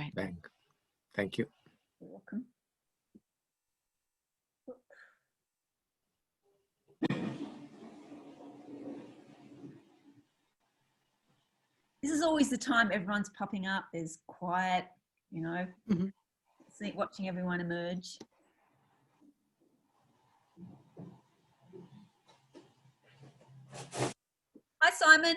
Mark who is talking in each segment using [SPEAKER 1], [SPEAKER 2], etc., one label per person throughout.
[SPEAKER 1] Great.
[SPEAKER 2] Thank you.
[SPEAKER 3] You're welcome. This is always the time everyone's popping up. There's quiet, you know, watching everyone emerge. Hi, Simon.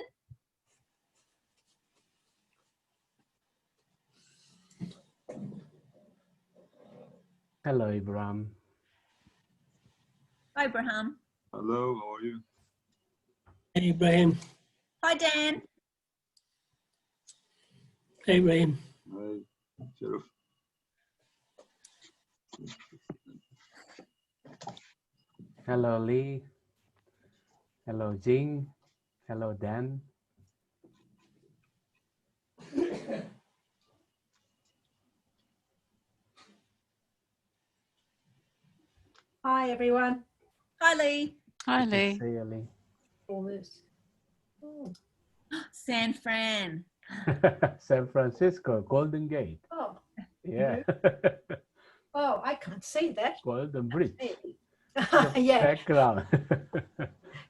[SPEAKER 4] Hello, Ibrahim.
[SPEAKER 3] Hi, Abraham.
[SPEAKER 5] Hello, how are you?
[SPEAKER 6] Hey, Ibrahim.
[SPEAKER 3] Hi, Dan.
[SPEAKER 6] Hey, Ibrahim.
[SPEAKER 5] Hi, Sheriff.
[SPEAKER 4] Hello, Lee. Hello, Jing. Hello, Dan.
[SPEAKER 7] Hi, everyone.
[SPEAKER 3] Hi, Lee.
[SPEAKER 1] Hi,
[SPEAKER 4] Good to
[SPEAKER 1] Lee.
[SPEAKER 4] see you, Lee.
[SPEAKER 7] All this. Oh.
[SPEAKER 3] San Fran.
[SPEAKER 4] San Francisco, Golden Gate.
[SPEAKER 7] Oh.
[SPEAKER 4] Yeah.
[SPEAKER 7] Oh, I can't see that.
[SPEAKER 4] Golden Bridge.
[SPEAKER 7] Yeah.
[SPEAKER 4] Background.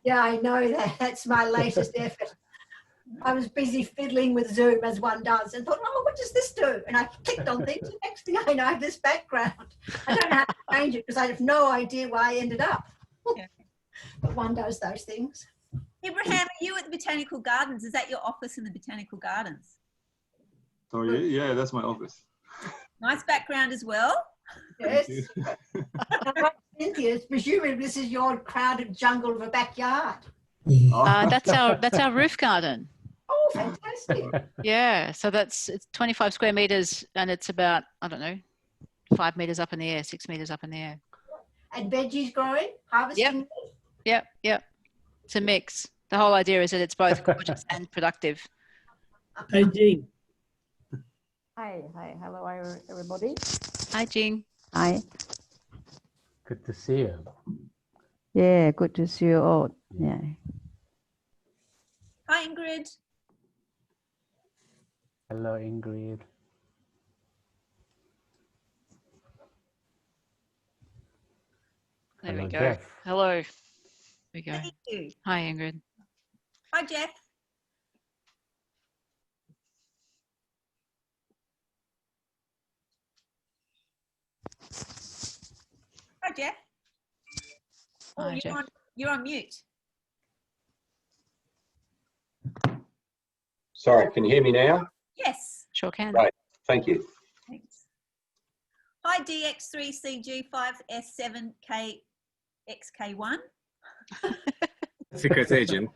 [SPEAKER 7] Yeah, I know that. That's my latest effort. I was busy fiddling with Zoom as one does and thought, oh, what does this do? And I clicked on things and next thing I know, I have this background. I don't know how to change it because I have no idea where I ended up.
[SPEAKER 3] Yeah.
[SPEAKER 7] But one does those things.
[SPEAKER 3] Abraham, are you at the Botanical Gardens? Is that your office in the Botanical Gardens?
[SPEAKER 5] Oh, yeah, that's my office.
[SPEAKER 3] Nice background as well.
[SPEAKER 7] Yes. Cynthia, presumably this is your crowded jungle of a backyard.
[SPEAKER 1] That's our roof garden.
[SPEAKER 7] Oh, fantastic.
[SPEAKER 1] Yeah, so it's 25 square meters and it's about, I don't know, 5 meters up in the air, 6 meters up in the air.
[SPEAKER 7] And veggies growing, harvesting?
[SPEAKER 1] Yep. It's a mix. The whole idea is that it's both gorgeous and productive.
[SPEAKER 6] Hey, Jean.
[SPEAKER 8] Hi, hello everybody.
[SPEAKER 1] Hi, Jing.
[SPEAKER 8] Hi.
[SPEAKER 4] Good to see you.
[SPEAKER 8] Yeah, good to see you all. Yeah.
[SPEAKER 3] Hi, Ingrid.
[SPEAKER 4] Hello, Ingrid.
[SPEAKER 1] There
[SPEAKER 4] Hello,
[SPEAKER 1] we go.
[SPEAKER 4] Jeff.
[SPEAKER 1] Hello. There we go.
[SPEAKER 3] Thank you.
[SPEAKER 1] Hi, Ingrid.
[SPEAKER 3] Hi, Jeff. Hi, Jeff. Oh,
[SPEAKER 1] Hi, Jeff.
[SPEAKER 3] you're on mute.
[SPEAKER 9] Sorry, can you hear me now?
[SPEAKER 3] Yes.
[SPEAKER 1] Sure can.
[SPEAKER 9] Right, thank you.
[SPEAKER 3] Thanks. Hi, DX3CG5S7KXK1.
[SPEAKER 2] Secret agent.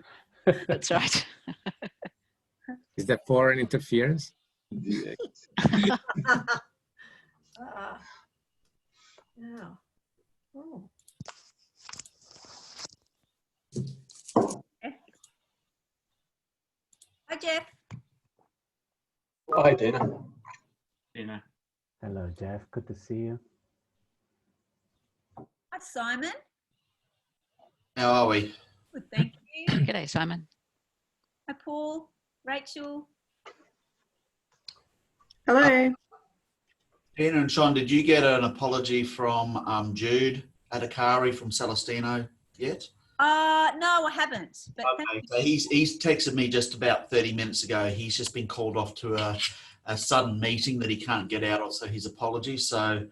[SPEAKER 1] That's right.
[SPEAKER 2] Is that foreign interference?
[SPEAKER 7] Yeah. Oh.
[SPEAKER 3] Hi, Jeff.
[SPEAKER 9] Hi, Dana.
[SPEAKER 4] Hello, Jeff. Good to see you.
[SPEAKER 3] Hi, Simon.
[SPEAKER 10] How are we?
[SPEAKER 3] Good, thank you.
[SPEAKER 1] G'day, Simon.
[SPEAKER 3] Hi, Paul. Rachel.
[SPEAKER 11] Hello.
[SPEAKER 10] Dana and Sean, did you get an apology from Jude Adhikari from Celestino yet?
[SPEAKER 3] No, I haven't. But
[SPEAKER 10] okay, so he's texted me just about 30 minutes ago. He's just been called off to a sudden meeting that he can't get out of, so his apologies. So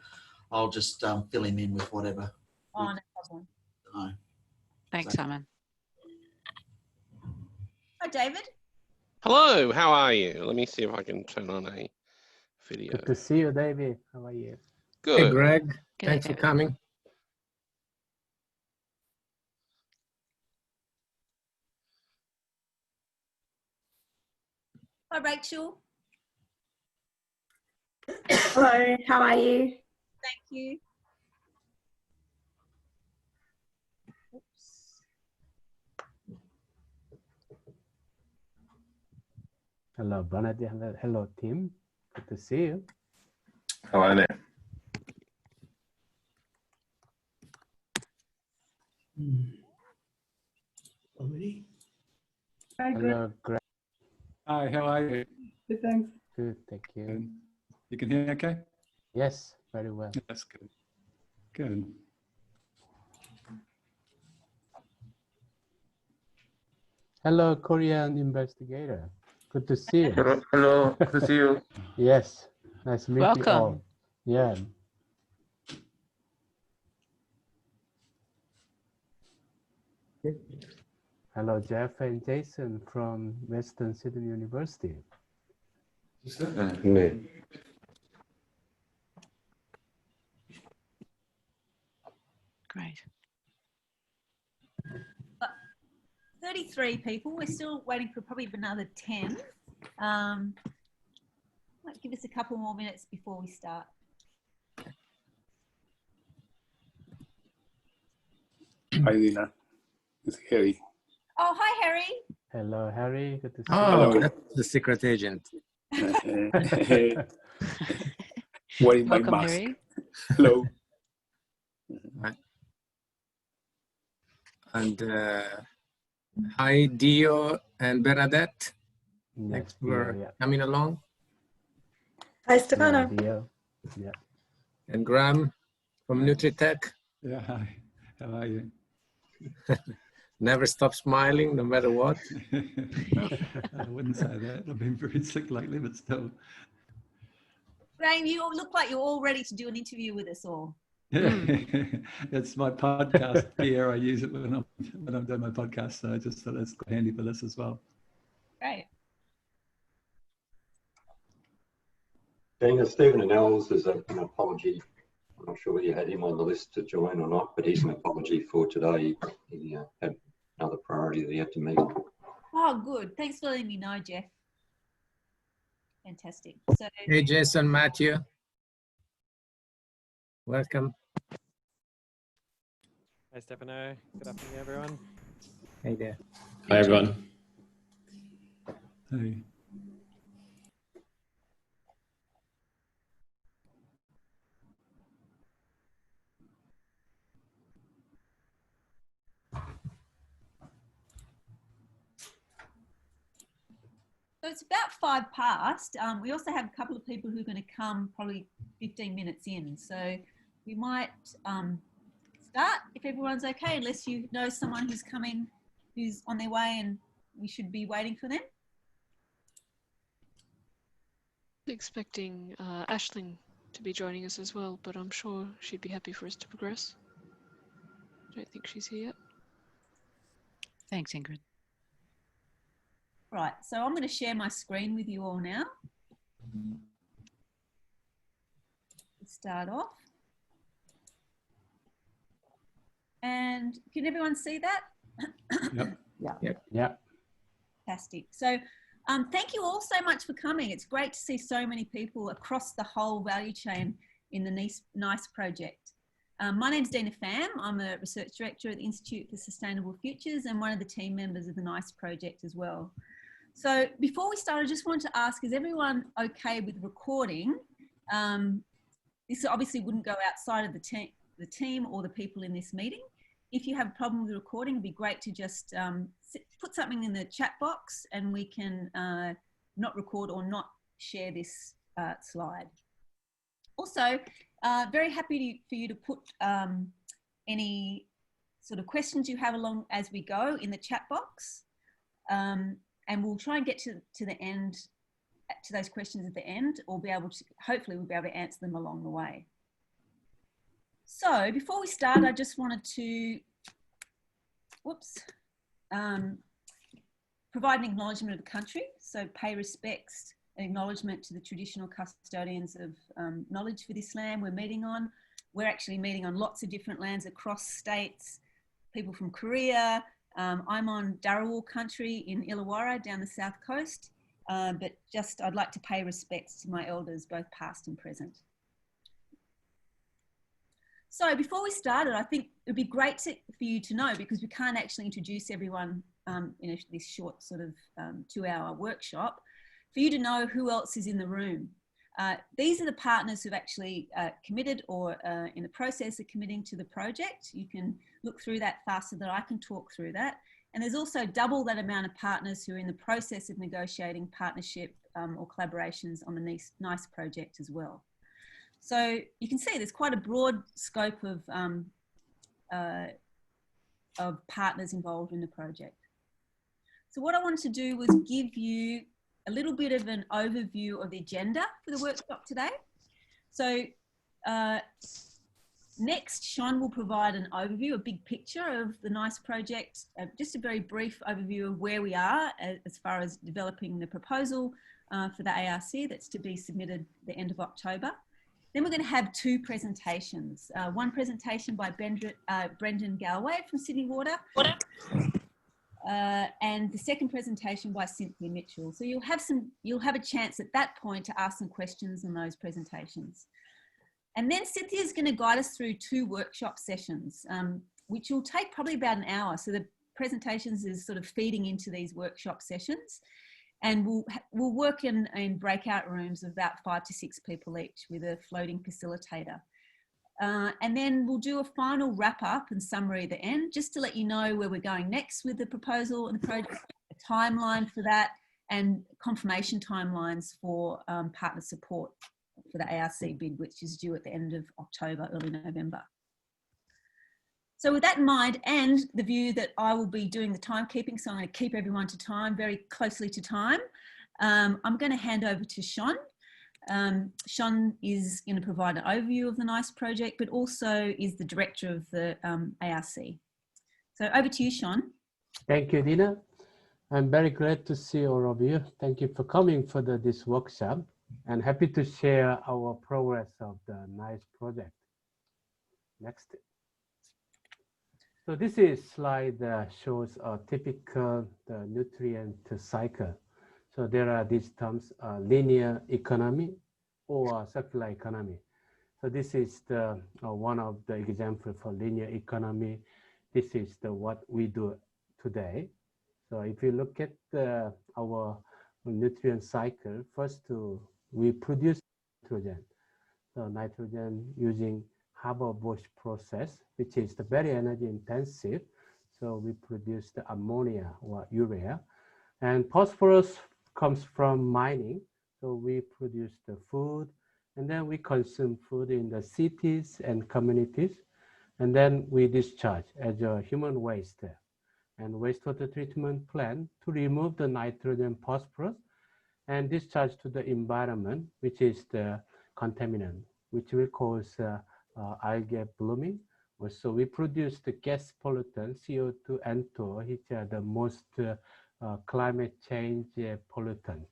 [SPEAKER 10] I'll just fill him in with whatever.
[SPEAKER 3] Oh, no problem.
[SPEAKER 10] No.
[SPEAKER 1] Thanks, Simon.
[SPEAKER 3] Hi, David.
[SPEAKER 12] Hello, how are you? Let me see if I can turn on a video.
[SPEAKER 4] Good to see you, David. How are you?
[SPEAKER 12] Good.
[SPEAKER 2] Hey, Greg.
[SPEAKER 1] G'day,
[SPEAKER 2] Thanks for
[SPEAKER 1] David.
[SPEAKER 2] coming.
[SPEAKER 3] Hi, Rachel.
[SPEAKER 11] Hello, how are you?
[SPEAKER 3] Thank you. Oops.
[SPEAKER 4] Hello, Bernadette. Hello, Tim. Good to see you.
[SPEAKER 13] Hello there.
[SPEAKER 6] Already?
[SPEAKER 4] Hello, Greg.
[SPEAKER 14] Hi, how are you?
[SPEAKER 11] Good, thanks.
[SPEAKER 4] Good, thank you.
[SPEAKER 14] You can hear me okay?
[SPEAKER 4] Yes, very well.
[SPEAKER 14] That's good. Good.
[SPEAKER 4] Hello, Korean investigator. Good to see you.
[SPEAKER 13] Hello, good to see you.
[SPEAKER 4] Yes, nice to meet you all.
[SPEAKER 1] Welcome.
[SPEAKER 4] Yeah. Hello, Jeff and Jason from Western Sydney University.
[SPEAKER 13] Me.
[SPEAKER 3] 33 people. We're still waiting for probably another 10. Might give us a couple more minutes before we start.
[SPEAKER 15] Hi, Dina. It's Harry.
[SPEAKER 3] Oh, hi, Harry.
[SPEAKER 4] Hello, Harry. Good to see
[SPEAKER 2] Oh,
[SPEAKER 4] you.
[SPEAKER 2] that's the secret agent.
[SPEAKER 15] Wearing my
[SPEAKER 1] Welcome,
[SPEAKER 15] mask.
[SPEAKER 1] Harry.
[SPEAKER 15] Hello.
[SPEAKER 2] And hi, Dio and Bernadette. Thanks for coming along.
[SPEAKER 11] Hi, Stefano.
[SPEAKER 4] Yeah.
[SPEAKER 2] And Graham from NutriTech.
[SPEAKER 14] Yeah, hi. How are you?
[SPEAKER 2] Never stop smiling, no matter what.
[SPEAKER 14] I wouldn't say that. I've been very sick lately, but still.
[SPEAKER 3] Graham, you all look like you're all ready to do an interview with us all.
[SPEAKER 14] It's my podcast gear. I use it when I'm doing my podcast, so I just thought it's quite handy for this as well.
[SPEAKER 3] Great.
[SPEAKER 9] Dina, Stephen Annells is an apology. I'm not sure whether you had him on the list to join or not, but he's an apology for today. He had another priority that he had to meet.
[SPEAKER 3] Oh, good. Thanks for letting me know, Jeff. Fantastic. So,
[SPEAKER 2] Hey, Jason, Matthew. Welcome.
[SPEAKER 16] Hi, Stefano. Good afternoon, everyone.
[SPEAKER 2] Hey there.
[SPEAKER 13] Hi, everyone.
[SPEAKER 14] Hey.
[SPEAKER 3] so it's about 5 past. We also have a couple of people who are going to come probably 15 minutes in. So we might start if everyone's okay, unless you know someone who's coming, who's on their way and we should be waiting for them.
[SPEAKER 17] Expecting Aisling to be joining us as well, but I'm sure she'd be happy for us to progress. I don't think she's here yet.
[SPEAKER 1] Thanks, Ingrid.
[SPEAKER 3] Right, so I'm going to share my screen with you all now. Let's start off. And can everyone see that?
[SPEAKER 4] Yeah.
[SPEAKER 3] Fantastic. So thank you all so much for coming. It's great to see so many people across the whole value chain in the NiCE project. My name's Dina Pham. I'm a research director at the Institute for Sustainable Futures and one of the team members of the NiCE project as well. So before we start, I just wanted to ask, is everyone okay with recording? This obviously wouldn't go outside of the team or the people in this meeting. If you have a problem with the recording, it'd be great to just put something in the chat box and we can not record or not share this slide. Also, very happy for you to put any sort of questions you have along as we go in the chat box. And we'll try and get to the end, to those questions at the end, or be able to, hopefully we'll be able to answer them along the way. So before we start, I just wanted to, provide an acknowledgement of the country. So pay respects and acknowledgement to the traditional custodians of knowledge for this land we're meeting on. We're actually meeting on lots of different lands across states, people from Korea. I'm on Dharawal country in Illawarra down the south coast, but just I'd like to pay respects to my elders, both past and present. So before we started, I think it would be great for you to know, because we can't actually introduce everyone in this short sort of 2-hour workshop, for you to know who else is in the room. These are the partners who've actually committed or in the process of committing to the project. You can look through that faster than I can talk through that. And there's also double that amount of partners who are in the process of negotiating partnership or collaborations on the NiCE project as well. So you can see there's quite a broad scope of partners involved in the project. So what I wanted to do was give you a little bit of an overview of the agenda for the workshop today. So next, Sean will provide an overview, a big picture of the NiCE project, just a very brief overview of where we are as far as developing the proposal for the ARC that's to be submitted the end of October. Then we're going to have two presentations. One presentation by Brendan Galway from Sydney Water, and the second presentation by Cynthia Mitchell. So you'll have a chance at that point to ask some questions on those presentations. And then Cynthia is going to guide us through two workshop sessions, which will take probably about an hour. So the presentations is sort of feeding into these workshop sessions. And we'll work in breakout rooms of about 5 to 6 people each with a floating facilitator. And then we'll do a final wrap up and summary at the end, just to let you know where we're going next with the proposal and the project, a timeline for that, and confirmation timelines for partner support for the ARC bid, which is due at the end of October, early November. So with that in mind, and the view that I will be doing the timekeeping, so I'm going to keep everyone to time, very closely to time, I'm going to hand over to Sean. Sean is going to provide an overview of the NiCE project, but also is the director of the ARC. So over to you, Sean.
[SPEAKER 4] Thank you, Dina. I'm very glad to see all of you. Thank you for coming for this workshop, and happy to share our progress of the NiCE project. Next. So this slide shows a typical nutrient cycle. So there are these terms, linear economy or circular economy. So this is the one of the examples for linear economy. This is what we do today. So if you look at our nutrient cycle, first we produce nitrogen. So nitrogen using Haber-Bosch process, which is very energy intensive. So we produce the ammonia or urea, and phosphorus comes from mining. So we produce the food, and then we consume food in the cities and communities, and then we discharge as a human waste and wastewater treatment plant to remove the nitrogen, phosphorus, and discharge to the environment, which is the contaminant, which will cause algae blooming. Also, we produce the gas pollutant, CO2 and NO2, which are the most climate change pollutant.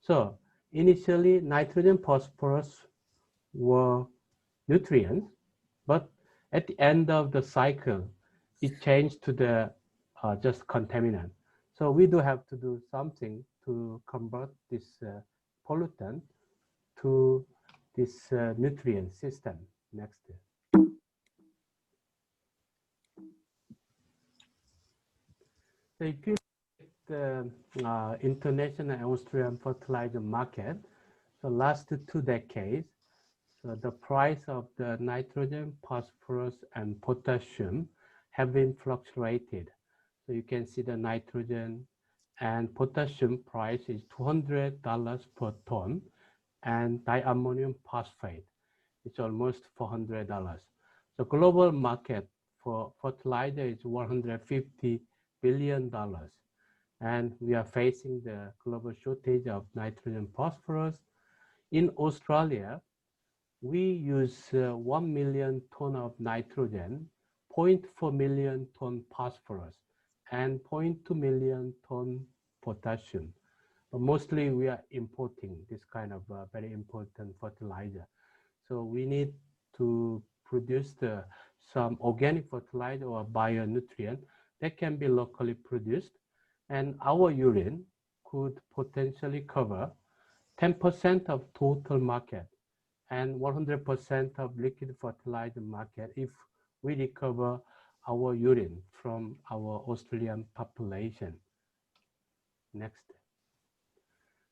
[SPEAKER 4] So initially, nitrogen, phosphorus were nutrients, but at the end of the cycle, it changed to the just contaminant. So we do have to do something to convert this pollutant to this nutrient system. Next. So if you look at the international and Australian fertilizer market, so last 2 decades, so the price of the nitrogen, phosphorus, and potassium have been fluctuated. So you can see the nitrogen and potassium price is $200 per ton, and diammonium phosphate, it's almost $400. The global market for fertilizer is $150 billion. And we are facing the global shortage of nitrogen, phosphorus. In Australia, we use 1 million ton of nitrogen, 0.4 million ton phosphorus, and 0.2 million ton potassium. But mostly we are importing this kind of very important fertilizer. So we need to produce some organic fertilizer or bionutrient that can be locally produced. And our urine could potentially cover 10% of total market and 100% of liquid fertilizer market if we recover our urine from our Australian population. Next.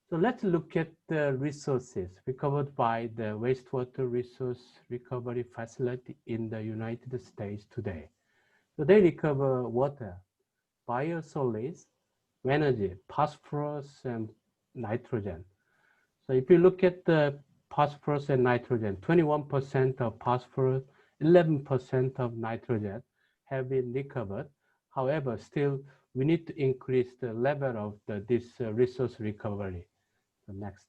[SPEAKER 4] So let's look at the resources recovered by the wastewater resource recovery facility in the United States today. So they recover water, biosolids, energy, phosphorus, and nitrogen. So if you look at the phosphorus and nitrogen, 21% of phosphorus, 11% of nitrogen have been recovered. However, still we need to increase the level of this resource recovery. So next.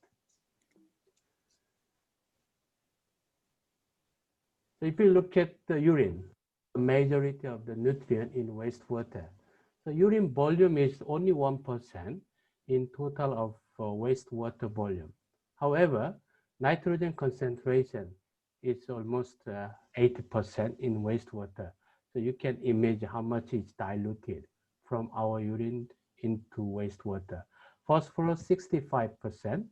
[SPEAKER 4] So if you look at the urine, the majority of the nutrient in wastewater. So urine volume is only 1% in total of wastewater volume. However, nitrogen concentration is almost 80% in wastewater. So you can imagine how much is diluted from our urine into wastewater. Phosphorus 65%,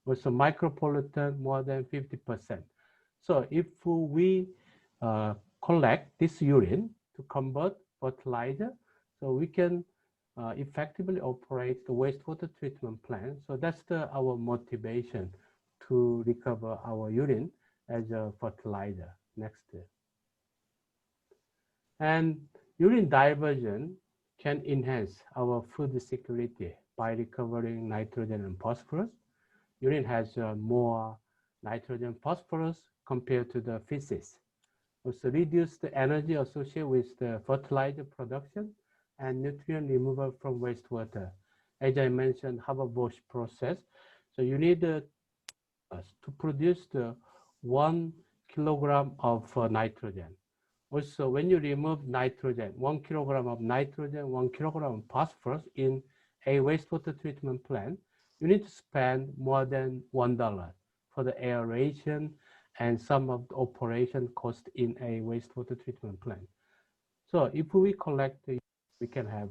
[SPEAKER 4] also micropollutant more than 50%. So if we collect this urine to convert fertilizer, so we can effectively operate the wastewater treatment plant. So that's our motivation to recover our urine as a fertilizer. Next. And urine diversion can enhance our food security by recovering nitrogen and phosphorus. Urine has more nitrogen phosphorus compared to the feces. Also reduce the energy associated with the fertilizer production and nutrient removal from wastewater. As I mentioned, Haber-Bosch process. So you need to produce the 1 kilogram of nitrogen. Also, when you remove nitrogen, 1 kilogram of nitrogen, 1 kilogram of phosphorus in a wastewater treatment plant, you need to spend more than $1 for the aeration and some of the operation cost in a wastewater treatment plant. So if we collect, we can have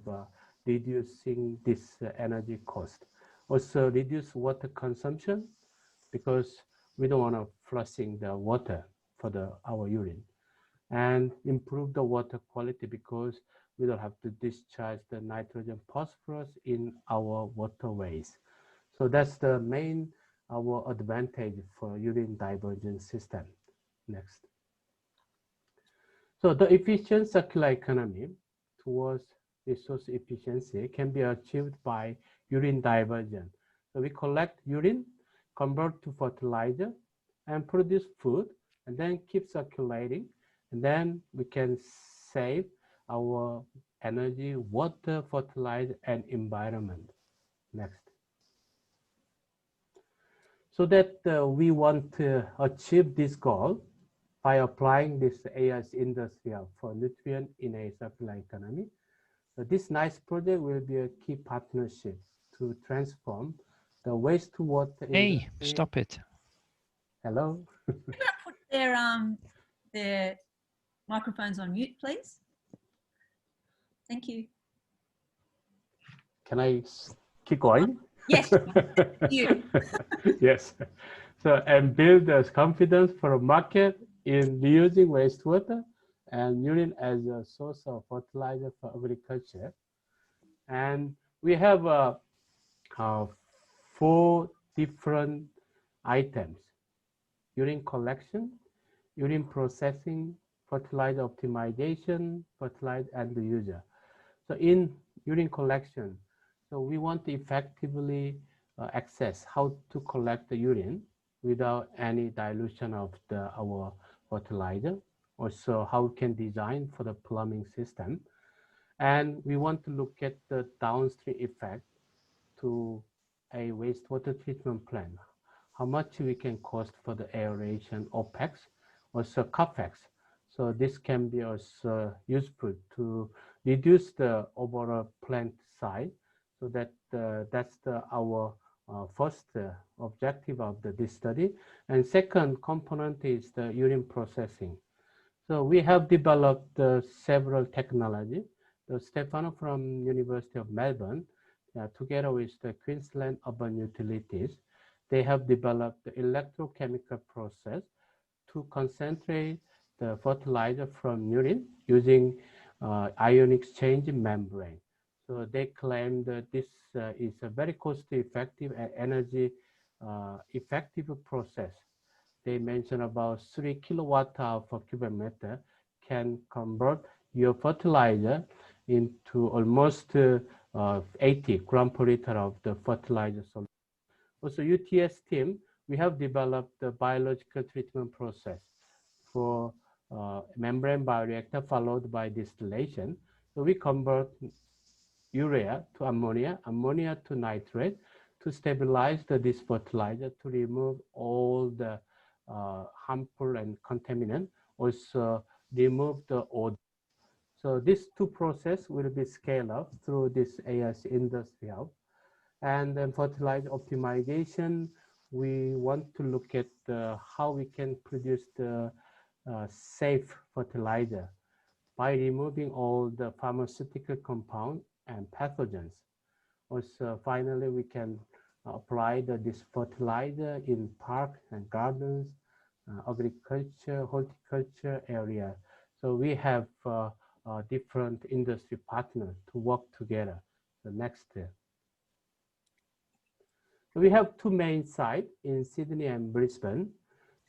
[SPEAKER 4] reducing this energy cost. Also reduce water consumption because we don't want to flushing the water for our urine. And improve the water quality because we don't have to discharge the nitrogen phosphorus in our waterways. So that's the main our advantage for urine diversion system. Next. So the efficient circular economy towards resource efficiency can be achieved by urine diversion. So we collect urine, convert to fertilizer, and produce food, and then keep circulating. And then we can save our energy, water, fertilizer, and environment. Next. So that we want to achieve this goal by applying this AI's industrial for nutrient in a circular economy. So this NiCE project will be a key partnership to transform the waste to water.
[SPEAKER 18] Hey, stop it.
[SPEAKER 4] Hello.
[SPEAKER 3] Can I put their microphones on mute, please? Thank you.
[SPEAKER 4] Can I keep going?
[SPEAKER 3] Yes. You.
[SPEAKER 4] Yes. So, and build the confidence for a market in reusing wastewater and urine as a source of fertilizer for agriculture. And we have 4 different items: urine collection, urine processing, fertilizer optimization, fertilizer and the user. So in urine collection, so we want to effectively access how to collect the urine without any dilution of our fertilizer. Also how we can design for the plumbing system. And we want to look at the downstream effect to a wastewater treatment plant. How much we can cost for the aeration OPEX, also CAPEX. So this can be also useful to reduce the overall plant size. So that that's our first objective of this study. And second component is the urine processing. So we have developed several technologies. Stefano from University of Melbourne, together with the Queensland Urban Utilities, they have developed the electrochemical process to concentrate the fertilizer from urine using ion exchange membrane. So they claim that this is a very cost-effective and energy-effective process. They mention about 3 kilowatt-hour per cubic meter can convert your fertilizer into almost 80 gram per liter of the fertilizer solution. Also, UTS team we have developed the biological treatment process for membrane bioreactor followed by distillation. So we convert urea to ammonia, ammonia to nitrate to stabilize this fertilizer to remove all the harmful and contaminant, also remove the odor. So these two processes will be scaled up through this ARC industry hub. And then fertilizer optimization, we want to look at how we can produce the safe fertilizer by removing all the pharmaceutical compound and pathogens. Also, finally, we can apply this fertilizer in parks and gardens, agriculture, horticulture area. So we have different industry partners to work together. The next step. We have two main sites in Sydney and Brisbane.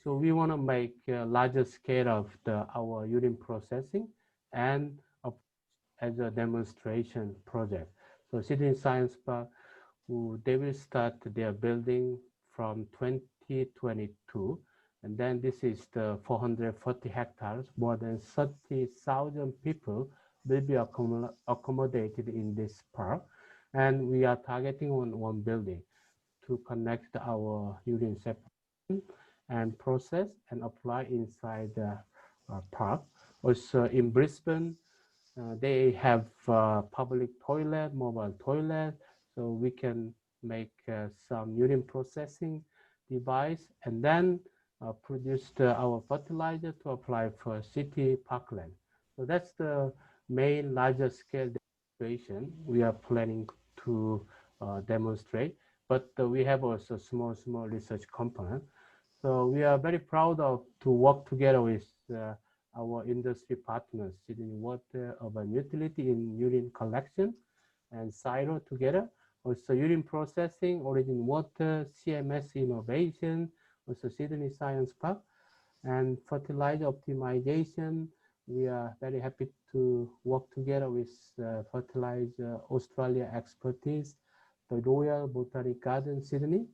[SPEAKER 4] So we want to make a larger scale of our urine processing and as a demonstration project. So Sydney Science Park, they will start their building from 2022. And then this is the 440 hectares, more than 30,000 people will be accommodated in this park. And we are targeting on one building to connect our urine separation and process and apply inside the park. Also in Brisbane, they have public toilet, mobile toilet, so we can make some urine processing device and then produce our fertilizer to apply for city parkland. So that's the main larger scale demonstration we are planning to demonstrate. But we have also small research component. So we are very proud to work together with our industry partners, Sydney Water, Urban Utility in urine collection and Siro together. Also urine processing, Origin Water, CMS Innovation, also Sydney Science Park, and fertilizer optimization. We are very happy to work together with Fertilizer Australia expertise, the Royal Botanic Garden Sydney.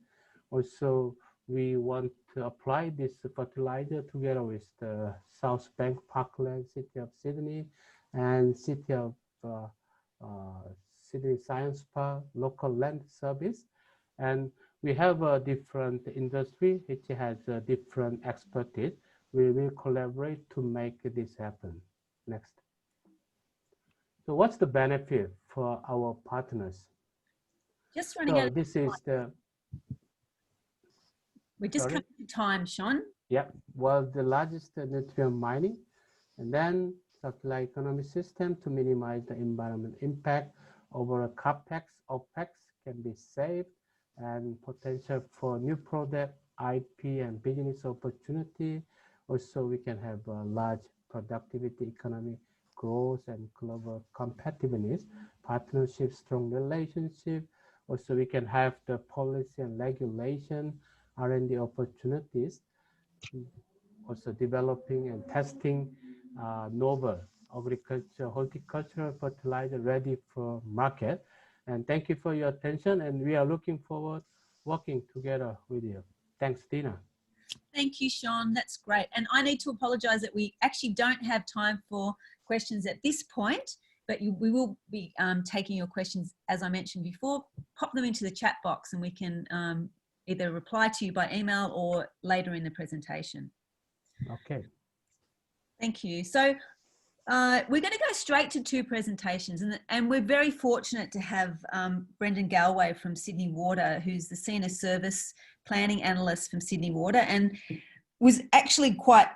[SPEAKER 4] Also, we want to apply this fertilizer together with the South Bank Parkland, City of Sydney, and City of Sydney Science Park, local land service. And we have a different industry which has a different expertise. We will collaborate to make this happen. Next. So what's the benefit for our partners?
[SPEAKER 3] Just running out.
[SPEAKER 4] This is the.
[SPEAKER 3] We're just coming to time, Sean.
[SPEAKER 4] Yeah, well, the largest nutrient mining, and then circular economy system to minimize the environment impact over CapEx, OpEx can be saved, and potential for new product, IP, and business opportunity. Also, we can have a large productivity, economic growth, and global competitiveness, partnership, strong relationship. Also, we can have the policy and regulation, R&D opportunities, also developing and testing novel agriculture, horticultural fertilizer ready for market. And thank you for your attention. And we are looking forward working together with you. Thanks, Tina.
[SPEAKER 3] Thank you, Sean. That's great. And I need to apologize that we actually don't have time for questions at this point, but we will be taking your questions, as I mentioned before. Pop them into the chat box and we can either reply to you by email or later in the presentation.
[SPEAKER 4] Okay.
[SPEAKER 3] Thank you. So we're going to go straight to two presentations, and we're very fortunate to have Brendan Galway from Sydney Water, who's the Senior Service Planning Analyst from Sydney Water and was actually quite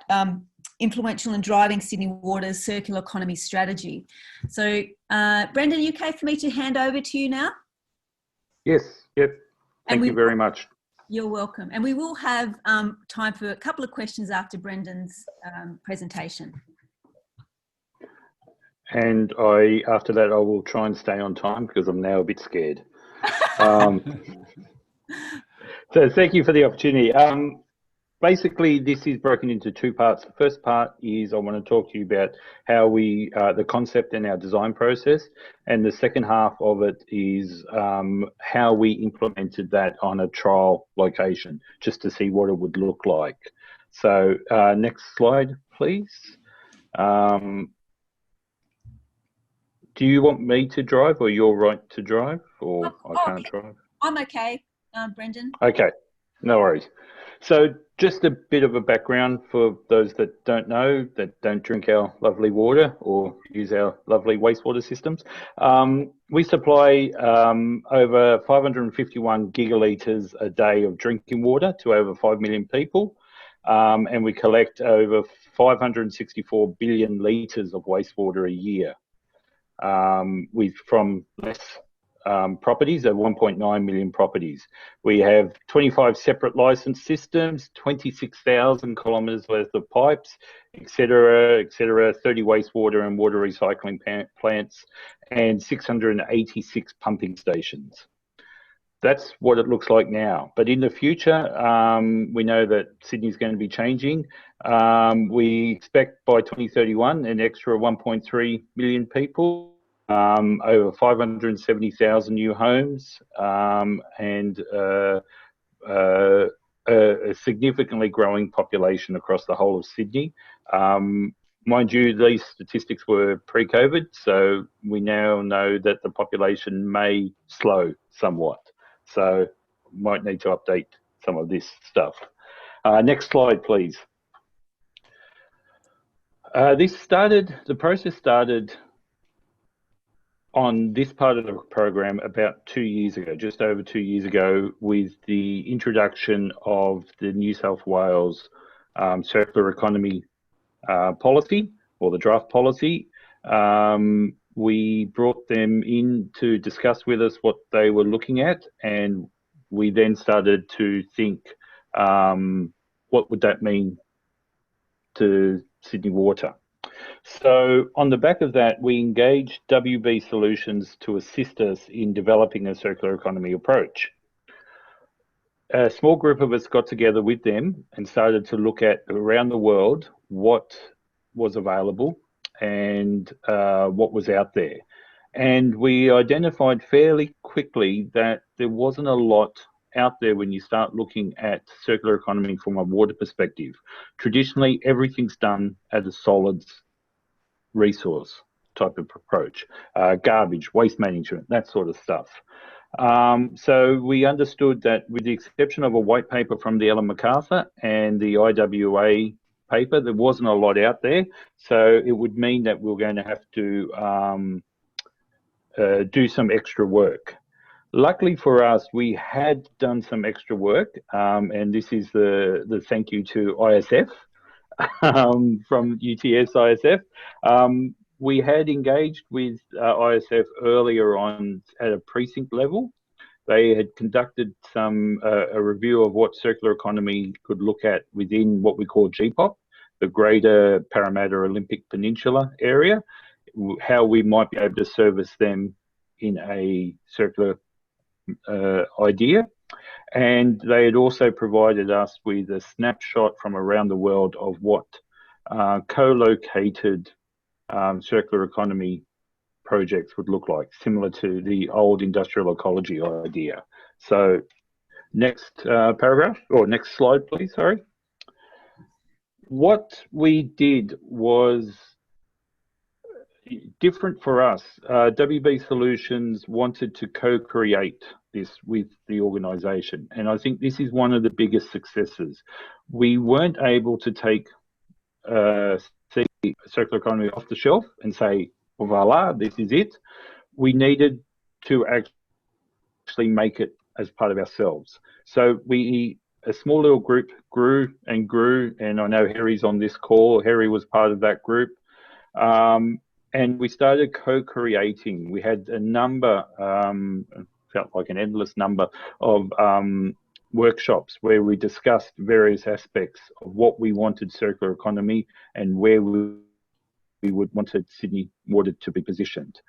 [SPEAKER 3] influential in driving Sydney Water's circular economy strategy. So Brendan, are you okay for me to hand over to you now?
[SPEAKER 15] Yes, yep. Thank you very much.
[SPEAKER 3] You're welcome. And we will have time for a couple of questions after Brendan's presentation.
[SPEAKER 15] And after that, I will try and stay on time because I'm now a bit scared. So thank you for the opportunity. basically, this is broken into two parts. The first part is I want to talk to you about how we, the concept and our design process. And the second half of it is how we implemented that on a trial location, just to see what it would look like. So next slide, please. Do you want me to drive or you're right to drive, or I can't drive?
[SPEAKER 3] I'm okay, Brendan.
[SPEAKER 15] Okay, no worries. So just a bit of a background for those that don't know, that don't drink our lovely water or use our lovely wastewater systems. We supply over 551 gigalitres a day of drinking water to over 5 million people. And we collect over 564 billion litres of wastewater a year. From less properties of 1.9 million properties. We have 25 separate licensed systems, 26,000 kilometres worth of pipes, etc., 30 wastewater and water recycling plants, and 686 pumping stations. That's what it looks like now. But in the future, we know that Sydney's going to be changing. We expect by 2031 an extra 1.3 million people, over 570,000 new homes, and a significantly growing population across the whole of Sydney. Mind you, these statistics were pre-COVID, so we now know that the population may slow somewhat. So might need to update some of this stuff. Next slide, please. The process started on this part of the program about 2 years ago, just over 2 years ago, with the introduction of the New South Wales circular economy policy, or the draft policy. We brought them in to discuss with us what they were looking at, and we then started to think, what would that mean to Sydney Water? So on the back of that, we engaged WB Solutions to assist us in developing a circular economy approach. A small group of us got together with them and started to look at around the world what was available and what was out there. And we identified fairly quickly that there wasn't a lot out there when you start looking at circular economy from a water perspective. Traditionally, everything's done as a solids resource type of approach, garbage, waste management, that sort of stuff. So we understood that with the exception of a white paper from the Ellen MacArthur and the IWA paper, there wasn't a lot out there. So it would mean that we were going to have to do some extra work. Luckily for us, we had done some extra work, and this is the thank you to ISF from UTS ISF. We had engaged with ISF earlier on at a precinct level. They had conducted a review of what circular economy could look at within what we call GPOP, the Greater Parramatta Olympic Peninsula area, how we might be able to service them in a circular idea. And they had also provided us with a snapshot from around the world of what co-located circular economy projects would look like, similar to the old industrial ecology idea. So next paragraph, or next slide, please, sorry. What we did was different for us. WB Solutions wanted to co-create this with the organisation, and I think this is one of the biggest successes. We weren't able to take circular economy off the shelf and say, voila, this is it. We needed to actually make it as part of ourselves. So a small little group grew and grew, and I know Harry's on this call. Harry was part of that group. And we started co-creating. We had a number, felt like an endless number of workshops where we discussed various aspects of what we wanted circular economy and where we would wanted Sydney Water to be positioned.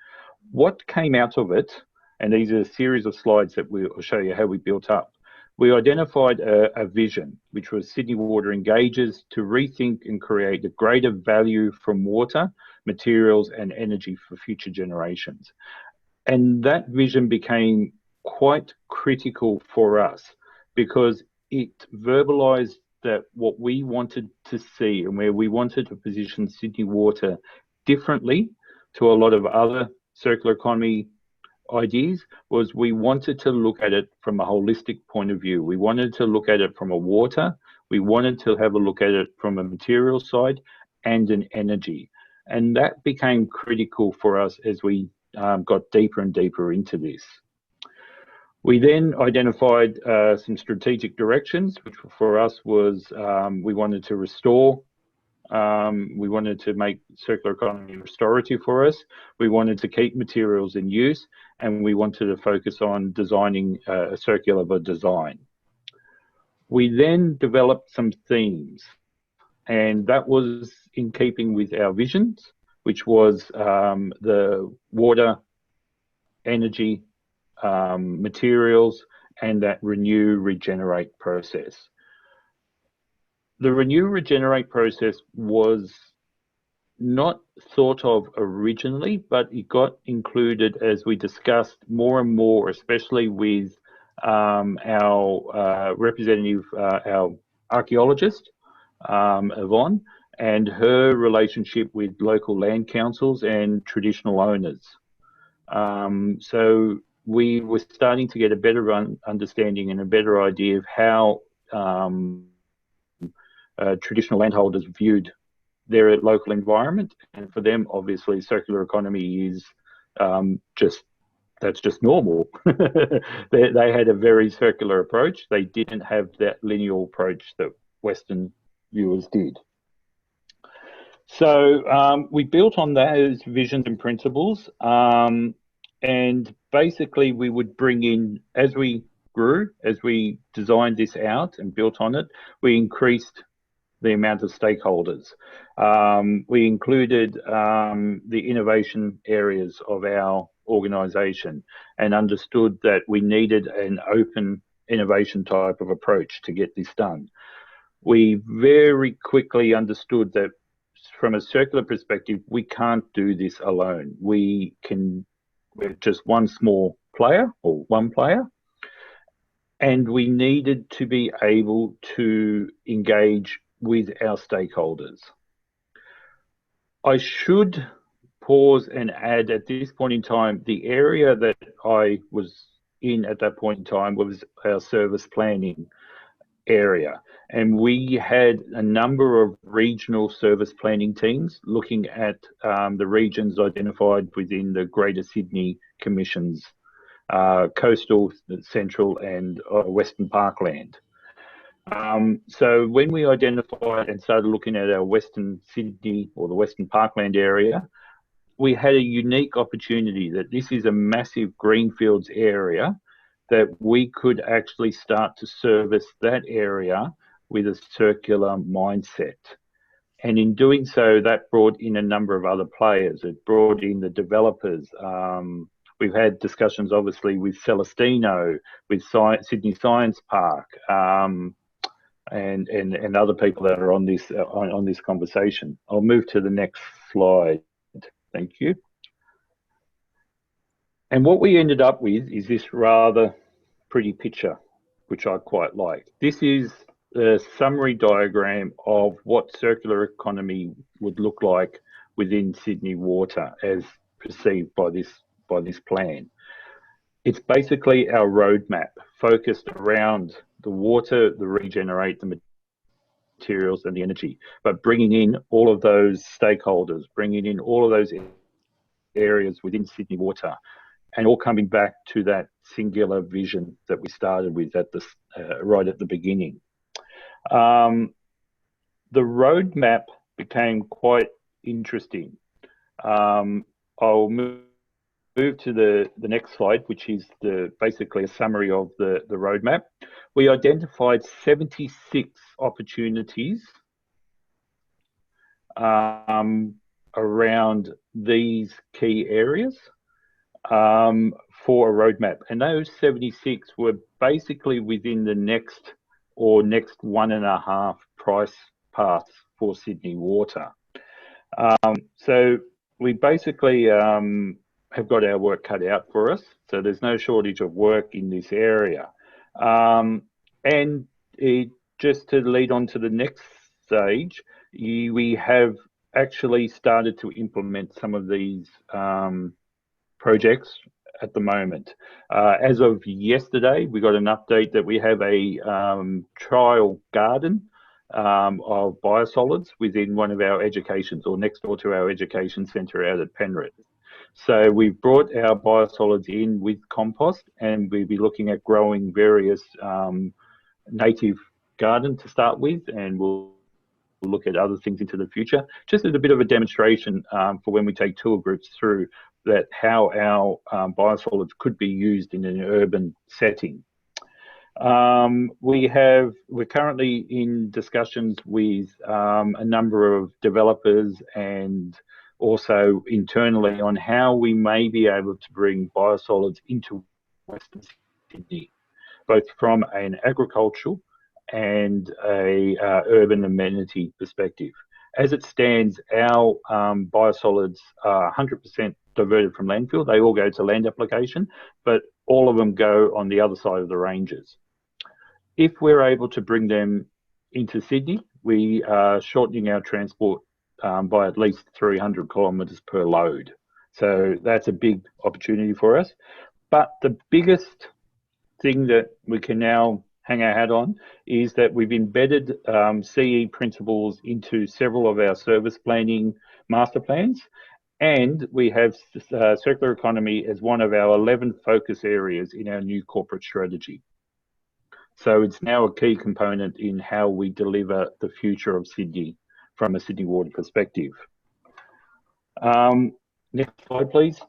[SPEAKER 15] What came out of it, and these are a series of slides that will show you how we built up, we identified a vision, which was Sydney Water engages to rethink and create a greater value from water, materials and energy for future generations. And that vision became quite critical for us because it verbalized that what we wanted to see and where we wanted to position Sydney Water differently to a lot of other circular economy ideas was we wanted to look at it from a holistic point of view. We wanted to look at it from a water, we wanted to have a look at it from a material side and an energy. And that became critical for us as we got deeper and deeper into this. We then identified some strategic directions, which for us was we wanted to restore, we wanted to make circular economy restorative for us. We wanted to keep materials in use, and we wanted to focus on designing a circular design. We then developed some themes, and that was in keeping with our visions, which was the water, energy, materials, and that renew, regenerate process. The renew, regenerate process was not thought of originally, but it got included as we discussed more and more, especially with our representative, our archaeologist, Yvonne, and her relationship with local land councils and traditional owners. So we were starting to get a better understanding and a better idea of how traditional landholders viewed their local environment, and for them, obviously, circular economy is that's just normal. They had a very circular approach. They didn't have that linear approach that Western viewers did. So we built on those visions and principles, and basically we would bring in, as we grew, as we designed this out and built on it, we increased the amount of stakeholders. We included the innovation areas of our organisation and understood that we needed an open innovation type of approach to get this done. We very quickly understood that from a circular perspective, we can't do this alone. We're just one small player or one player, and we needed to be able to engage with our stakeholders. I should pause and add at this point in time, the area that I was in at that point in time was our service planning area. And we had a number of regional service planning teams looking at the regions identified within the Greater Sydney Commission's coastal, central and western parkland. So when we identified and started looking at our Western Sydney or the Western Parkland area, we had a unique opportunity that this is a massive greenfields area that we could actually start to service that area with a circular mindset. And in doing so, that brought in a number of other players. It brought in the developers. We've had discussions, obviously, with Celestino, with Sydney Science Park, and other people that are on this conversation. I'll move to the next slide. Thank you. And what we ended up with is this rather pretty picture, which I quite like. This is a summary diagram of what circular economy would look like within Sydney Water as perceived by this plan. It's basically our roadmap focused around the water, the regenerate, the materials and the energy, but bringing in all of those stakeholders, bringing in all of those areas within Sydney Water, and all coming back to that singular vision that we started with at the right at the beginning. The roadmap became quite interesting. I'll move to the next slide, which is basically a summary of the roadmap. We identified 76 opportunities around these key areas. for a roadmap. And those 76 were basically within the next 1.5 price paths for Sydney Water. So we basically have got our work cut out for us. So there's no shortage of work in this area. Just to lead on to the next stage, we have actually started to implement some of these projects at the moment. As of yesterday, we got an update that we have a trial garden of biosolids within one of our educations, or next door to our education centre out at Penrith. So we've brought our biosolids in with compost, and we'll be looking at growing various native garden to start with, and we'll look at other things into the future, just as a bit of a demonstration for when we take tour groups through that, how our biosolids could be used in an urban setting. We're currently in discussions with a number of developers and also internally on how we may be able to bring biosolids into Western Sydney, both from an agricultural and a urban amenity perspective. As it stands, our biosolids are 100% diverted from landfill. They all go to land application, but all of them go on the other side of the ranges. If we're able to bring them into Sydney, we are shortening our transport by at least 300 kilometres per load. So that's a big opportunity for us. But the biggest thing that we can now hang our hat on is that we've embedded CE principles into several of our service planning master plans, and we have circular economy as one of our 11 focus areas in our new corporate strategy. So it's now a key component in how we deliver the future of Sydney from a Sydney Water perspective. Next slide, please.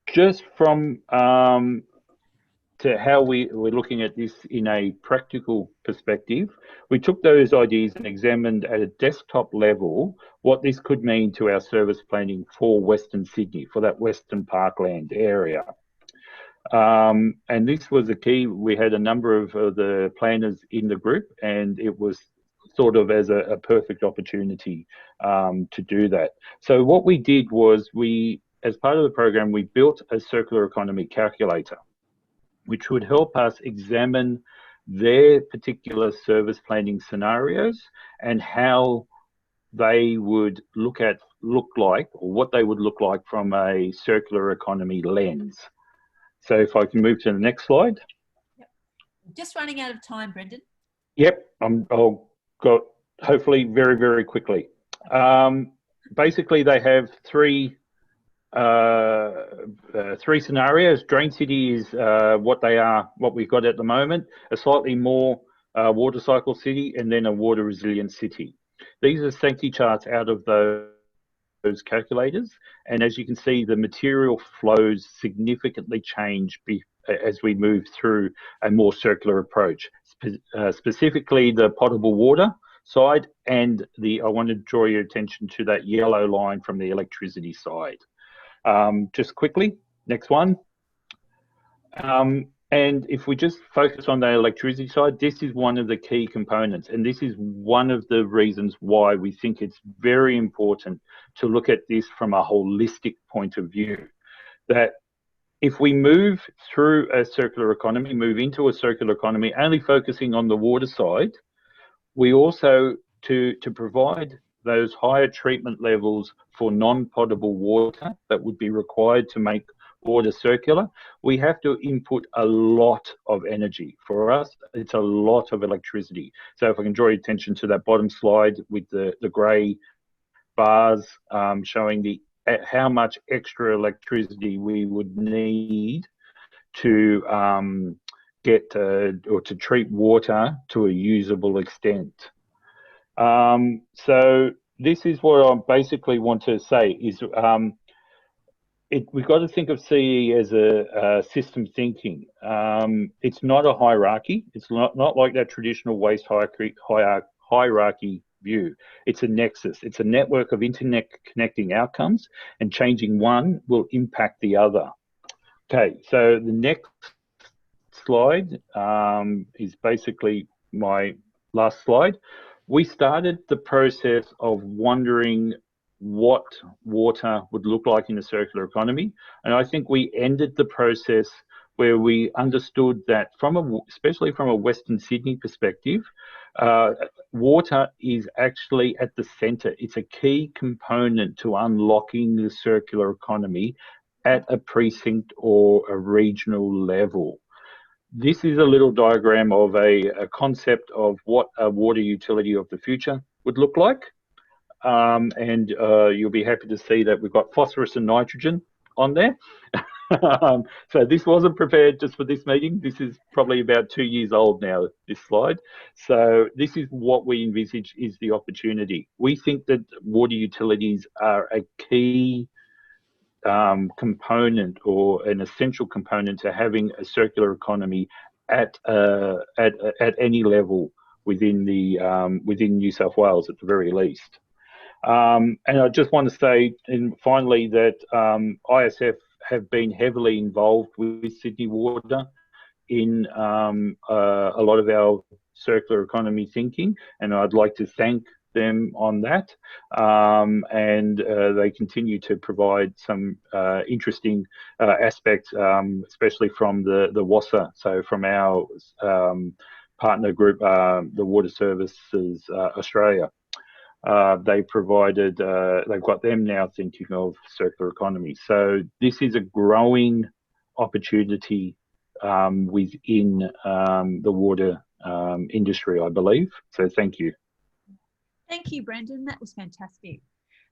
[SPEAKER 15] Just from to how we're looking at this in a practical perspective, we took those ideas and examined at a desktop level what this could mean to our service planning for Western Sydney, for that Western Parkland area. And this was a key. We had a number of the planners in the group, and it was sort of as a perfect opportunity to do that. So what we did was as part of the program, we built a circular economy calculator, which would help us examine their particular service planning scenarios and how they would look like, or what they would look like from a circular economy lens. So if I can move to the next slide.
[SPEAKER 3] Yep. Just running out of time, Brendan.
[SPEAKER 15] Yep, I'll go hopefully very, very quickly. Basically, they have three scenarios. Drain City is what we've got at the moment, a slightly more water cycle city, and then a water resilient city. These are Sankey charts out of those calculators, and as you can see, the material flows significantly change as we move through a more circular approach, specifically the potable water side, and I want to draw your attention to that yellow line from the electricity side. Just quickly, next one. And if we just focus on the electricity side, this is one of the key components, and this is one of the reasons why we think it's very important to look at this from a holistic point of view. That if we move through a circular economy, move into a circular economy, only focusing on the water side, we also, to provide those higher treatment levels for non-potable water that would be required to make water circular, we have to input a lot of energy. For us, it's a lot of electricity. So if I can draw your attention to that bottom slide with the grey bars showing how much extra electricity we would need to get or to treat water to a usable extent. So this is what I basically want to say is we've got to think of CE as a system thinking. It's not a hierarchy. It's not like that traditional waste hierarchy view. It's a nexus. It's a network of internet connecting outcomes, and changing one will impact the other. Okay, so the next slide is basically my last slide. We started the process of wondering what water would look like in a circular economy, and I think we ended the process where we understood that, especially from a Western Sydney perspective, water is actually at the centre. It's a key component to unlocking the circular economy at a precinct or a regional level. This is a little diagram of a concept of what a water utility of the future would look like. And you'll be happy to see that we've got phosphorus and nitrogen on there. So this wasn't prepared just for this meeting. This is probably about 2 years old now, this slide. So this is what we envisage is the opportunity. We think that water utilities are a key component, or an essential component, to having a circular economy at any level within New South Wales, at the very least. And I just want to say, finally, that ISF have been heavily involved with Sydney Water in a lot of our circular economy thinking, and I'd like to thank them on that. And they continue to provide some interesting aspects, especially from the WASA, so from our partner group, the Water Services Australia. They've got them now thinking of circular economy. So this is a growing opportunity within the water industry, I believe. So thank you.
[SPEAKER 3] Thank you, Brendan. That was fantastic.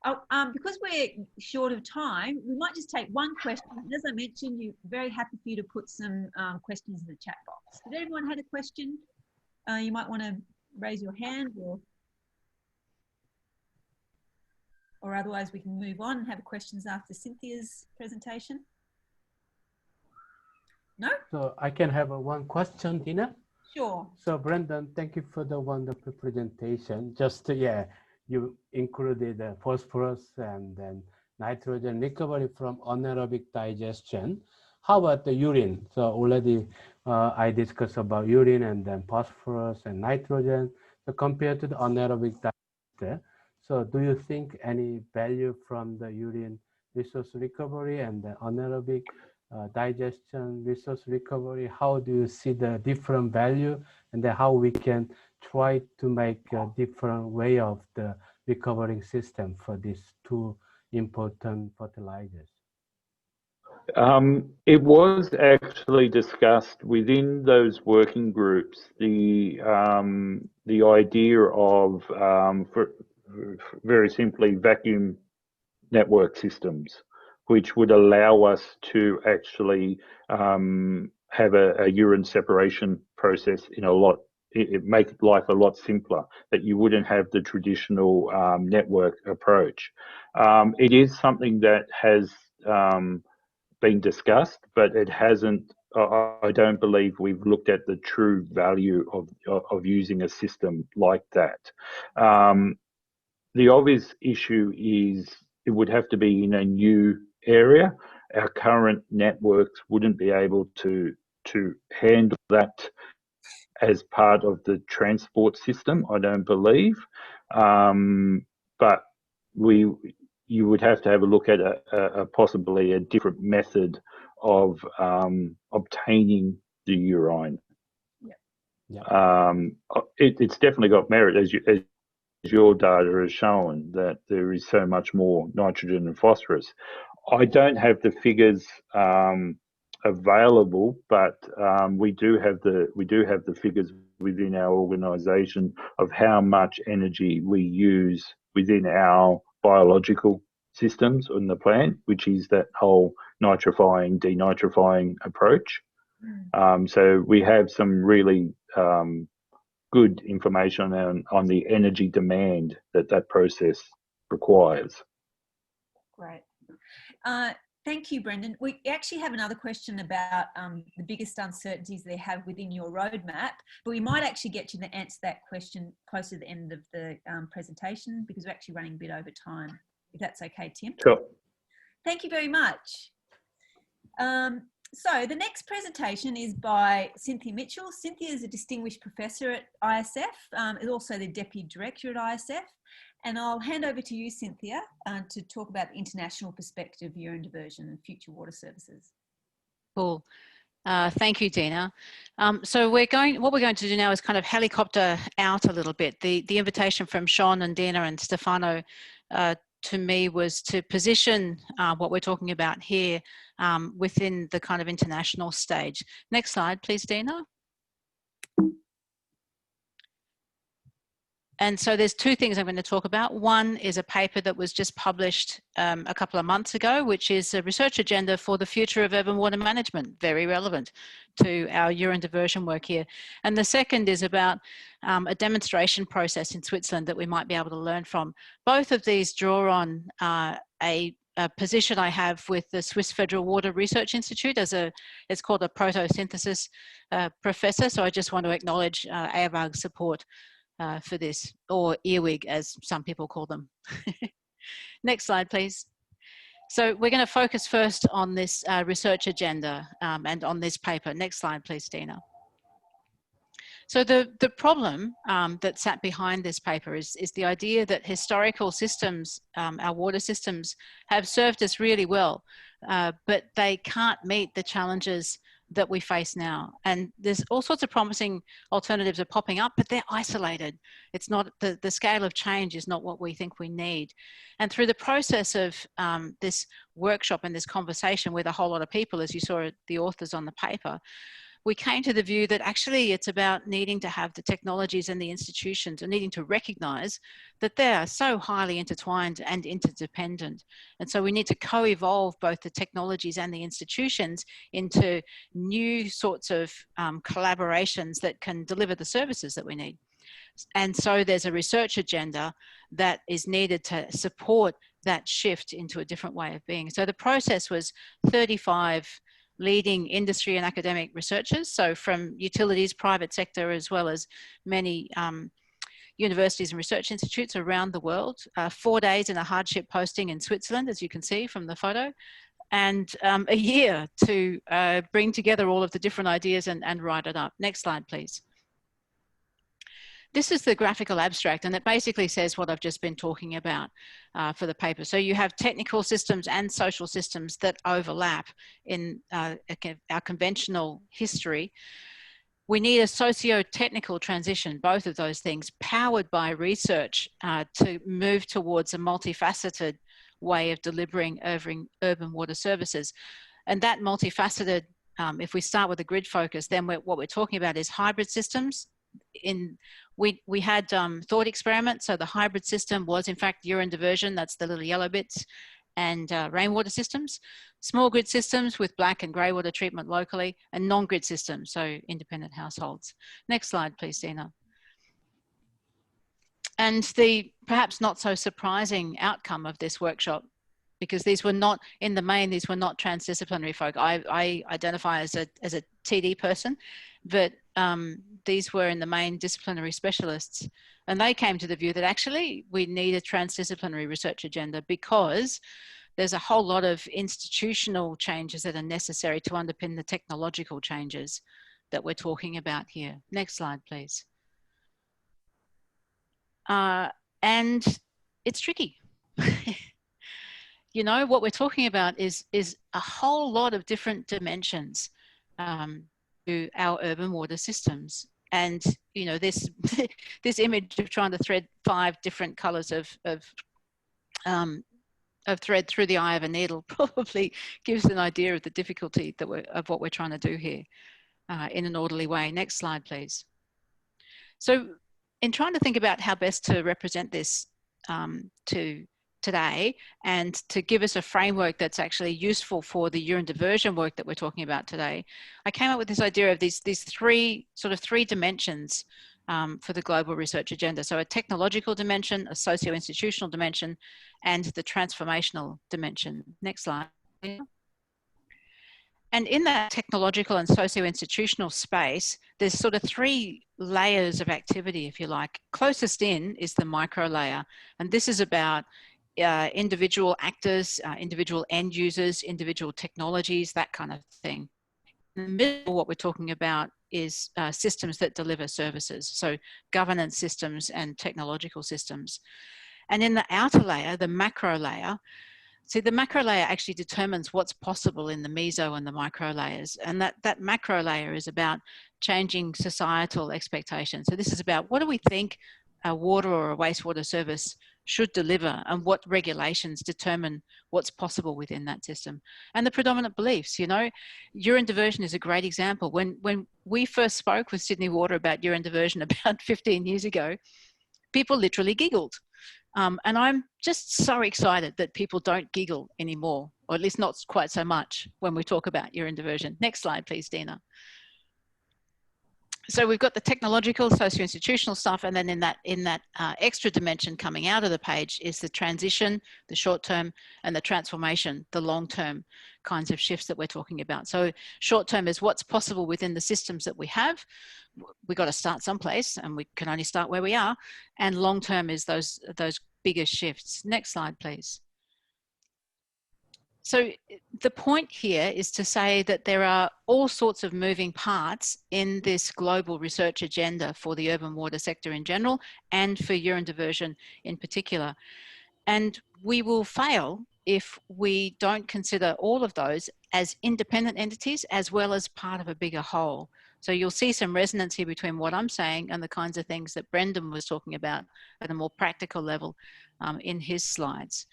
[SPEAKER 3] Because we're short of time, we might just take one question. As I mentioned, you're very happy for you to put some questions in the chat box. If anyone had a question, you might want to raise your hand, or otherwise we can move on and have questions after Cynthia's presentation. No?
[SPEAKER 4] So I can have one question, Dina?
[SPEAKER 3] Sure.
[SPEAKER 4] So Brendan, thank you for the wonderful presentation. Just, you included phosphorus and then nitrogen recovery from anaerobic digestion. How about the urine? So already I discussed about urine and then phosphorus and nitrogen. So compared to the anaerobic digester, so do you think any value from the urine resource recovery and the anaerobic digestion resource recovery? How do you see the different value, and then how we can try to make a different way of the recovering system for these two important fertilizers?
[SPEAKER 15] It was actually discussed within those working groups, the idea of, very simply, vacuum network systems, which would allow us to actually have a urine separation process it make life a lot simpler, that you wouldn't have the traditional network approach. It is something that has been discussed, but it hasn't, I don't believe we've looked at the true value of using a system like that. The obvious issue is it would have to be in a new area. Our current networks wouldn't be able to handle that as part of the transport system, I don't believe. But you would have to have a look at possibly a different method of obtaining the urine. It's definitely got merit, as your data has shown, that there is so much more nitrogen and phosphorus. I don't have the figures available, but we do have the figures within our organisation of how much energy we use within our biological systems on the plant, which is that whole nitrifying, denitrifying approach. So we have some really good information on the energy demand that process requires.
[SPEAKER 3] Great. Thank you, Brendan. We actually have another question about the biggest uncertainties they have within your roadmap, but we might actually get you to answer that question closer to the end of the presentation, because we're actually running a bit over time, if that's okay, Tim.
[SPEAKER 15] Sure.
[SPEAKER 3] Thank you very much. So the next presentation is by Cynthia Mitchell. Cynthia is a distinguished professor at ISF, is also the Deputy Director at ISF. And I'll hand over to you, Cynthia, to talk about the international perspective of urine diversion and future water services.
[SPEAKER 1] Cool. Thank you, Dina. So what we're going to do now is kind of helicopter out a little bit. The invitation from Sean and Dina and Stefano to me was to position what we're talking about here within the kind of international stage. Next slide, please, Dina. And so there's two things I'm going to talk about. One is a paper that was just published a couple of months ago, which is a research agenda for the future of urban water management, very relevant to our urine diversion work here. And the second is about a demonstration process in Switzerland that we might be able to learn from. Both of these draw on a position I have with the Swiss Federal Water Research Institute it's called a protosynthesis professor. So I just want to acknowledge AWAG's support for this, or earwig as some people call them. Next slide, please. So we're going to focus first on this research agenda and on this paper. Next slide, please, Dina. So the problem that sat behind this paper is the idea that historical systems, our water systems, have served us really well, but they can't meet the challenges that we face now. And there's all sorts of promising alternatives are popping up, but they're isolated. It's not, the scale of change is not what we think we need. And through the process of this workshop and this conversation with a whole lot of people, as you saw the authors on the paper, we came to the view that actually it's about needing to have the technologies and the institutions and needing to recognize that they are so highly intertwined and interdependent. And so we need to co-evolve both the technologies and the institutions into new sorts of collaborations that can deliver the services that we need. And so there's a research agenda that is needed to support that shift into a different way of being. So the process was 35 leading industry and academic researchers, so from utilities, private sector, as well as many universities and research institutes around the world. 4 days in a hardship posting in Switzerland, as you can see from the photo, and a year to bring together all of the different ideas and write it up. Next slide, please. This is the graphical abstract, and it basically says what I've just been talking about for the paper. So you have technical systems and social systems that overlap in our conventional history. We need a socio-technical transition, both of those things, powered by research to move towards a multifaceted way of delivering urban water services. And that multifaceted, if we start with a grid focus, then what we're talking about is hybrid systems. We had thought experiments. So the hybrid system was in fact urine diversion, that's the little yellow bits, and rainwater systems, small grid systems with black and grey water treatment locally, and non-grid systems, so independent households. Next slide, please, Dina. And the perhaps not so surprising outcome of this workshop, because these were not, in the main, these were not transdisciplinary folk. I identify as a TD person, but these were in the main disciplinary specialists. And they came to the view that actually we need a transdisciplinary research agenda because there's a whole lot of institutional changes that are necessary to underpin the technological changes that we're talking about here. Next slide, please. And it's tricky. You know, what we're talking about is a whole lot of different dimensions to our urban water systems. And, you know, this image of trying to thread 5 different colors of thread through the eye of a needle probably gives an idea of the difficulty that of what we're trying to do here in an orderly way. Next slide, please. So in trying to think about how best to represent this to today and to give us a framework that's actually useful for the urine diversion work that we're talking about today, I came up with this idea of these three dimensions for the global research agenda. So a technological dimension, a socio-institutional dimension, and the transformational dimension. Next slide. And in that technological and socio-institutional space, there's sort of 3 layers of activity, if you like. Closest in is the micro layer. And this is about individual actors, individual end users, individual technologies, that kind of thing. In the middle, what we're talking about is systems that deliver services. So governance systems and technological systems. And in the outer layer, the macro layer, see, the macro layer actually determines what's possible in the meso and the micro layers. And that macro layer is about changing societal expectations. So this is about what do we think a water or a wastewater service should deliver, and what regulations determine what's possible within that system. And the predominant beliefs, you know, urine diversion is a great example. When we first spoke with Sydney Water about urine diversion about 15 years ago, people literally giggled. And I'm just so excited that people don't giggle anymore, or at least not quite so much when we talk about urine diversion. Next slide, please, Dina. So we've got the technological, socio-institutional stuff, and then in that extra dimension coming out of the page is the transition, the short-term, and the transformation, the long-term kinds of shifts that we're talking about. So short-term is what's possible within the systems that we have. We've got to start someplace, and we can only start where we are. And long-term is those bigger shifts. Next slide, please. So the point here is to say that there are all sorts of moving parts in this global research agenda for the urban water sector in general, and for urine diversion in particular. And we will fail if we don't consider all of those as independent entities as well as part of a bigger whole. So you'll see some resonance here between what I'm saying and the kinds of things that Brendan was talking about at a more practical level in his slides.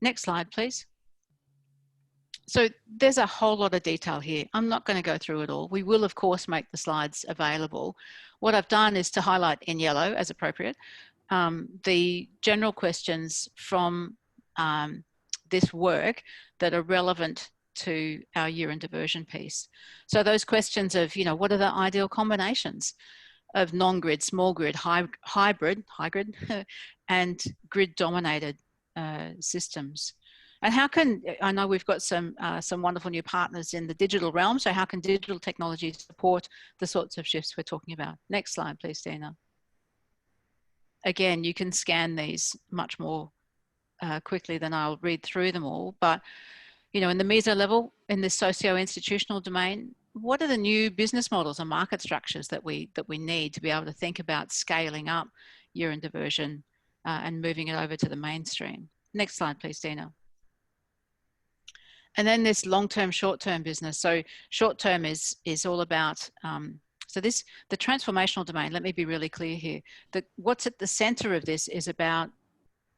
[SPEAKER 1] Next slide, please. So there's a whole lot of detail here. I'm not going to go through it all. We will, of course, make the slides available. What I've done is to highlight in yellow, as appropriate, the general questions from this work that are relevant to our urine diversion piece. So those questions of, you know, what are the ideal combinations of non-grid, small grid, hybrid, and grid-dominated systems? And how can, I know we've got some wonderful new partners in the digital realm, so how can digital technology support the sorts of shifts we're talking about? Next slide, please, Dina. Again, you can scan these much more quickly than I'll read through them all, but you know, in the meso level, in the socio-institutional domain, what are the new business models and market structures that we need to be able to think about scaling up urine diversion and moving it over to the mainstream? Next slide, please, Dina. And then this long-term, short-term business. So short-term is all about, the transformational domain, let me be really clear here, that what's at the center of this is about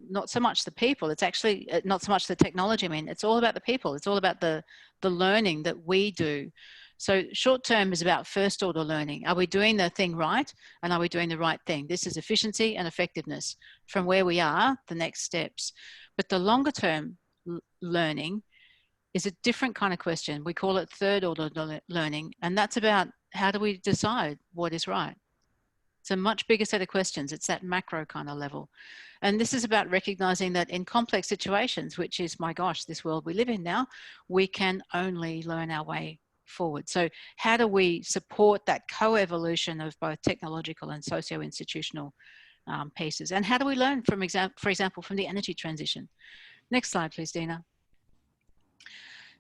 [SPEAKER 1] not so much the people, it's actually not so much the technology, I mean, it's all about the people. It's all about the learning that we do. So short-term is about first-order learning. Are we doing the thing right? And are we doing the right thing? This is efficiency and effectiveness. From where we are, the next steps. But the longer-term learning is a different kind of question. We call it third-order learning, and that's about how do we decide what is right? It's a much bigger set of questions. It's that macro kind of level. And this is about recognizing that in complex situations, which is, my gosh, this world we live in now, we can only learn our way forward. So how do we support that co-evolution of both technological and socio-institutional pieces? And how do we learn, for example, from the energy transition? Next slide, please, Dina.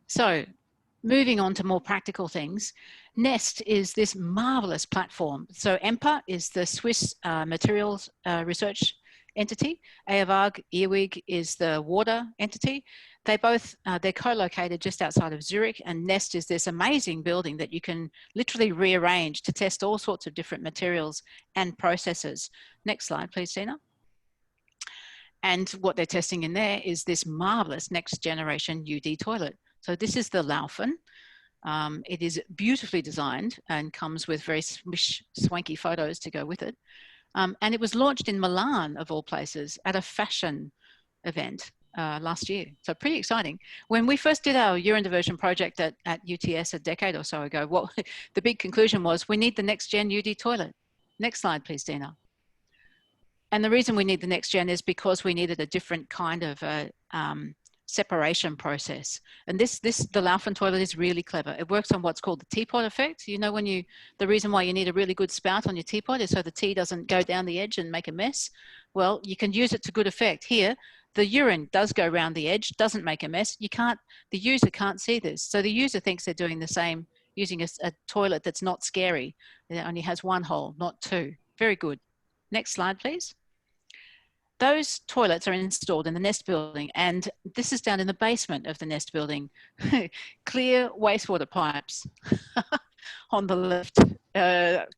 [SPEAKER 1] So moving on to more practical things, NEST is this marvelous platform. So EMPA is the Swiss materials research entity. AVAG, EWIG is the water entity. They both, they're co-located just outside of Zurich, and NEST is this amazing building that you can literally rearrange to test all sorts of different materials and processes. Next slide, please, Tina. And what they're testing in there is this marvelous next generation UD toilet. So this is the Laufen. It is beautifully designed and comes with very swanky photos to go with it. And it was launched in Milan, of all places, at a fashion event last year. So pretty exciting. When we first did our urine diversion project at UTS a decade or so ago, the big conclusion was we need the next gen UD toilet. Next slide, please, Dina. And the reason we need the next gen is because we needed a different kind of separation process. And the Laufen toilet is really clever. It works on what's called the teapot effect. You know, the reason why you need a really good spout on your teapot is so the tea doesn't go down the edge and make a mess. Well, you can use it to good effect. Here, the urine does go around the edge, doesn't make a mess. The user can't see this. So the user thinks they're doing the same, using a toilet that's not scary. It only has one hole, not two. Very good. Next slide, please. Those toilets are installed in the NEST building, and this is down in the basement of the NEST building. Clear wastewater pipes on the left.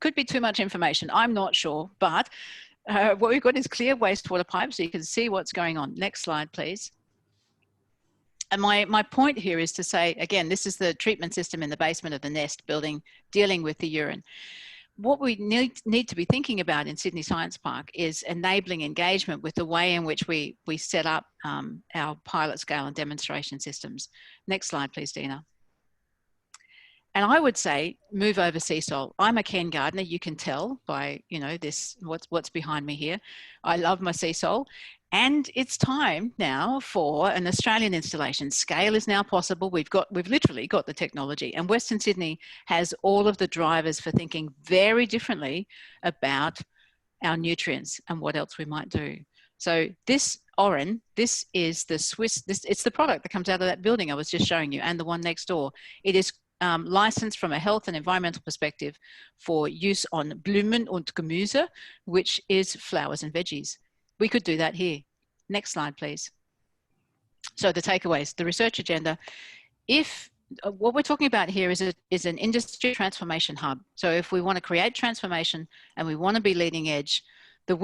[SPEAKER 1] Could be too much information, I'm not sure, but what we've got is clear wastewater pipes so you can see what's going on. Next slide, please. And my point here is to say, again, this is the treatment system in the basement of the NEST building dealing with the urine. What we need to be thinking about in Sydney Science Park is enabling engagement with the way in which we set up our pilot scale and demonstration systems. Next slide, please, Dina. And I would say move over CSOL. I'm a Ken gardener, you can tell by, you know, this, what's behind me here. I love my CSOL. And it's time now for an Australian installation. Scale is now possible. We've literally got the technology, and Western Sydney has all of the drivers for thinking very differently about our nutrients and what else we might do. So this Oren, this is the Swiss, it's the product that comes out of that building I was just showing you, and the one next door. It is licensed from a health and environmental perspective for use on Blumen und Gemüse, which is flowers and veggies. We could do that here. Next slide, please. So the takeaways, the research agenda. What we're talking about here is an industry transformation hub. So if we want to create transformation and we want to be leading edge, the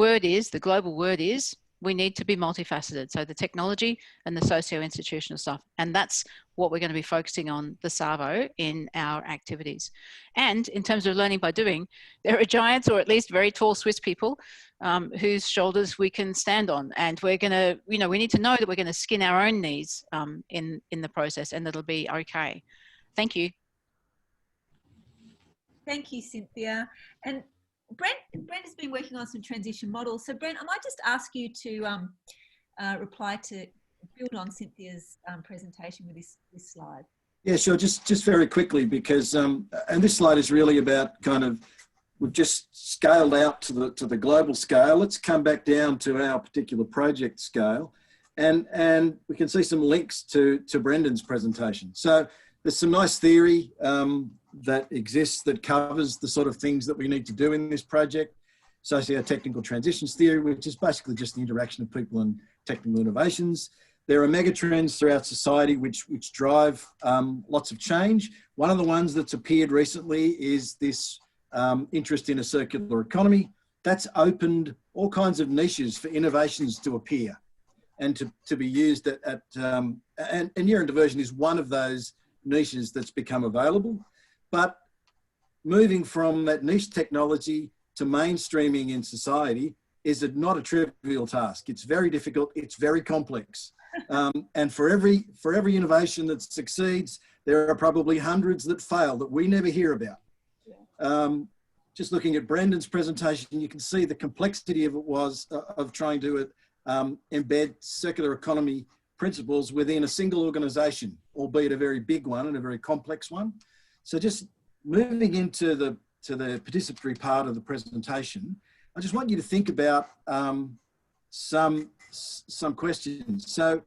[SPEAKER 1] global word is, we need to be multifaceted. So the technology and the socio-institutional stuff. And that's what we're going to be focusing on the SAVO in our activities. And in terms of learning by doing, there are giants, or at least very tall Swiss people whose shoulders we can stand on. And we're going to, you know, we need to know that we're going to skin our own knees in the process, and it'll be okay. Thank you.
[SPEAKER 3] Thank you, Cynthia. And Brent has been working on some transition models. So Brent, I might just ask you to build on Cynthia's presentation with this slide.
[SPEAKER 18] Yeah, sure. Just very quickly, because and this slide is really about kind of, we've just scaled out to the global scale. Let's come back down to our particular project scale, and we can see some links to Brendan's presentation. So there's some nice theory that exists that covers the sort of things that we need to do in this project. Socio-technical transitions theory, which is basically just the interaction of people and technical innovations. There are megatrends throughout society which drive lots of change. One of the ones that's appeared recently is this interest in a circular economy. That's opened all kinds of niches for innovations to appear and to be used and neurodiversion is one of those niches that's become available. But moving from that niche technology to mainstreaming in society is not a trivial task. It's very difficult. It's very complex. And for every innovation that succeeds, there are probably hundreds that fail that we never hear about. Just looking at Brendan's presentation, you can see the complexity of trying to embed circular economy principles within a single organization, albeit a very big one and a very complex one. So just moving into the participatory part of the presentation, I just want you to think about some questions. So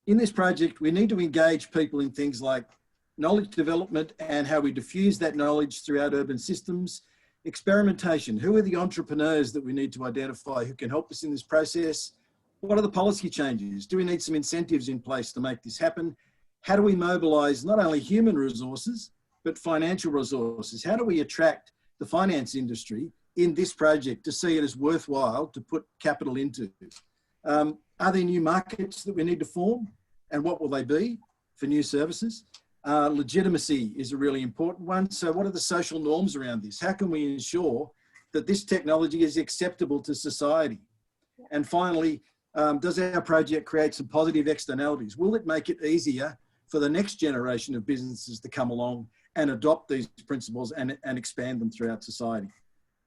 [SPEAKER 18] in this project, we need to engage people in things like knowledge development and how we diffuse that knowledge throughout urban systems. Experimentation, who are the entrepreneurs that we need to identify who can help us in this process? What are the policy changes? Do we need some incentives in place to make this happen? How do we mobilize not only human resources, but financial resources? How do we attract the finance industry in this project to see it as worthwhile to put capital into? Are there new markets that we need to form? And what will they be for new services? Legitimacy is a really important one. So what are the social norms around this? How can we ensure that this technology is acceptable to society? And finally, does our project create some positive externalities? Will it make it easier for the next generation of businesses to come along and adopt these principles and expand them throughout society?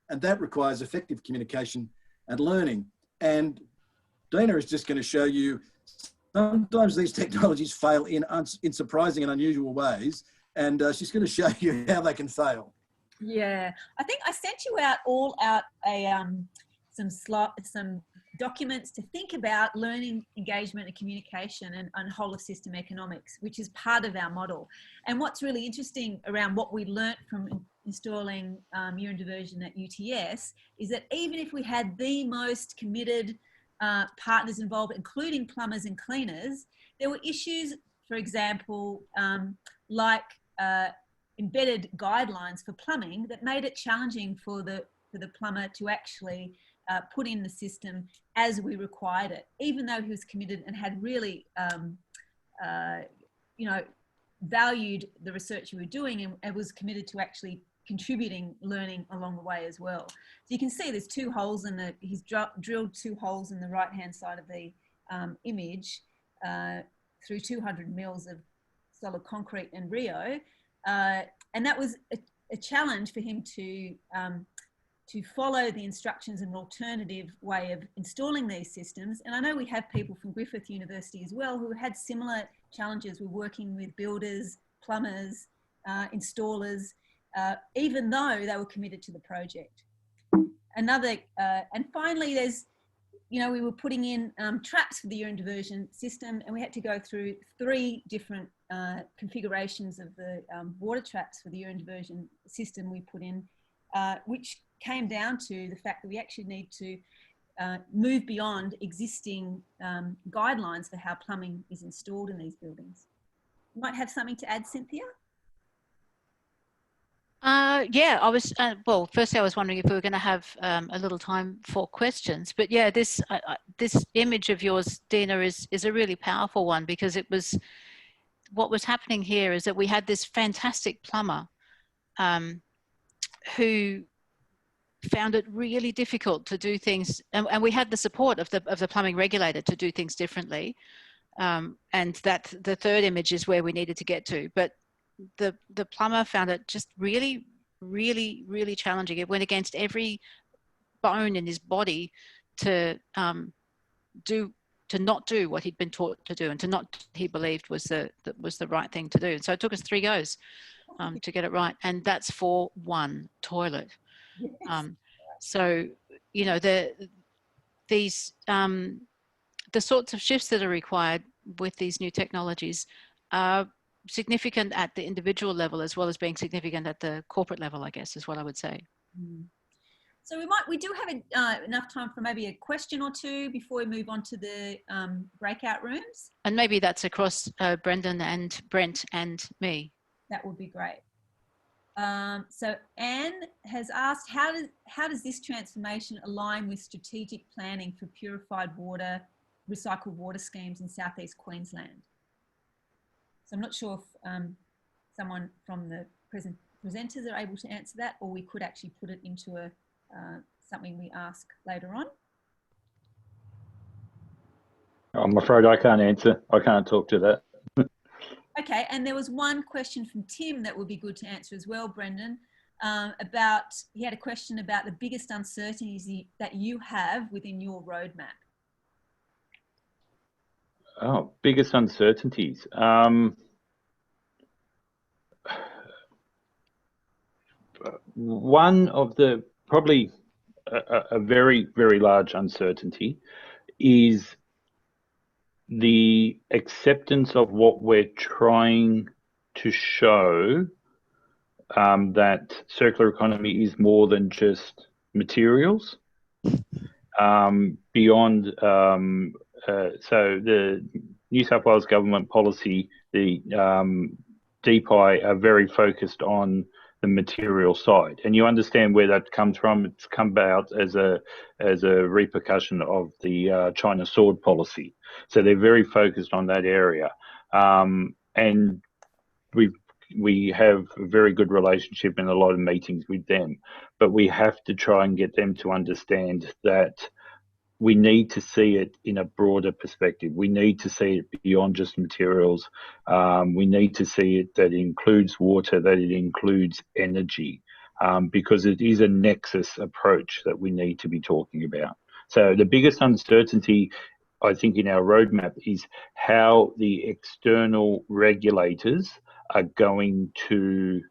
[SPEAKER 18] And that requires effective communication and learning. And Dina is just going to show you sometimes these technologies fail in surprising and unusual ways, and she's going to show you how they can fail.
[SPEAKER 3] Yeah, I think I sent you some documents to think about learning, engagement and communication and whole of system economics, which is part of our model. And what's really interesting around what we learnt from installing urine diversion at UTS is that even if we had the most committed partners involved, including plumbers and cleaners, there were issues, for example, like embedded guidelines for plumbing that made it challenging for the plumber to actually put in the system as we required it, even though he was committed and had really, valued the research we were doing and was committed to actually contributing learning along the way as well. So you can see there's two holes he's drilled 2 holes in the right-hand side of the image through 200 mils of solid concrete and Rio. And that was a challenge for him to follow the instructions in an alternative way of installing these systems. And I know we have people from Griffith University as well who had similar challenges with working with builders, plumbers, installers, even though they were committed to the project. And finally, there's, we were putting in traps for the urine diversion system, and we had to go through 3 different configurations of the water traps for the urine diversion system we put in, which came down to the fact that we actually need to move beyond existing guidelines for how plumbing is installed in these buildings. You might have something to add, Cynthia?
[SPEAKER 1] Yeah, I was, well, firstly, I was wondering if we were going to have a little time for questions. But yeah, this image of yours, Dina, is a really powerful one, because it was, what was happening here is that we had this fantastic plumber who found it really difficult to do things, and we had the support of the plumbing regulator to do things differently. And that the third image is where we needed to get to. But the plumber found it just really, really, really challenging. It went against every bone in his body to not do what he'd been taught to do, and to not, he believed was the right thing to do. And so it took us 3 goes to get it right, and that's for 1 toilet. So the sorts of shifts that are required with these new technologies are significant at the individual level, as well as being significant at the corporate level, I guess, is what I would say.
[SPEAKER 3] So we do have enough time for maybe a question or 2 before we move on to the breakout rooms.
[SPEAKER 1] And maybe that's across Brendan and Brent and me.
[SPEAKER 3] That would be great. So Anne has asked, how does this transformation align with strategic planning for purified water, recycled water schemes in Southeast Queensland? So I'm not sure if someone from the presenters are able to answer that, or we could actually put it into something we ask later on.
[SPEAKER 15] I'm afraid I can't answer. I can't talk to that.
[SPEAKER 3] Okay, and there was one question from Tim that would be good to answer as well, Brendan, he had a question about the biggest uncertainties that you have within your roadmap.
[SPEAKER 15] Oh, biggest uncertainties. One of the, probably a very, very large uncertainty is the acceptance of what we're trying to show, that circular economy is more than just materials. Beyond, so the New South Wales government policy, the DPI are very focused on the material side, and you understand where that comes from. It's come about as a repercussion of the China sword policy. So they're very focused on that area, and we have a very good relationship in a lot of meetings with them. But we have to try and get them to understand that we need to see it in a broader perspective. We need to see it beyond just materials. We need to see it that it includes water, that it includes energy, because it is a nexus approach that we need to be talking about. So the biggest uncertainty I think, in our roadmap is how the external regulators are going to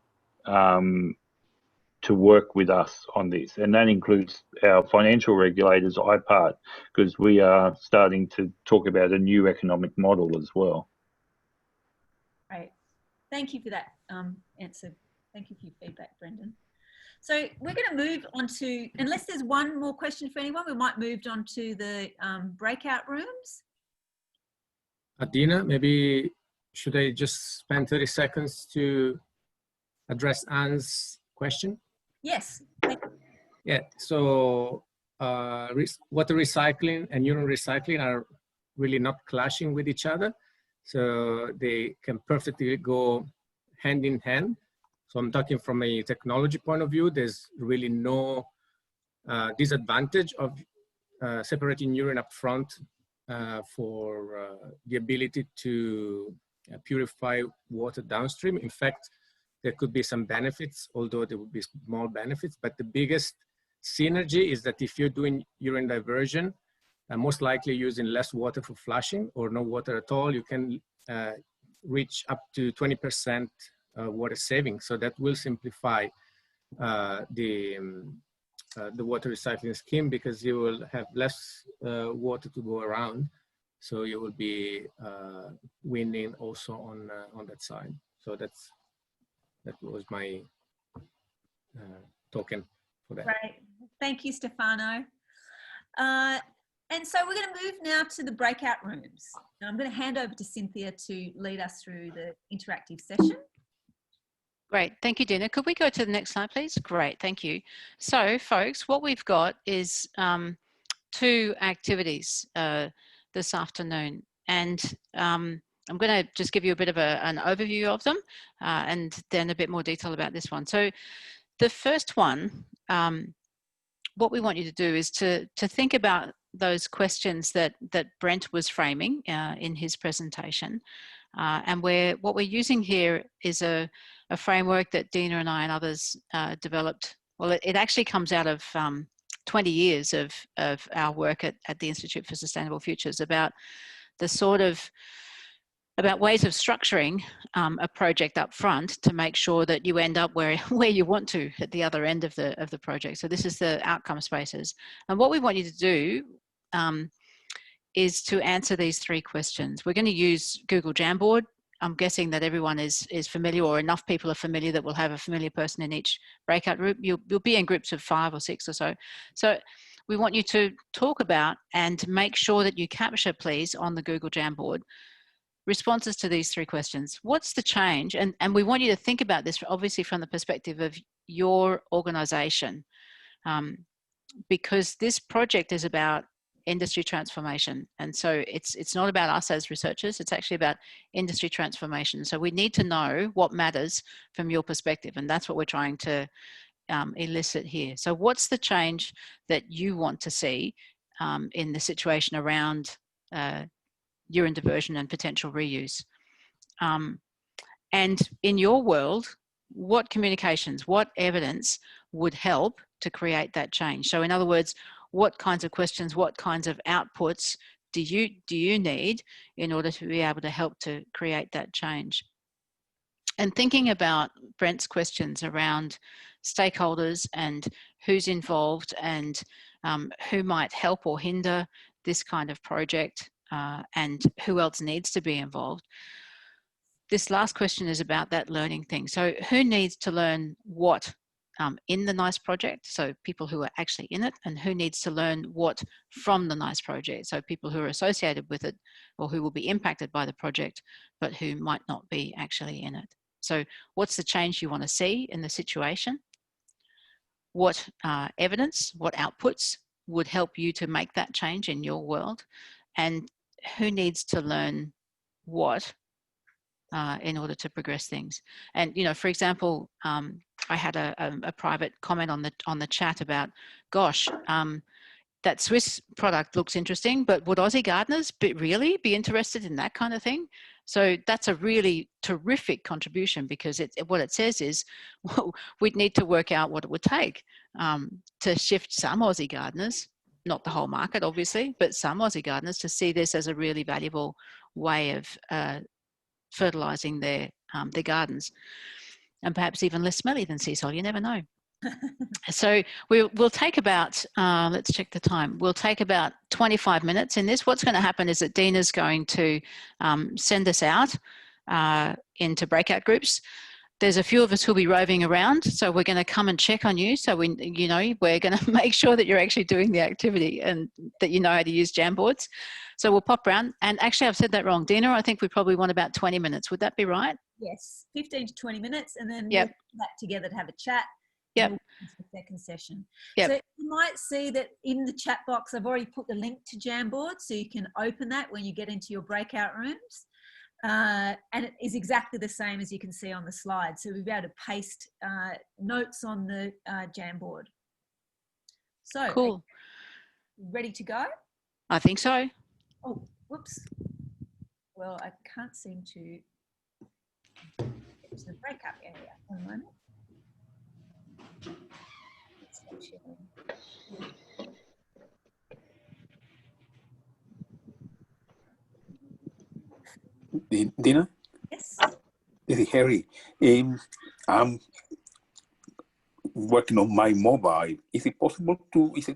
[SPEAKER 15] work with us on this. And that includes our financial regulators, IPART, because we are starting to talk about a new economic model as well.
[SPEAKER 3] Great. Thank you for that answer. Thank you for your feedback, Brendan. So we're going to move on to, unless there's one more question for anyone, we might move on to the breakout rooms.
[SPEAKER 2] Adina, maybe should I just spend 30 seconds to address Anne's question?
[SPEAKER 3] Yes.
[SPEAKER 2] Yeah, so water recycling and urine recycling are really not clashing with each other. So they can perfectly go hand in hand. So I'm talking from a technology point of view. There's really no disadvantage of separating urine up front for the ability to purify water downstream. In fact, there could be some benefits, although there would be small benefits, but the biggest synergy is that if you're doing urine diversion, most likely using less water for flushing or no water at all, you can reach up to 20% water saving. So that will simplify the water recycling scheme, because you will have less water to go around. So you will be winning also on that side. So that was my token for that.
[SPEAKER 3] Great. Thank you, Stefano. And so we're going to move now to the breakout rooms. And I'm going to hand over to Cynthia to lead us through the interactive session.
[SPEAKER 1] Great, thank you, Dina. Could we go to the next slide, please? Great, thank you. So, folks, what we've got is 2 activities this afternoon, and I'm going to just give you a bit of an overview of them, and then a bit more detail about this one. So, the first one, what we want you to do is to think about those questions that Brent was framing in his presentation, and what we're using here is a framework that Dina and I and others developed. Well, it actually comes out of 20 years of our work at the Institute for Sustainable Futures about the sort of ways of structuring a project up front to make sure that you end up where you want to at the other end of the project. So this is the outcome spaces, and what we want you to do is to answer these 3 questions. We're going to use Google Jamboard. I'm guessing that everyone is familiar, or enough people are familiar that we'll have a familiar person in each breakout group. You'll be in groups of 5 or 6 or so. So we want you to talk about and make sure that you capture, please, on the Google Jamboard, responses to these 3 questions. What's the change? And we want you to think about this obviously from the perspective of your organization, because this project is about industry transformation. And so it's not about us as researchers, it's actually about industry transformation. So we need to know what matters from your perspective, and that's what we're trying to elicit here. So what's the change that you want to see in the situation around urine diversion and potential reuse? And in your world, what communications, what evidence would help to create that change? So in other words, what kinds of questions, what kinds of outputs do you need in order to be able to help to create that change? And thinking about Brent's questions around stakeholders and who's involved and who might help or hinder this kind of project, and who else needs to be involved. This last question is about that learning thing. So who needs to learn what in the NiCE project, so people who are actually in it, and who needs to learn what from the NiCE project, so people who are associated with it or who will be impacted by the project, but who might not be actually in it. So what's the change you want to see in the situation? What evidence, what outputs would help you to make that change in your world? And who needs to learn what in order to progress things? And, you know, for example, I had a private comment on the chat about, gosh, that Swiss product looks interesting, but would Aussie gardeners really be interested in that kind of thing? So that's a really terrific contribution, because what it says is, well, we'd need to work out what it would take to shift some Aussie gardeners not the whole market, obviously, but some Aussie gardeners to see this as a really valuable way of fertilising their gardens, and perhaps even less smelly than sea salt. You never know. So we'll take about, let's check the time. We'll take about 25 minutes in this. What's going to happen is that Dina's going to send us out into breakout groups. There's a few of us who'll be roving around, so we're going to come and check on you. So we're going to make sure that you're actually doing the activity and that you know how to use Jamboards. So we'll pop around. And actually, I've said that wrong. Dina, I think we probably want about 20 minutes. Would that be right?
[SPEAKER 3] Yes, 15 to 20 minutes, and then
[SPEAKER 1] Yep.
[SPEAKER 3] we'll get back together to have a chat.
[SPEAKER 1] Yep.
[SPEAKER 3] The second session.
[SPEAKER 1] Yep.
[SPEAKER 3] So you might see that in the chat box, I've already put the link to Jamboard, so you can open that when you get into your breakout rooms. And it is exactly the same as you can see on the slide. So we'll be able to paste notes on the Jamboard. So
[SPEAKER 1] cool.
[SPEAKER 3] Ready to go?
[SPEAKER 1] I think so.
[SPEAKER 3] Oh, whoops. Well, I can't seem to get to the breakout area. One moment. Stop sharing.
[SPEAKER 19] Dina?
[SPEAKER 3] Yes.
[SPEAKER 19] This is Harry. I'm working on my mobile. Is it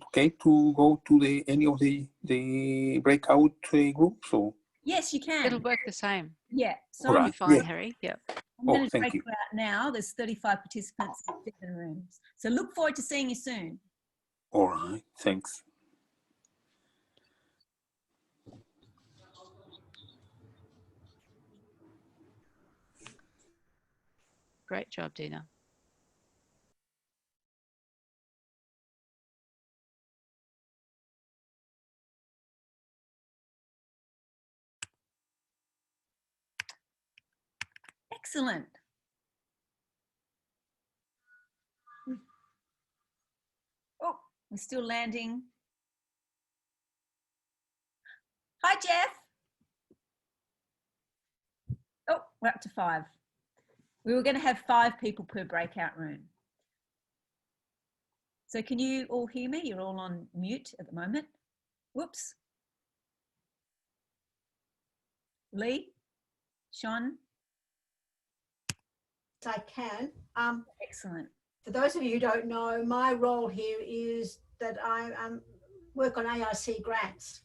[SPEAKER 19] okay to go to any of the breakout groups? Or?
[SPEAKER 3] Yes, you can.
[SPEAKER 1] It'll work the same.
[SPEAKER 3] Yeah. So
[SPEAKER 1] It'll
[SPEAKER 19] Right.
[SPEAKER 1] be fine,
[SPEAKER 19] Yeah.
[SPEAKER 1] Harry. Yep.
[SPEAKER 3] I'm going to
[SPEAKER 19] thank
[SPEAKER 3] break
[SPEAKER 19] you.
[SPEAKER 3] you out now. There's 35 participants in 7 rooms. So look forward to seeing you soon.
[SPEAKER 19] All right. Thanks.
[SPEAKER 1] Great job, Dina.
[SPEAKER 3] Excellent. Oh, we're still landing. Hi, Jeff. Oh, we're up to 5. We were going to have 5 people per breakout room. So can you all hear me? You're all on mute at the moment. Whoops. Lee, Sean.
[SPEAKER 7] I can.
[SPEAKER 3] Excellent.
[SPEAKER 7] For those of you who don't know, my role here is that I work on ARC grants.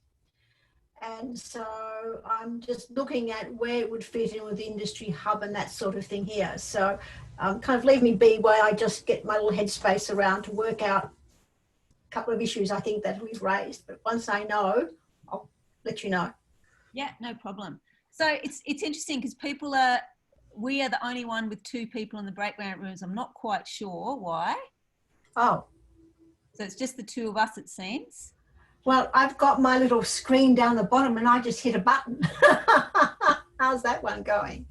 [SPEAKER 7] And so I'm just looking at where it would fit in with the industry hub and that sort of thing here. So kind of leave me be while I just get my little headspace around to work out a couple of issues I think that we've raised. But once I know, I'll let you know.
[SPEAKER 3] Yeah, no problem. So it's interesting because we are the only one with 2 people in the breakout rooms. I'm not quite sure why.
[SPEAKER 7] Oh.
[SPEAKER 3] So it's just the 2 of us, it seems.
[SPEAKER 7] Well, I've got my little screen down the bottom and I just hit a button. How's that one going?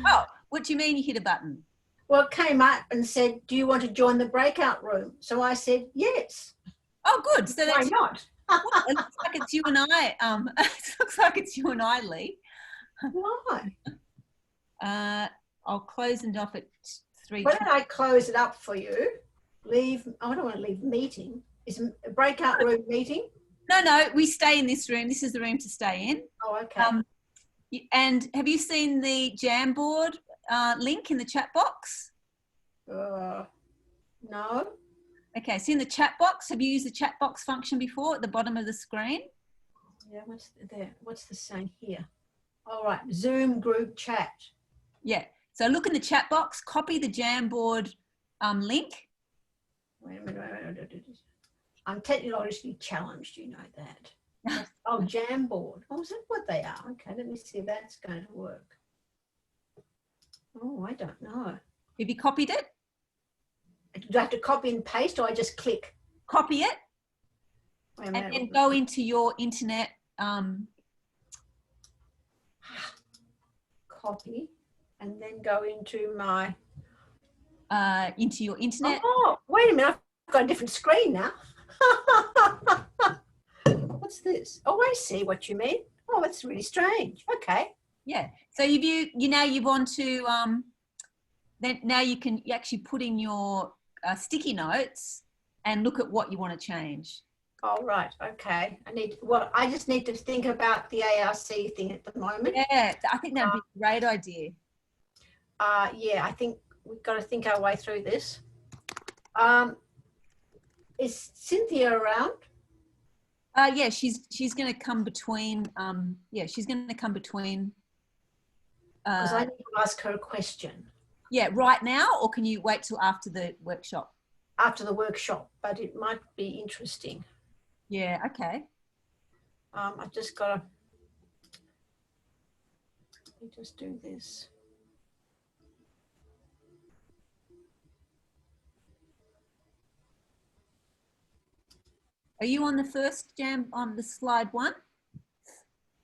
[SPEAKER 3] Oh, what do you mean you hit a button?
[SPEAKER 7] Well, it came up and said, do you want to join the breakout room? So I said, yes.
[SPEAKER 3] Oh, good. So
[SPEAKER 7] why
[SPEAKER 3] that's,
[SPEAKER 7] not?
[SPEAKER 3] It looks like it's you and I. It looks like it's you and I, Lee.
[SPEAKER 7] Why?
[SPEAKER 3] I'll close and off at 3.
[SPEAKER 7] Why don't I close it up for you? Leave. I don't want to leave meeting. Is a breakout room meeting?
[SPEAKER 3] No, we stay in this room. This is the room to stay in.
[SPEAKER 7] Oh, okay.
[SPEAKER 3] And have you seen the Jamboard link in the chat box?
[SPEAKER 7] No.
[SPEAKER 3] Okay, so in the chat box, have you used the chat box function before at the bottom of the screen?
[SPEAKER 7] Yeah, what's there? What's the saying here? All right, Zoom group chat.
[SPEAKER 3] Yeah, so look in the chat box, copy the Jamboard link.
[SPEAKER 7] Wait a minute. I'm technologically challenged, you know that. Oh, Jamboard. Oh, is that what they are? Okay, let me see if that's going to work. Oh, I don't know.
[SPEAKER 3] Have you copied it?
[SPEAKER 7] Do I have to copy and paste or I just click?
[SPEAKER 3] Copy it.
[SPEAKER 7] Wait a
[SPEAKER 3] And
[SPEAKER 7] minute.
[SPEAKER 3] then go into your internet.
[SPEAKER 7] Copy and then go into my
[SPEAKER 3] internet.
[SPEAKER 7] Oh, wait a minute. I've got a different screen now. What's this? Oh, I see what you mean. Oh, that's really strange. Okay.
[SPEAKER 3] Yeah. So you want to then now you actually put in your sticky notes and look at what you want to change.
[SPEAKER 7] Oh, right. Okay. I just need to think about the ARC thing at the moment.
[SPEAKER 3] Yeah, I think that'd be a great idea.
[SPEAKER 7] Yeah, I think we've got to think our way through this. Is Cynthia around?
[SPEAKER 3] Yeah, she's going to come between. She's going to come between.
[SPEAKER 7] Because I need to ask her a question.
[SPEAKER 3] Yeah, right now, or can you wait till after the workshop?
[SPEAKER 7] After the workshop, but it might be interesting.
[SPEAKER 3] Yeah. Okay.
[SPEAKER 7] I've just got to. Let me just do this.
[SPEAKER 3] Are you on the first jam on the slide 1?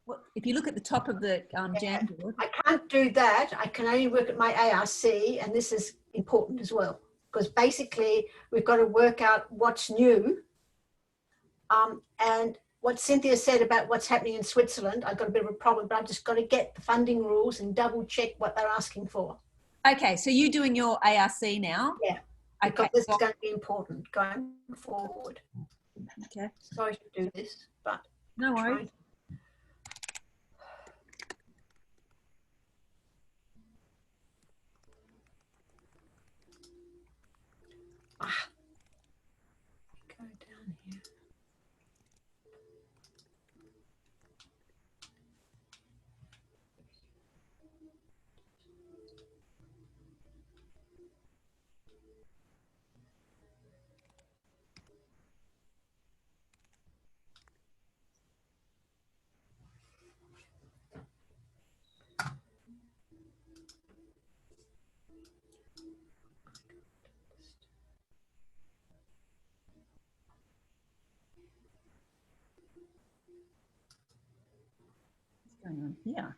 [SPEAKER 3] What, if you look at the top of the jam board?
[SPEAKER 7] I can't do that. I can only work at my ARC, and this is important as well, because basically we've got to work out what's new. And what Cynthia said about what's happening in Switzerland, I've got a bit of a problem, but I've just got to get the funding rules and double check what they're asking for.
[SPEAKER 3] Okay, so you're doing your ARC now?
[SPEAKER 7] Yeah, because this is going to be important going forward.
[SPEAKER 3] Okay.
[SPEAKER 7] Sorry to do this, but
[SPEAKER 3] no worries.
[SPEAKER 7] Go down here.
[SPEAKER 3] What's going on here?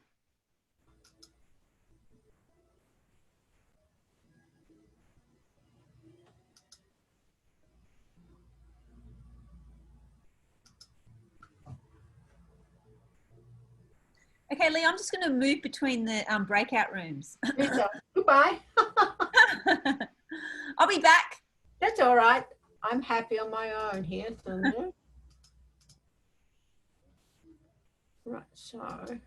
[SPEAKER 3] Okay, Lee, I'm just going to move between the breakout rooms.
[SPEAKER 7] Goodbye.
[SPEAKER 3] I'll be back.
[SPEAKER 7] That's all right. I'm happy on my own here. Right, so.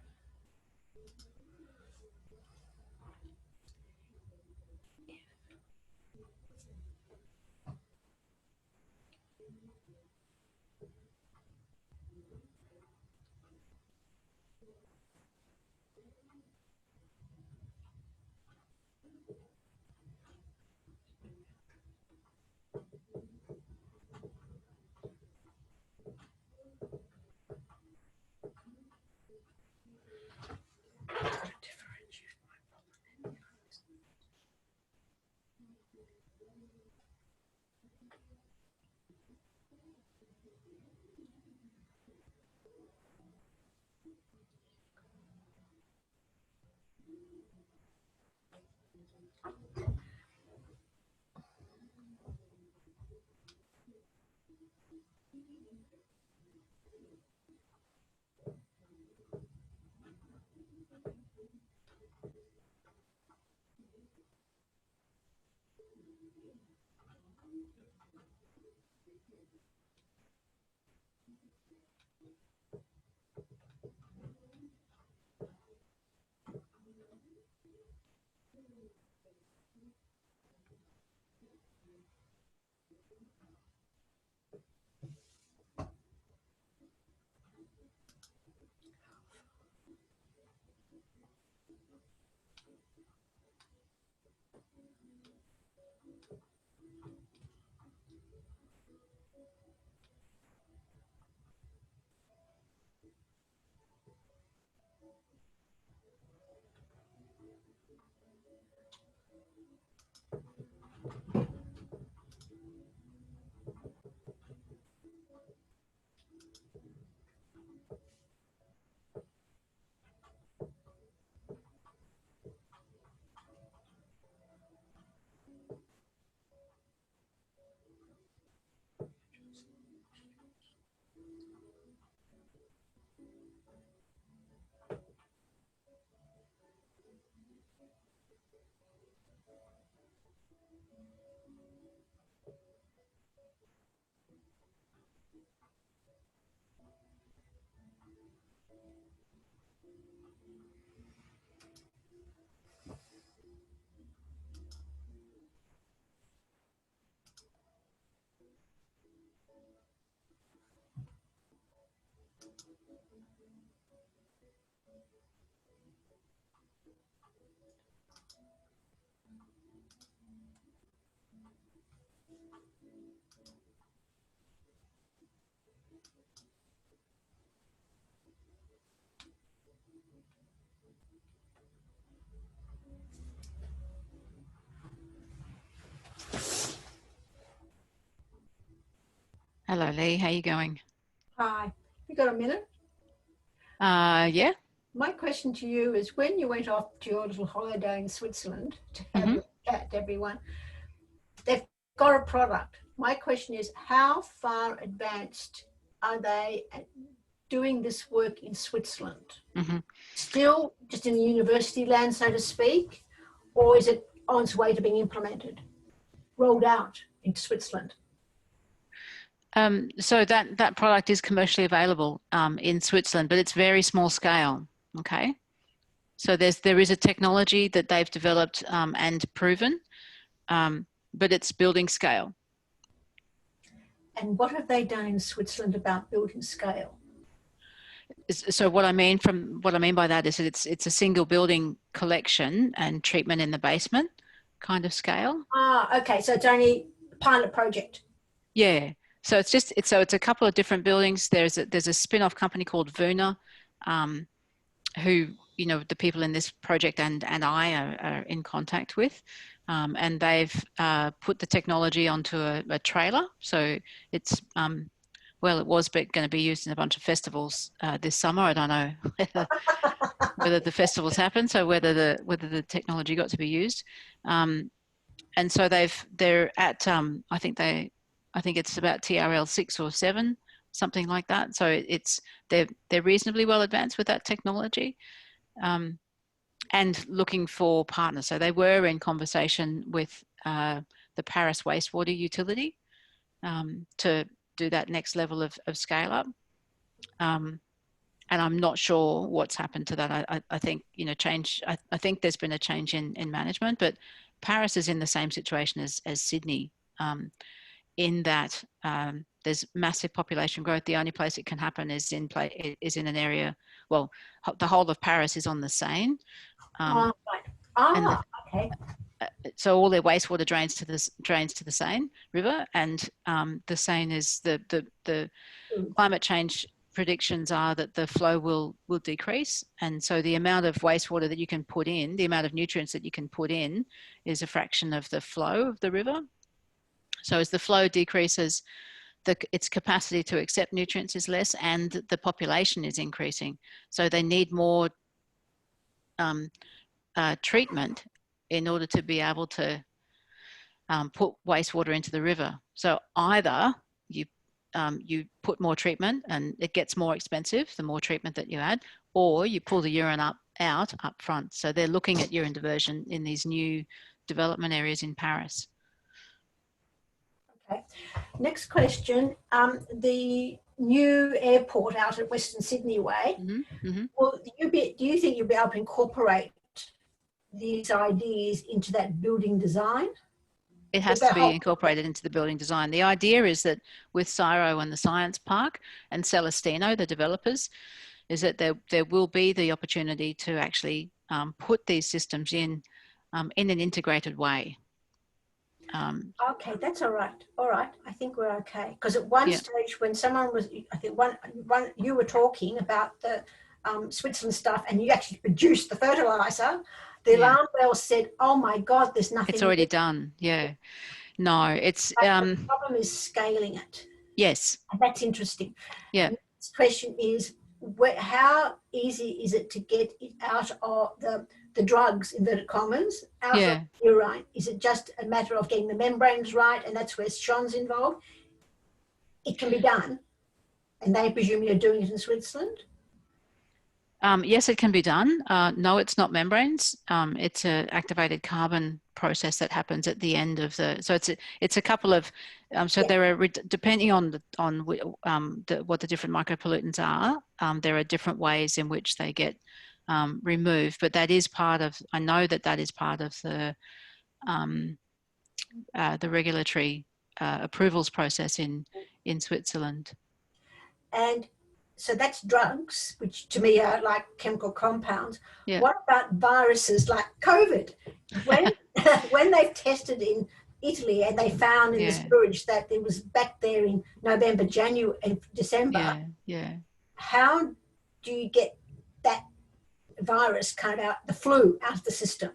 [SPEAKER 1] Hello, Lee. How you going?
[SPEAKER 7] Hi. You got a minute?
[SPEAKER 1] Yeah.
[SPEAKER 7] My question to you is, when you went off to your little holiday in Switzerland to have your chat to everyone, they've got a product. My question is, how far advanced are they at doing this work in Switzerland? Still just in the university land, so to speak, or is it on its way to being implemented, rolled out into Switzerland?
[SPEAKER 1] So that product is commercially available in Switzerland, but it's very small scale. Okay. So there is a technology that they've developed and proven, but it's building scale.
[SPEAKER 7] And what have they done in Switzerland about building scale?
[SPEAKER 1] So what I mean by that is that it's a single building collection and treatment in the basement kind of scale.
[SPEAKER 7] Ah, okay. So it's only a pilot project.
[SPEAKER 1] Yeah. So it's a couple of different buildings. There's a spin-off company called Vuna, who, you know, the people in this project and I are in contact with, and they've put the technology onto a trailer. So it's well, it was going to be used in a bunch of festivals this summer. I don't know whether the festivals happened, so whether the technology got to be used, and so they're at I think it's about TRL 6 or 7, something like that. So they're reasonably well advanced with that technology, and looking for partners. So they were in conversation with the Paris wastewater utility to do that next level of scale up. And I'm not sure what's happened to that. I think, you know, I think there's been a change in management, but Paris is in the same situation as Sydney, in that there's massive population growth. The only place it can happen is in an area, well, the whole of Paris is on the Seine.
[SPEAKER 7] Okay.
[SPEAKER 1] So all their wastewater drains to the Seine River, and the Seine is the climate change predictions are that the flow will decrease, and so the amount of wastewater that you can put in, the amount of nutrients that you can put in, is a fraction of the flow of the river. So as the flow decreases, its capacity to accept nutrients is less, and the population is increasing. So they need more treatment in order to be able to put wastewater into the river. So either you put more treatment and it gets more expensive the more treatment that you add, or you pull the urine out up front. So they're looking at urine diversion in these new development areas in Paris.
[SPEAKER 7] Okay. Next question. The new airport out at Western Sydney Way, do you think you'll be able to incorporate these ideas into that building design?
[SPEAKER 1] It has to be incorporated into the building design. The idea is that with CSIRO and the Science Park and Celestino, the developers, is that there will be the opportunity to actually put these systems in an integrated way.
[SPEAKER 7] Okay, that's all right. All right, I think we're okay. Because at one stage, when someone was, I think you were talking about the Switzerland stuff, and you actually produced the fertilizer. The alarm bell said, "Oh my God, there's nothing."
[SPEAKER 1] It's already done. Yeah. No, it's
[SPEAKER 7] the problem is scaling it.
[SPEAKER 1] Yes.
[SPEAKER 7] And that's interesting.
[SPEAKER 1] Yeah.
[SPEAKER 7] The next question is, how easy is it to get it out of the drugs, inverted commas, out of urine? Is it just a matter of getting the membranes right, and that's where Sean's involved? It can be done, and they presumably are doing it in Switzerland?
[SPEAKER 1] Yes, it can be done. No, it's not membranes. It's an activated carbon process that happens at the end of the. So it's a couple of. There are, depending on what the different micropollutants are, there are different ways in which they get removed. But that is part of. I know that is part of the regulatory approvals process in Switzerland.
[SPEAKER 7] And so that's drugs, which to me are like chemical compounds.
[SPEAKER 1] Yeah.
[SPEAKER 7] What about viruses like COVID? When they've tested in Italy and they found in the sewage that it was back there in November, January and December.
[SPEAKER 1] Yeah.
[SPEAKER 7] How do you get that virus kind of out, the flu, out of the system?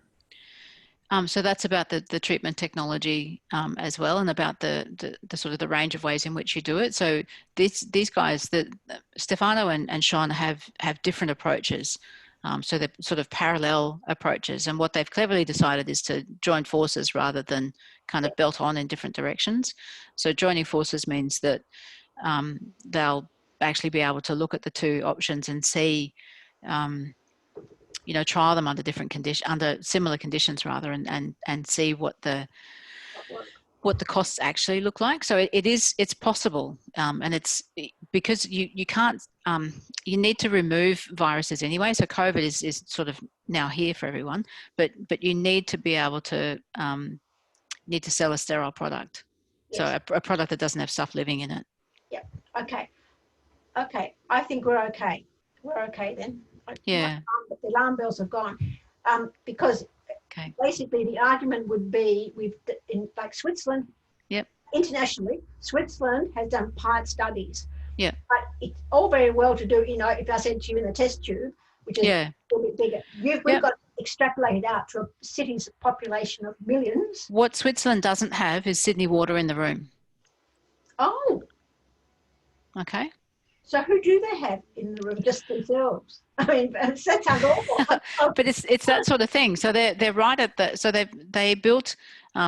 [SPEAKER 1] So that's about the treatment technology as well, and about the sort of the range of ways in which you do it. So these guys, Stefano and Sean have different approaches. So they're sort of parallel approaches, and what they've cleverly decided is to join forces rather than kind of belt on in different directions. So joining forces means that they'll actually be able to look at the two options and see, you know, trial them under different conditions, under similar conditions rather, and see what the costs actually look like. So it's possible, and it's because you can't, you need to remove viruses anyway. So COVID is sort of now here for everyone, but you need to be able to sell a sterile product.
[SPEAKER 7] Yes.
[SPEAKER 1] So a product that doesn't have stuff living in it.
[SPEAKER 7] Yeah. Okay. Okay. I think we're okay. We're okay then.
[SPEAKER 1] Yeah.
[SPEAKER 7] The alarm bells have gone, because basically the argument would be in like Switzerland.
[SPEAKER 1] Yep.
[SPEAKER 7] Internationally, Switzerland has done pilot studies.
[SPEAKER 1] Yeah.
[SPEAKER 7] But it's all very well to do, you know, if I sent you in a test tube, which is a little bit bigger, we've got extrapolated out to a city's population of millions.
[SPEAKER 1] What Switzerland doesn't have is Sydney water in the room.
[SPEAKER 7] Oh.
[SPEAKER 1] Okay.
[SPEAKER 7] So who do they have in the room? Just themselves? I mean, that sounds awful.
[SPEAKER 1] But it's that sort of thing. So they're right at the. So they built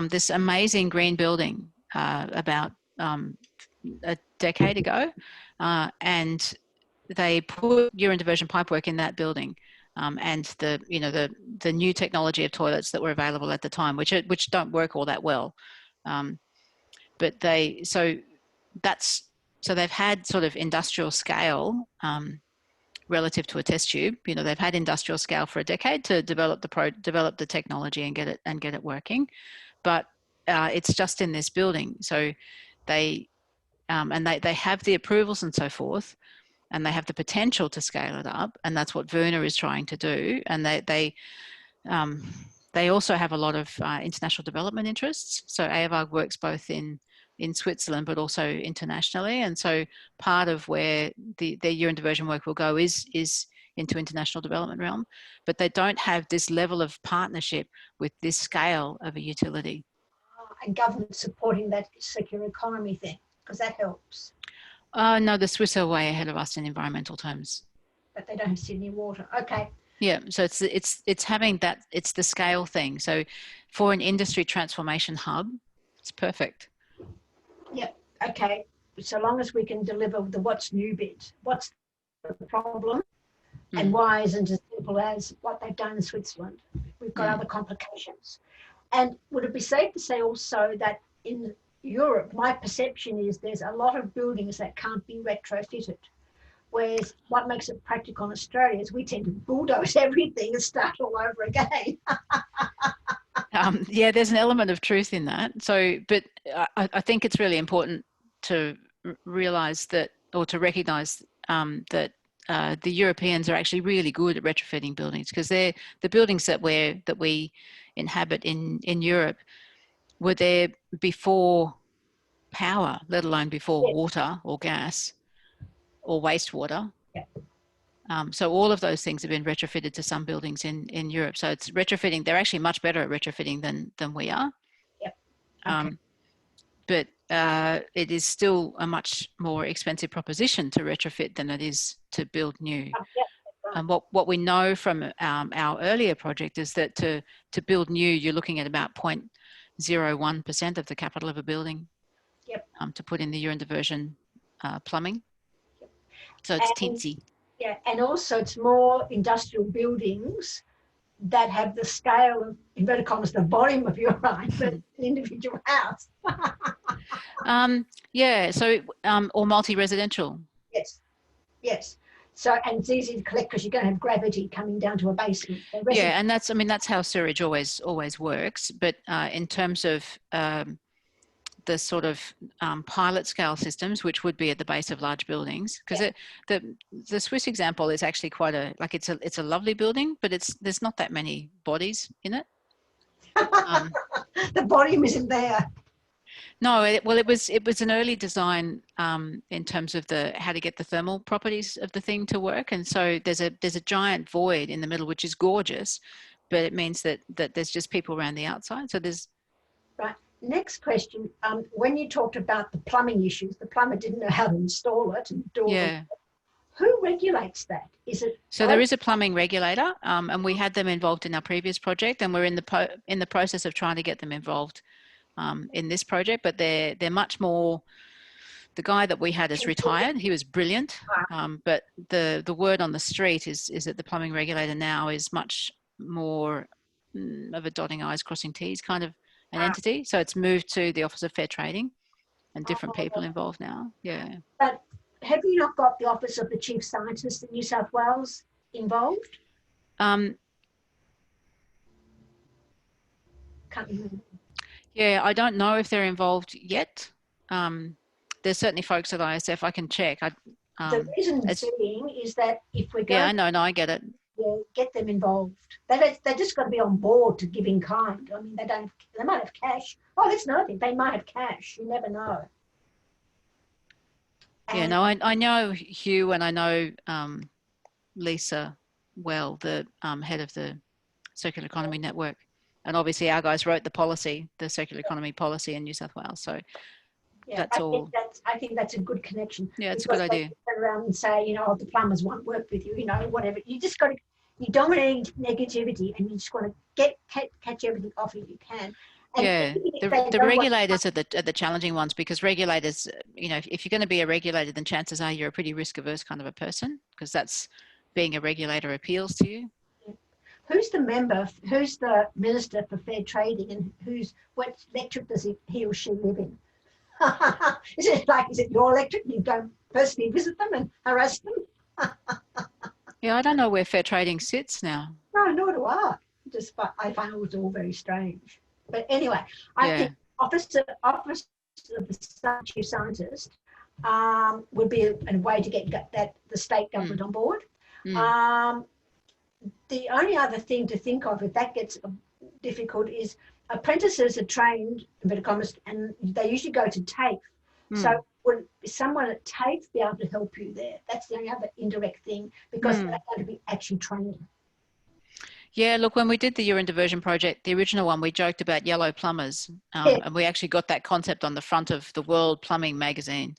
[SPEAKER 1] this amazing green building about a decade ago, and they put urine diversion pipework in that building, and the new technology of toilets that were available at the time, which don't work all that well, but So they've had sort of industrial scale relative to a test tube. You know, they've had industrial scale for a decade to develop the technology and get it working, but it's just in this building. So they have the approvals and so forth, and they have the potential to scale it up, and that's what Verna is trying to do. And they also have a lot of international development interests. So AVAG works both in Switzerland, but also internationally. And so part of where their urine diversion work will go is into international development realm, but they don't have this level of partnership with this scale of a utility.
[SPEAKER 7] And government supporting that circular economy thing, because that helps.
[SPEAKER 1] No, the Swiss are way ahead of us in environmental terms.
[SPEAKER 7] But they don't have Sydney water. Okay.
[SPEAKER 1] Yeah, so it's having that, it's the scale thing. So for an industry transformation hub, it's perfect.
[SPEAKER 7] Yep. Okay. So long as we can deliver the what's new bit, what's the problem, and why isn't as simple as what they've done in Switzerland? We've got other complications. And would it be safe to say also that in Europe, my perception is there's a lot of buildings that can't be retrofitted. Whereas what makes it practical in Australia is we tend to bulldoze everything and start all over again.
[SPEAKER 1] Yeah, there's an element of truth in that. So, but I think it's really important to realize that, or to recognize that the Europeans are actually really good at retrofitting buildings, because they're the buildings that we inhabit in Europe were there before power, let alone before water or gas or wastewater. So all of those things have been retrofitted to some buildings in Europe. So it's retrofitting. They're actually much better at retrofitting than we are.
[SPEAKER 7] Yep. Okay.
[SPEAKER 1] But it is still a much more expensive proposition to retrofit than it is to build new. And what we know from our earlier project is that to build new, you're looking at about 0.01% of the capital of a building.
[SPEAKER 7] Yep.
[SPEAKER 1] To put in the urine diversion plumbing. So it's teensy.
[SPEAKER 7] Yeah, and also it's more industrial buildings that have the scale of, inverted commas, the volume of urine for an individual house.
[SPEAKER 1] Yeah, so, or multi-residential.
[SPEAKER 7] Yes, yes. So, and it's easy to collect because you're going to have gravity coming down to a basement.
[SPEAKER 1] Yeah, and that's how sewage always works. But in terms of the sort of pilot scale systems, which would be at the base of large buildings, because the Swiss example is actually quite it's a lovely building, but there's not that many bodies in it.
[SPEAKER 7] The volume isn't there.
[SPEAKER 1] No, it was an early design in terms of how to get the thermal properties of the thing to work, and so there's a giant void in the middle, which is gorgeous, but it means that there's just people around the outside. So there's
[SPEAKER 7] right. Next question. When you talked about the plumbing issues, the plumber didn't know how to install it and do all
[SPEAKER 1] yeah.
[SPEAKER 7] Who regulates that? Is it
[SPEAKER 1] So there is a plumbing regulator, and we had them involved in our previous project, and we're in the process of trying to get them involved in this project. But they're much more. The guy that we had is retired. He was brilliant, but the word on the street is that the plumbing regulator now is much more of a dotting I's, crossing T's kind of an entity. So it's moved to the Office of Fair Trading, and different people involved now. Yeah.
[SPEAKER 7] But have you not got the Office of the Chief Scientist in New South Wales involved? Can't remember.
[SPEAKER 1] Yeah, I don't know if they're involved yet. There's certainly folks at ISF I can check.
[SPEAKER 7] The reason being is that if we're going,
[SPEAKER 1] yeah, I know, no, I get it.
[SPEAKER 7] Get them involved. They just got to be on board to give in kind. I mean, they might have cash. Oh, that's another thing. They might have cash. You never know.
[SPEAKER 1] Yeah, no, I know Hugh, and I know Lisa well, the head of the Circular Economy Network. And obviously our guys wrote the policy, the circular economy policy in New South Wales. So
[SPEAKER 7] yeah,
[SPEAKER 1] that's all.
[SPEAKER 7] I think that's a good connection.
[SPEAKER 1] Yeah, it's a good idea.
[SPEAKER 7] Turn around and say, you know, oh, the plumbers won't work with you, you know, whatever. You just got to, you dominate negativity, and you just want to catch everything off if you can. And
[SPEAKER 1] yeah, the regulators are the challenging ones, because regulators, you know, if you're going to be a regulator, then chances are you're a pretty risk averse kind of a person, because that's being a regulator appeals to you.
[SPEAKER 7] Who's the member? Who's the Minister for Fair Trading, and what electorate does he or she live in? Is it your electorate? You go personally visit them and harass them?
[SPEAKER 1] Yeah, I don't know where fair trading sits now.
[SPEAKER 7] No, nor do I. I find it was all very strange. But anyway, I think Office of the Chief Scientist would be a way to get the state government on board. The only other thing to think of, if that gets difficult, is apprentices are trained, inverted commas, and they usually go to TAFE. So would someone at TAFE be able to help you there? That's the only other indirect thing, because they're going to be actually training.
[SPEAKER 1] Yeah, look, when we did the urine diversion project, the original one, we joked about yellow plumbers, and we actually got that concept on the front of the World Plumbing magazine.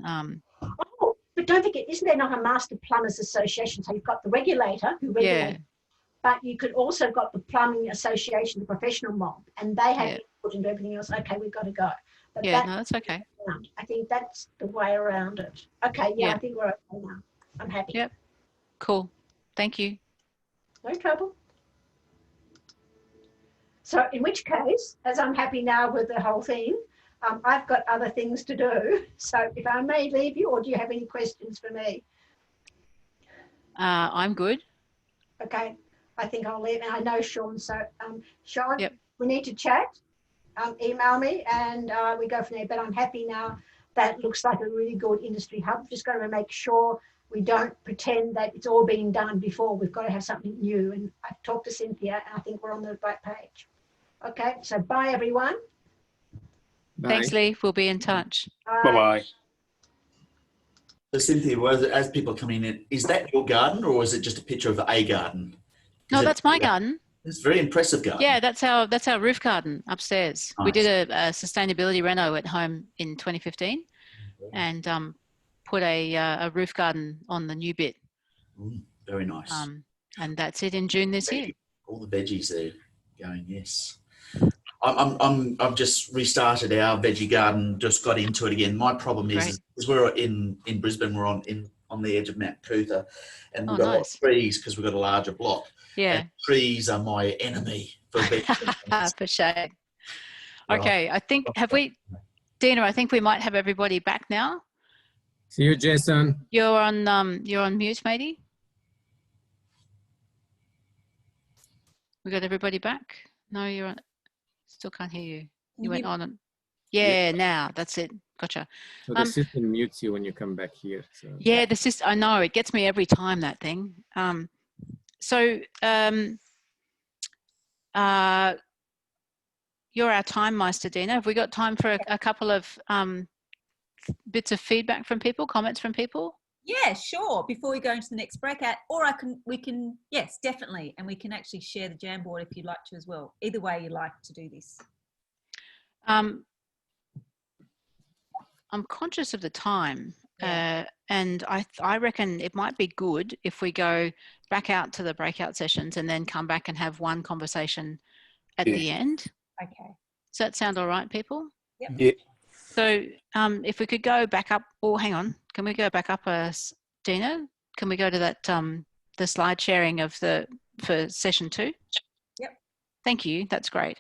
[SPEAKER 7] But don't forget, isn't there not a Master Plumbers Association? So you've got the regulator who regulates, but you could also got the Plumbing Association, the professional mob, and they have input into everything else. Okay, we've got to go. But
[SPEAKER 1] no, that's okay.
[SPEAKER 7] I think that's the way around it. Okay, I think we're okay now. I'm happy.
[SPEAKER 1] Yep. Cool. Thank you.
[SPEAKER 7] No trouble. So in which case, as I'm happy now with the whole thing, I've got other things to do. So if I may leave you, or do you have any questions for me?
[SPEAKER 1] I'm good.
[SPEAKER 7] Okay, I think I'll leave. And I know Sean. So Sean, we need to chat. Email me and we go from there. But I'm happy now. That looks like a really good industry hub. Just got to make sure we don't pretend that it's all been done before. We've got to have something new. And I've talked to Cynthia, and I think we're on the right page. Okay, so bye everyone.
[SPEAKER 1] Bye. Thanks, Lee. We'll be in touch.
[SPEAKER 19] Bye-bye.
[SPEAKER 10] So Cynthia, as people are coming in, is that your garden, or is it just a picture of a garden?
[SPEAKER 1] No, that's my garden.
[SPEAKER 10] It's a very impressive garden.
[SPEAKER 1] Yeah, that's our roof garden upstairs. Nice. We did a sustainability reno at home in 2015, and put a roof garden on the new bit.
[SPEAKER 10] Very nice.
[SPEAKER 1] And that's it in June this year.
[SPEAKER 10] All the veggies there going, yes. I've just restarted our veggie garden, just got into it again. My problem is we're in Brisbane, we're on the edge of Mount Cootha, and we've got a lot of trees because we've got a larger block.
[SPEAKER 1] Yeah.
[SPEAKER 10] And trees are my enemy for vegetables.
[SPEAKER 1] For shame. Okay, I think, Dina, I think we might have everybody back now.
[SPEAKER 2] See you, Jason.
[SPEAKER 1] You're on mute, matey. We got everybody back? No, you're on. Still can't hear you. You went on and now that's it. Gotcha.
[SPEAKER 2] So the system mutes you when you come back here. So.
[SPEAKER 1] Yeah, the system. I know it gets me every time, that thing. You're our time meister, Dina. Have we got time for a couple of bits of feedback from people, comments from people?
[SPEAKER 3] Yeah, sure. Before we go into the next breakout, or we can, yes, definitely. And we can actually share the Jamboard if you'd like to as well. Either way you like to do this.
[SPEAKER 1] I'm conscious of the time. And I reckon it might be good if we go back out to the breakout sessions and then come back and have one conversation at the end.
[SPEAKER 3] Okay.
[SPEAKER 1] Does that sound all right, people?
[SPEAKER 3] Yep.
[SPEAKER 19] Yeah.
[SPEAKER 1] So if we could go back up, oh, hang on. Can we go back up, Dina? Can we go to that, the slide sharing of for session 2?
[SPEAKER 3] Yep.
[SPEAKER 1] Thank you. That's great.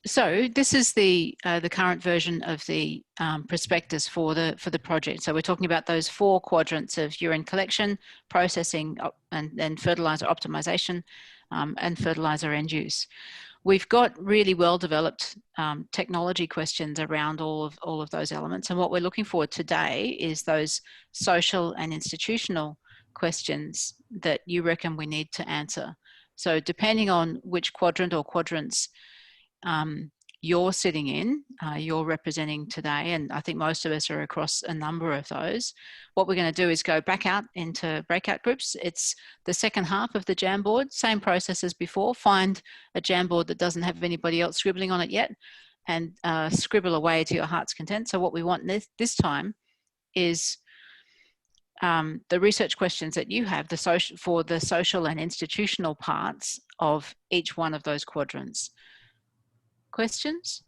[SPEAKER 1] So this is the current version of the prospectus for the project. So we're talking about those 4 quadrants of urine collection, processing, and fertilizer optimization, and fertilizer end use. We've got really well developed technology questions around all of those elements, and what we're looking for today is those social and institutional questions that you reckon we need to answer. So depending on which quadrant or quadrants you're sitting in, you're representing today, and I think most of us are across a number of those. What we're going to do is go back out into breakout groups. It's the second half of the Jamboard, same process as before. Find a Jamboard that doesn't have anybody else scribbling on it yet, and scribble away to your heart's content. So what we want this time is the research questions that you have for the social and institutional parts of each one of those quadrants. Questions?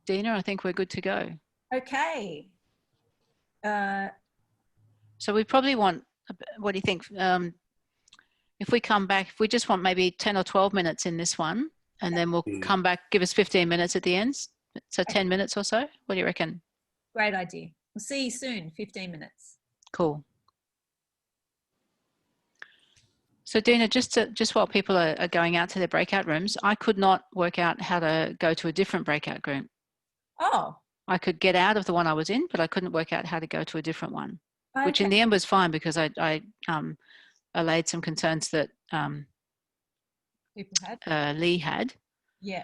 [SPEAKER 1] Dina, I think we're good to go.
[SPEAKER 3] Okay.
[SPEAKER 1] So we probably want, what do you think? If we come back, if we just want maybe 10 or 12 minutes in this one, and then we'll come back, give us 15 minutes at the end. So 10 minutes or so. What do you reckon?
[SPEAKER 3] Great idea. We'll see you soon, 15 minutes.
[SPEAKER 1] Cool. So Dina, just while people are going out to their breakout rooms, I could not work out how to go to a different breakout group.
[SPEAKER 3] Oh.
[SPEAKER 1] I could get out of the one I was in, but I couldn't work out how to go to a different one,
[SPEAKER 3] Okay.
[SPEAKER 1] which in the end was fine because I allayed some concerns that
[SPEAKER 3] people had.
[SPEAKER 1] Lee had.
[SPEAKER 3] Yeah.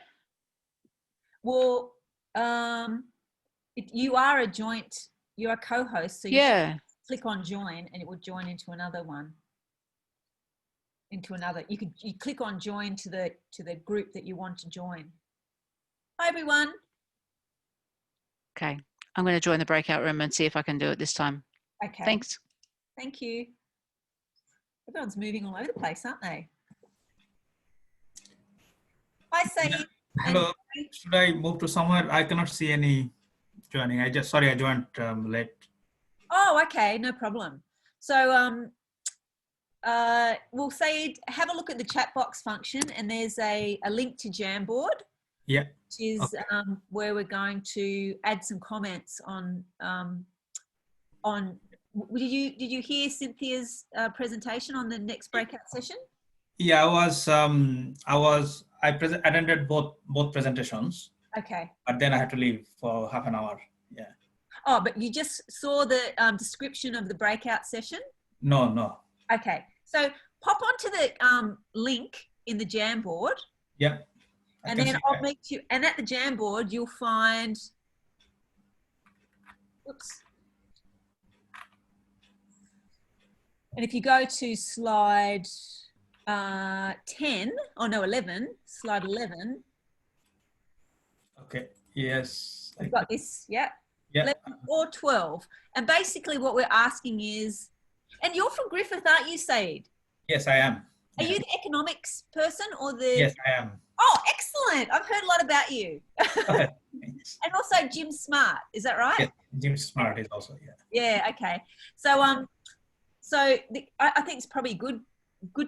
[SPEAKER 3] Well, you are a co-host, so you click on join and it will join into another one. You click on join to the group that you want to join. Hi everyone.
[SPEAKER 1] Okay, I'm going to join the breakout room and see if I can do it this time.
[SPEAKER 3] Okay.
[SPEAKER 1] Thanks.
[SPEAKER 3] Thank you. Everyone's moving all over the place, aren't they? Hi, Saeed.
[SPEAKER 20] Hello. Should I move to somewhere? I cannot see any joining. I joined late.
[SPEAKER 3] Oh, okay, no problem. So, we'll say have a look at the chat box function, and there's a link to Jamboard.
[SPEAKER 20] Yeah.
[SPEAKER 3] Which is where we're going to add some comments on. Did you hear Cynthia's presentation on the next breakout session?
[SPEAKER 20] Yeah, I attended both presentations.
[SPEAKER 3] Okay.
[SPEAKER 20] But then I had to leave for half an hour. Yeah.
[SPEAKER 3] Oh, but you just saw the description of the breakout session?
[SPEAKER 20] No.
[SPEAKER 3] Okay. So pop onto the link in the Jamboard.
[SPEAKER 20] Yeah.
[SPEAKER 3] And then I'll meet you. And at the Jamboard, you'll find. Oops. And if you go to slide 10, oh no, 11, slide 11.
[SPEAKER 20] Okay, yes.
[SPEAKER 3] We've got this, yeah.
[SPEAKER 20] Yeah.
[SPEAKER 3] 11 or 12. And basically what we're asking is, and you're from Griffith, aren't you, Saeed?
[SPEAKER 20] Yes, I am.
[SPEAKER 3] Are you the economics person or the?
[SPEAKER 20] Yes, I am.
[SPEAKER 3] Oh, excellent. I've heard a lot about you.
[SPEAKER 20] Okay,
[SPEAKER 3] and also Jim Smart, is that right?
[SPEAKER 20] Yes, Jim Smart is also, yeah.
[SPEAKER 3] Yeah, okay. So, I think it's probably good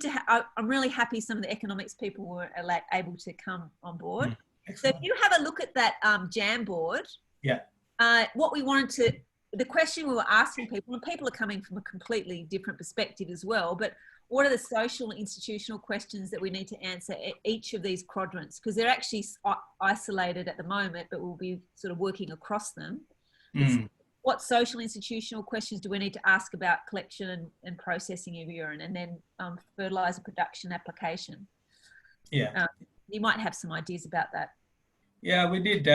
[SPEAKER 3] to have, I'm really happy some of the economics people were able to come on board. So if you have a look at that Jamboard,
[SPEAKER 20] yeah.
[SPEAKER 3] What we wanted to, the question we were asking people, and people are coming from a completely different perspective as well, but what are the social and institutional questions that we need to answer at each of these quadrants? Because they're actually isolated at the moment, but we'll be sort of working across them. What social institutional questions do we need to ask about collection and processing of urine, and then fertilizer production application?
[SPEAKER 20] Yeah.
[SPEAKER 3] you might have some ideas about that.
[SPEAKER 20] Yeah, we did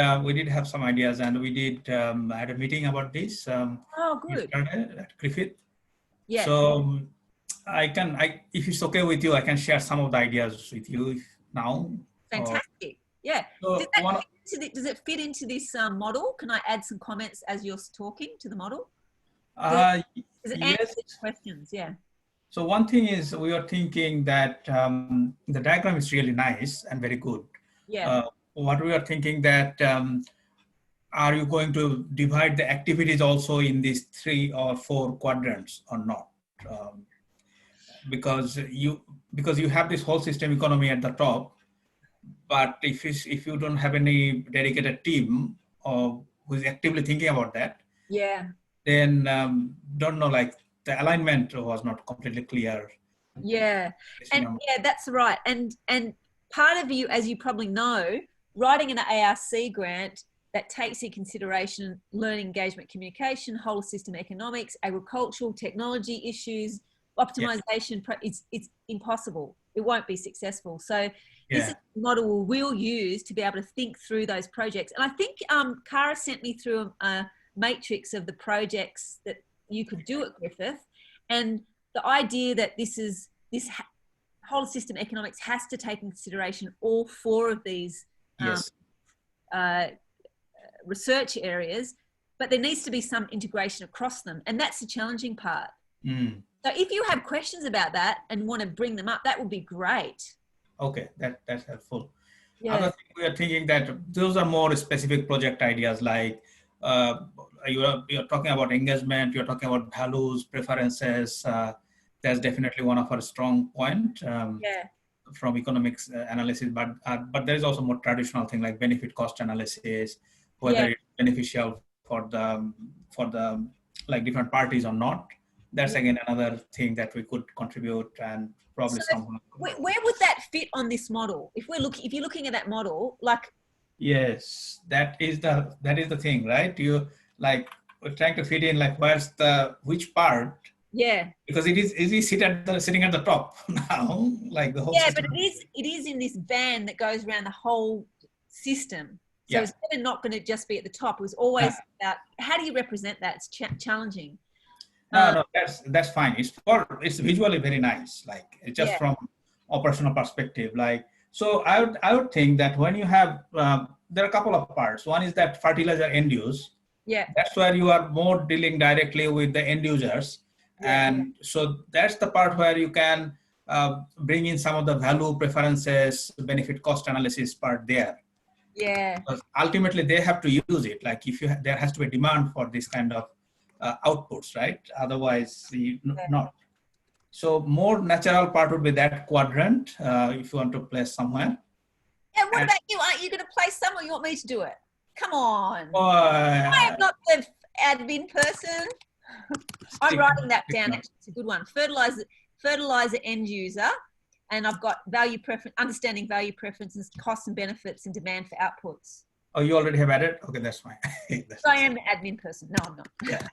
[SPEAKER 20] have some ideas, and we did had a meeting about this.
[SPEAKER 3] Oh, good.
[SPEAKER 20] Yesterday at Griffith.
[SPEAKER 3] Yeah.
[SPEAKER 20] So if it's okay with you, I can share some of the ideas with you now.
[SPEAKER 3] Fantastic. Yeah.
[SPEAKER 20] So
[SPEAKER 3] Does it fit into this model? Can I add some comments as you're talking to the model? Does it answer these questions? Yeah.
[SPEAKER 20] So one thing is, we are thinking that the diagram is really nice and very good.
[SPEAKER 3] Yeah.
[SPEAKER 20] What we are thinking that are you going to divide the activities also in these 3 or 4 quadrants or not? Because you have this whole system economy at the top, but if you don't have any dedicated team who is actively thinking about that,
[SPEAKER 3] yeah,
[SPEAKER 20] then don't know, like the alignment was not completely clear.
[SPEAKER 3] Yeah, and yeah, that's right. And part of you, as you probably know, writing an ARC grant that takes into consideration learning, engagement, communication, whole system economics, agricultural, technology issues, optimization, it's impossible. It won't be successful. So this is the model we'll use to be able to think through those projects. And I think Cara sent me through a matrix of the projects that you could do at Griffith. And the idea that this whole system economics has to take into consideration all 4 of these research areas, but there needs to be some integration across them. And that's the challenging part. So if you have questions about that and want to bring them up, that would be great.
[SPEAKER 20] Okay, that's helpful.
[SPEAKER 3] Yeah.
[SPEAKER 20] Other thing, we are thinking that those are more specific project ideas, like you're talking about engagement, you're talking about values, preferences. That's definitely one of our strong point from economics analysis, but there is also more traditional thing like benefit cost analysis, whether it's beneficial for the like different parties or not. That's again another thing that we could contribute, and probably someone.
[SPEAKER 3] Where would that fit on this model? If you're looking at that model, like.
[SPEAKER 20] Yes, that is the thing, right? You like we're trying to fit in like which part.
[SPEAKER 3] Yeah.
[SPEAKER 20] Because it is sitting at the top now, like the whole.
[SPEAKER 3] Yeah,
[SPEAKER 20] system.
[SPEAKER 3] but it is in this band that goes around the whole system. So it's not going to just be at the top. It was always about how do you represent that? It's challenging.
[SPEAKER 20] No, that's fine. It's visually very nice. Like just from operational perspective, like so. I would think that when you have there are a couple of parts. One is that fertilizer end use.
[SPEAKER 3] Yeah.
[SPEAKER 20] That's where you are more dealing directly with the end users. And so that's the part where you can bring in some of the value preferences, benefit cost analysis part there.
[SPEAKER 3] Yeah.
[SPEAKER 20] Because ultimately they have to use it. Like there has to be demand for this kind of outputs, right? Otherwise, not. So more natural part would be that quadrant if you want to place somewhere.
[SPEAKER 3] Yeah. What about you? Aren't you going to place somewhere? You want me to do it? Come on. I am not the admin person. I'm writing that down. Actually, it's a good one. Fertilizer end user, and I've got understanding value preferences, costs and benefits, and demand for outputs.
[SPEAKER 20] Oh, you already have added? Okay, that's fine.
[SPEAKER 3] So I am the admin person. No, I'm not.
[SPEAKER 20] Yeah.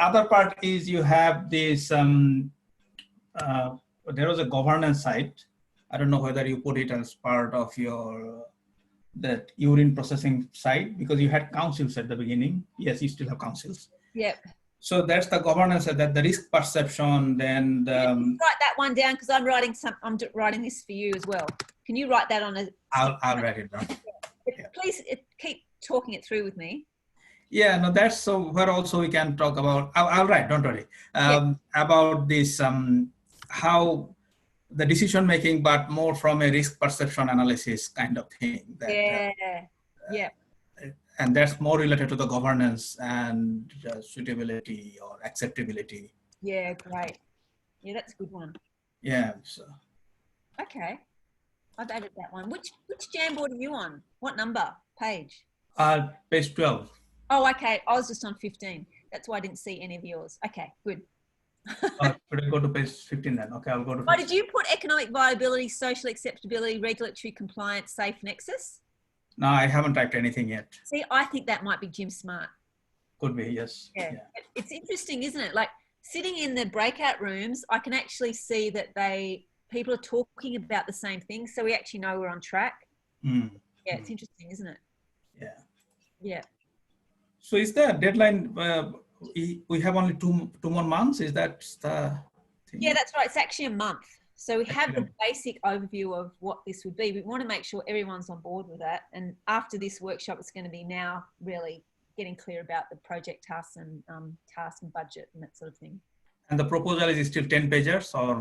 [SPEAKER 20] Other part is you have this. There was a governance site. I don't know whether you put it as part of that urine processing site because you had councils at the beginning. Yes, you still have councils.
[SPEAKER 3] Yep.
[SPEAKER 20] So that's the governance, that the risk perception, then
[SPEAKER 3] write that one down because I'm writing this for you as well. Can you write that on a?
[SPEAKER 20] I'll write it down.
[SPEAKER 3] Yeah. Please keep talking it through with me.
[SPEAKER 20] Yeah, no, that's so where also we can talk about. I'll write. Don't worry. About this how the decision making, but more from a risk perception analysis kind of thing. And that's more related to the governance and suitability or acceptability.
[SPEAKER 3] Yeah, great. Yeah, that's a good one.
[SPEAKER 20] Yeah. So.
[SPEAKER 3] Okay, I've added that one. Which Jamboard are you on? What number? Page?
[SPEAKER 20] Page 12.
[SPEAKER 3] Oh, okay. I was just on 15. That's why I didn't see any of yours. Okay, good.
[SPEAKER 20] Should I go to page 15 then? Okay, I'll go to.
[SPEAKER 3] Why did you put economic viability, social acceptability, regulatory compliance, safe nexus?
[SPEAKER 20] No, I haven't typed anything yet.
[SPEAKER 3] See, I think that might be Jim Smart.
[SPEAKER 20] Could be, yes.
[SPEAKER 3] Yeah. It's interesting, isn't it? Like sitting in the breakout rooms, I can actually see that people are talking about the same thing, so we actually know we're on track.
[SPEAKER 20] Mm.
[SPEAKER 3] Yeah, it's interesting, isn't it?
[SPEAKER 20] Yeah.
[SPEAKER 3] Yeah.
[SPEAKER 20] So is the deadline, we have only two more months? Is that the thing?
[SPEAKER 3] Yeah, that's right. It's actually a month. So we have the basic overview of what this would be. We want to make sure everyone's on board with that. And after this workshop, it's going to be now really getting clear about the project tasks and budget and that sort of thing.
[SPEAKER 20] And the proposal is still 10 pages or?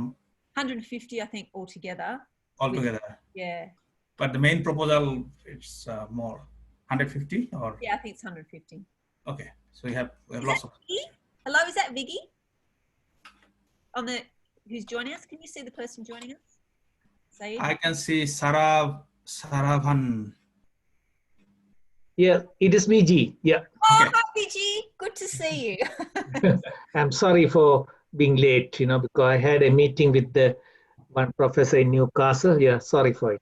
[SPEAKER 3] 150, I think, altogether.
[SPEAKER 20] Altogether.
[SPEAKER 3] Yeah.
[SPEAKER 20] But the main proposal, it's more 150 or?
[SPEAKER 3] Yeah, I think it's 150.
[SPEAKER 20] Okay. So we have lots of.
[SPEAKER 3] Viggy? Hello, is that Viggy? On the, who's joining us? Can you see the person joining us? Say it.
[SPEAKER 20] I can see Saravan.
[SPEAKER 21] Yeah, it is VG. Yeah.
[SPEAKER 3] Oh, hi, Viggy. Good to see you.
[SPEAKER 21] I'm sorry for being late, because I had a meeting with the one professor in Newcastle. Yeah, sorry for it.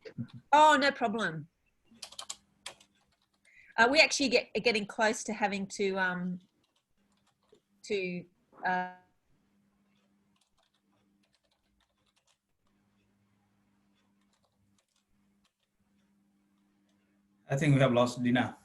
[SPEAKER 3] Oh, no problem. We actually are getting close to having to
[SPEAKER 20] I think we have lost Dina.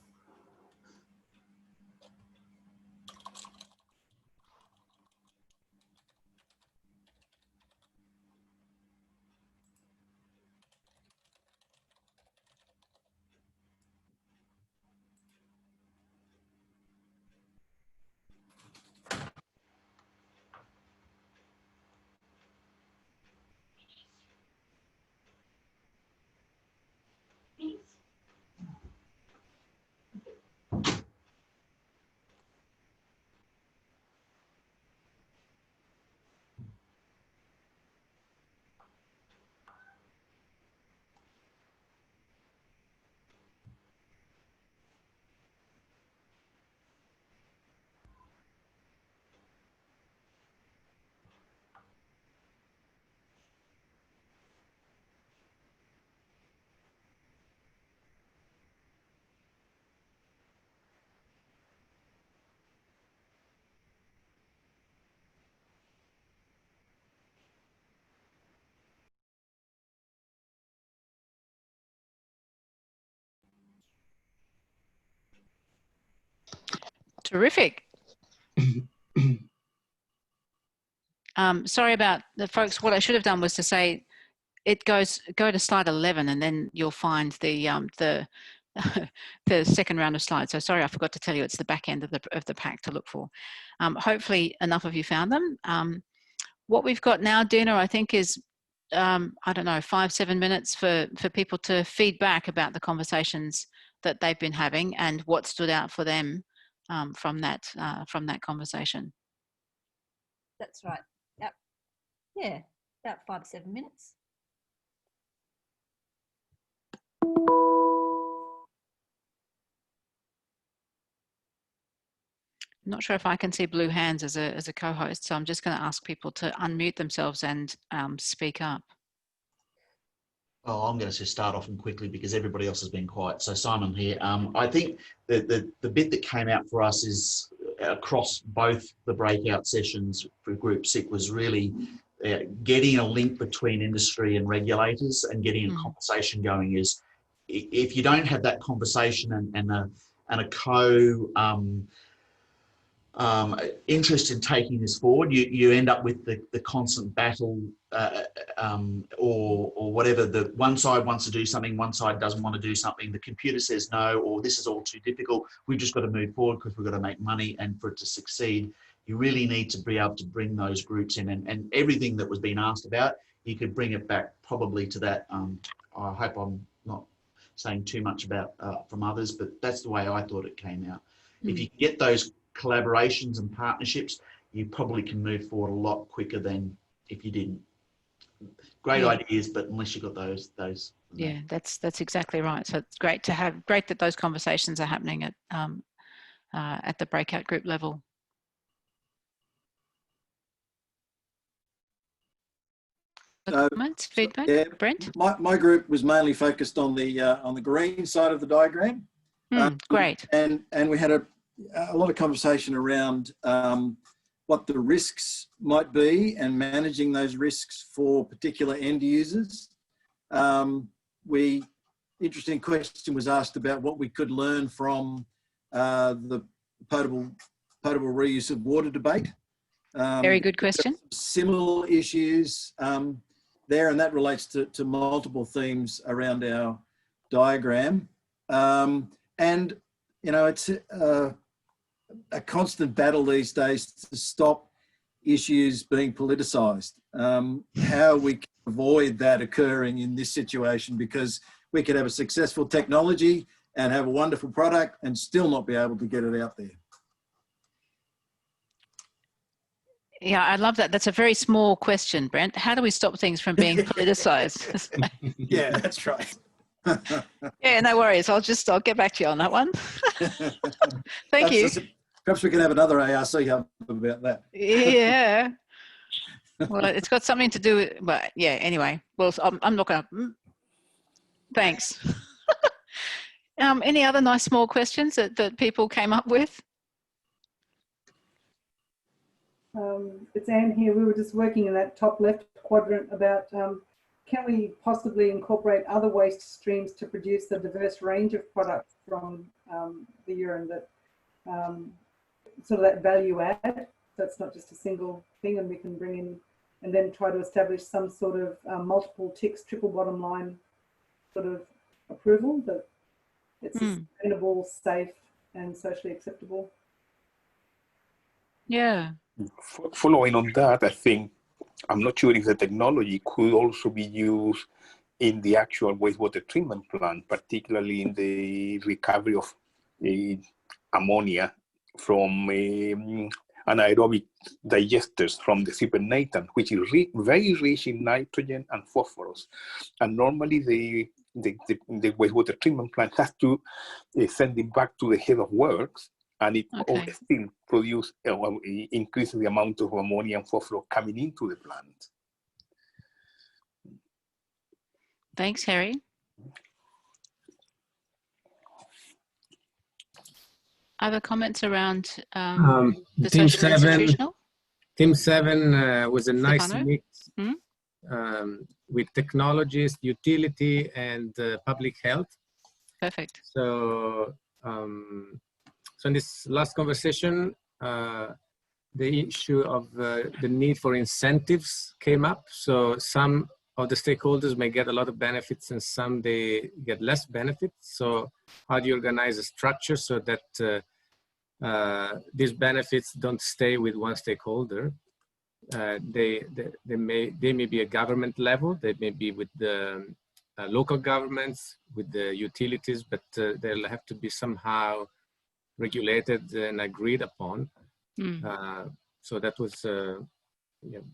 [SPEAKER 1] Terrific. Sorry about the folks. What I should have done was to say go to slide 11 and then you'll find the the second round of slides. So sorry, I forgot to tell you it's the back end of the pack to look for. Hopefully enough of you found them. What we've got now, Dina, I think is I don't know, 5-7 minutes for people to feed back about the conversations that they've been having and what stood out for them from that conversation.
[SPEAKER 3] That's right. Yep. Yeah, about 5 to 7 minutes.
[SPEAKER 1] I'm not sure if I can see blue hands as a co-host, so I'm just going to ask people to unmute themselves and speak up.
[SPEAKER 10] Well, I'm going to just start off and quickly because everybody else has been quiet. So Simon here. I think the bit that came out for us is across both the breakout sessions for Group 6 was really getting a link between industry and regulators and getting a conversation going. Is if you don't have that conversation and a interest in taking this forward, you end up with the constant battle or whatever. The one side wants to do something, one side doesn't want to do something. The computer says no, or this is all too difficult. We've just got to move forward because we've got to make money, and for it to succeed, you really need to be able to bring those groups in and everything that was being asked about, you could bring it back probably to that. I hope I'm not saying too much about from others, but that's the way I thought it came out. If you can get those collaborations and partnerships, you probably can move forward a lot quicker than if you didn't. Great ideas, but unless you've got those.
[SPEAKER 1] Yeah, that's exactly right. So it's great that those conversations are happening at the breakout group level. Comments, feedback,
[SPEAKER 18] yeah,
[SPEAKER 1] Brent?
[SPEAKER 18] My group was mainly focused on the green side of the diagram.
[SPEAKER 1] Great.
[SPEAKER 18] And we had a lot of conversation around what the risks might be and managing those risks for particular end users. Interesting question was asked about what we could learn from the potable reuse of water debate.
[SPEAKER 1] Very good question.
[SPEAKER 18] Similar issues there, and that relates to multiple themes around our diagram. And, you know, it's a constant battle these days to stop issues being politicised. How we can avoid that occurring in this situation, because we could have a successful technology and have a wonderful product and still not be able to get it out there.
[SPEAKER 1] Yeah, I love that. That's a very small question, Brent. How do we stop things from being politicised?
[SPEAKER 18] Yeah, that's right.
[SPEAKER 1] Yeah, no worries. I'll get back to you on that one. Thank you.
[SPEAKER 18] Perhaps we can have another ARC hub about that.
[SPEAKER 1] Yeah. Well, it's got something to do with, but yeah, anyway. Well, I'm not going to, thanks. Any other nice small questions that people came up with?
[SPEAKER 5] It's Anne here. We were just working in that top left quadrant about can we possibly incorporate other waste streams to produce a diverse range of products from the urine that sort of that value add. So it's not just a single thing, and we can bring in and then try to establish some sort of multiple ticks, triple bottom line sort of approval that it's sustainable, safe, and socially acceptable.
[SPEAKER 1] Yeah.
[SPEAKER 19] Following on that, I think, I'm not sure if the technology could also be used in the actual wastewater treatment plant, particularly in the recovery of ammonia from anaerobic digesters from the supernatant, which is very rich in nitrogen and phosphorus. And normally the wastewater treatment plant has to send it back to the head of works, and it still produces, increases the amount of ammonia and phosphorus coming into the plant.
[SPEAKER 1] Thanks, Harry. Other comments around the social institutional?
[SPEAKER 2] Team 7 was a nice mix with technologies, utility, and public health.
[SPEAKER 1] Perfect.
[SPEAKER 2] So, so in this last conversation, the issue of the need for incentives came up. So some of the stakeholders may get a lot of benefits and some they get less benefits. So how do you organize a structure so that these benefits don't stay with one stakeholder? They may be a government level, they may be with the local governments, with the utilities, but they'll have to be somehow regulated and agreed upon. So that was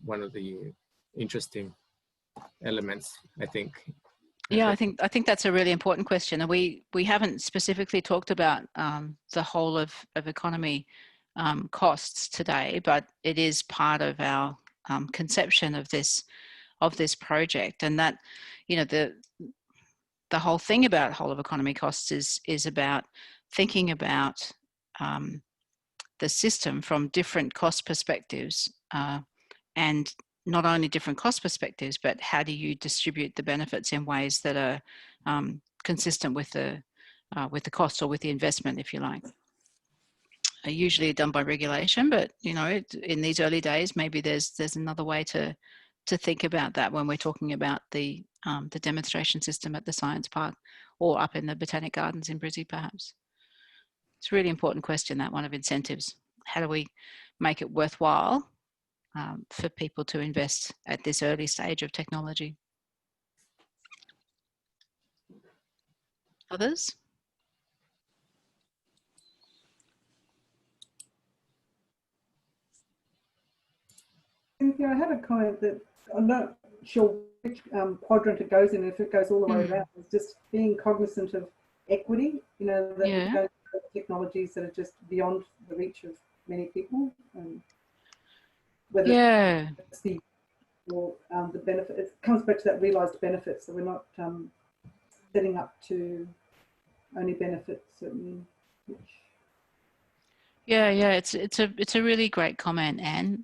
[SPEAKER 2] one of the interesting elements, I think.
[SPEAKER 1] Yeah, I think that's a really important question, and we haven't specifically talked about the whole of economy costs today, but it is part of our conception of this project, and that, you know, the whole thing about whole of economy costs is about thinking about the system from different cost perspectives, and not only different cost perspectives, but how do you distribute the benefits in ways that are consistent with the cost or with the investment, if you like. Usually done by regulation, but you know, in these early days, maybe there's another way to think about that when we're talking about the demonstration system at the science park or up in the Botanic Gardens in Brizzy, perhaps. It's a really important question, that one of incentives. How do we make it worthwhile for people to invest at this early stage of technology? Others?
[SPEAKER 5] Cynthia, I had a comment that I'm not sure which quadrant it goes in, if it goes all the way around. It's just being cognizant of equity, you know, that technologies that are just beyond the reach of many people, and whether it's the benefit. It comes back to that realised benefits, that we're not setting up to only benefit certain.
[SPEAKER 1] Yeah, it's a really great comment, Anne.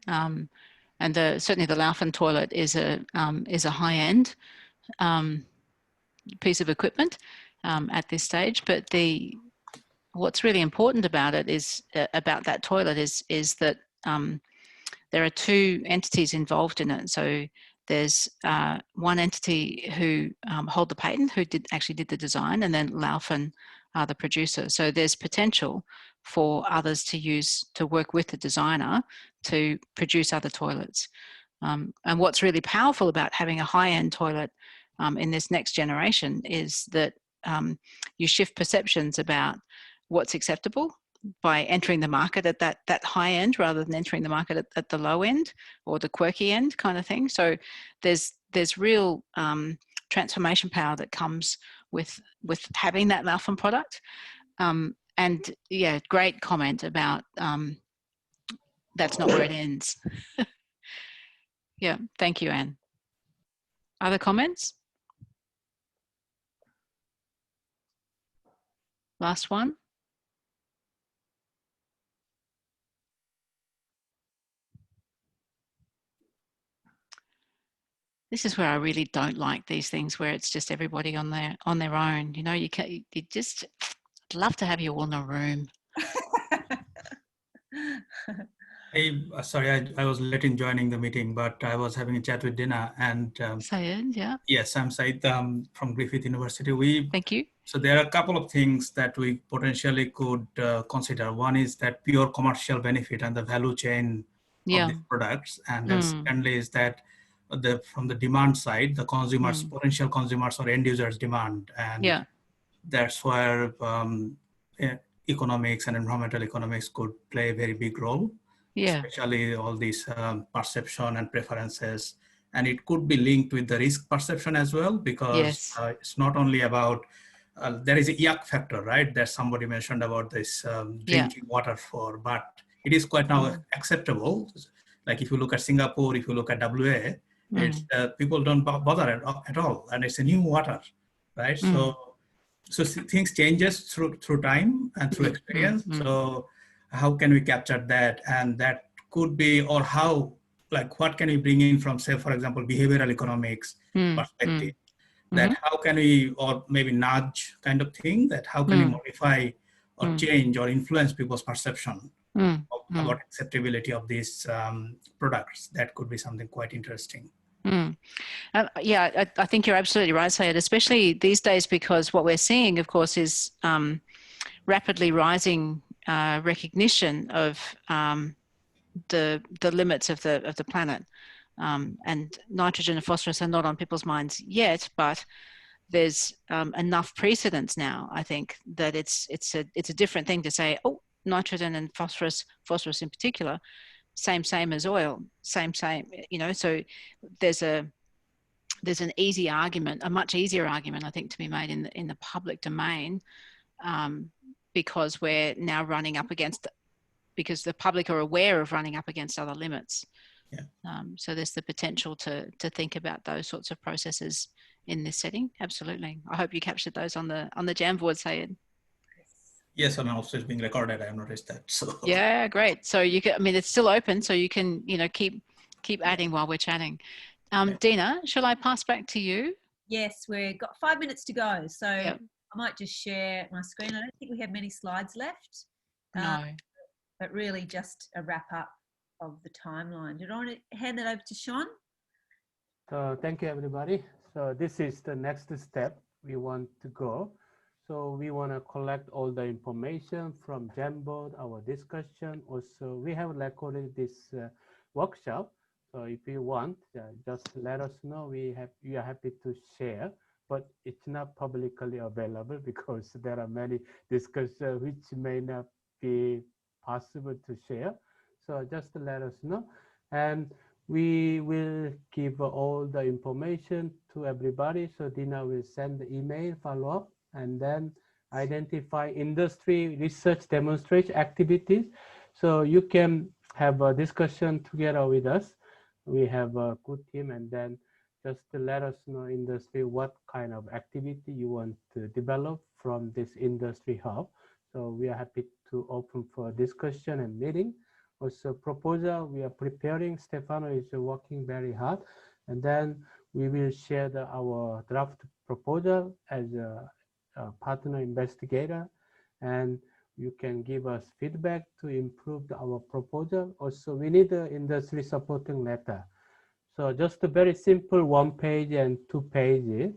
[SPEAKER 1] And certainly the Laufen toilet is a high-end piece of equipment at this stage. But what's really important about it is about that toilet is that there are two entities involved in it. So there's one entity who hold the patent, who actually did the design, and then Laufen are the producer. So there's potential for others to work with the designer to produce other toilets. And what's really powerful about having a high-end toilet in this next generation is that you shift perceptions about what's acceptable by entering the market at that high end rather than entering the market at the low end or the quirky end kind of thing. So there's real transformation power that comes with having that Laufen product. And yeah, great comment about that's not where it ends. Yeah, thank you, Anne. Other comments? Last one. This is where I really don't like these things where it's just everybody on their own. You know, you just, I'd love to have you all in a room.
[SPEAKER 20] Hey, sorry, I was late in joining the meeting, but I was having a chat with Dina and
[SPEAKER 1] Syed, yeah.
[SPEAKER 20] Yes, I'm Syed from Griffith University.
[SPEAKER 1] Thank you.
[SPEAKER 20] So there are a couple of things that we potentially could consider. One is that pure commercial benefit and the value chain of these products, and then secondly is that from the demand side, the consumers, potential consumers or end users demand, and that's where economics and environmental economics could play a very big role. Especially all these perception and preferences, and it could be linked with the risk perception as well, because it's not only about there is a yuck factor, right? That somebody mentioned about this drinking water for, but it is quite now acceptable. Like if you look at Singapore, if you look at WA, it's people don't bother at all, and it's a new water, right? So things changes through time and through experience. So how can we capture that? And that could be, or how, like what can we bring in from, say, for example, behavioral economics perspective, that how can we, or maybe nudge kind of thing, that how can we modify or change or influence people's perception about acceptability of these products? That could be something quite interesting.
[SPEAKER 1] Yeah, I think you're absolutely right, Syed, especially these days, because what we're seeing, of course, is rapidly rising recognition of the limits of the planet, and nitrogen and phosphorus are not on people's minds yet, but there's enough precedence now, I think, that it's a different thing to say, oh, nitrogen and phosphorus in particular, same as oil, same, you know. So there's an easy argument, a much easier argument, I think, to be made in the public domain, because we're now running up against, because the public are aware of running up against other limits. So there's the potential to think about those sorts of processes in this setting. Absolutely. I hope you captured those on the Jamboard, Syed.
[SPEAKER 20] Yes, and also it's being recorded. I noticed that. So
[SPEAKER 1] yeah, great. So you can, I mean, it's still open, so you can, you know, keep adding while we're chatting. Dina, shall I pass back to you?
[SPEAKER 3] Yes, we've got 5 minutes to go, so I might just share my screen. I don't think we have many slides left.
[SPEAKER 1] No.
[SPEAKER 3] But really just a wrap up of the timeline. Did I want to hand that over to Sean?
[SPEAKER 4] Thank you, everybody. So this is the next step we want to go. So we want to collect all the information from Jamboard, our discussion. Also, we have recorded this workshop. So if you want, just let us know. We are happy to share, but it's not publicly available because there are many discussions which may not be possible to share. So just let us know. And we will give all the information to everybody. So Dina will send the email follow-up, and then identify industry research demonstration activities. So you can have a discussion together with us. We have a good team, and then just to let us know industry what kind of activity you want to develop from this industry hub. So we are happy to open for discussion and meeting. Also proposal, we are preparing. Stefano is working very hard. And then we will share our draft proposal as a partner investigator. And you can give us feedback to improve our proposal. Also, we need an industry supporting letter. So just a very simple 1 page and 2 pages.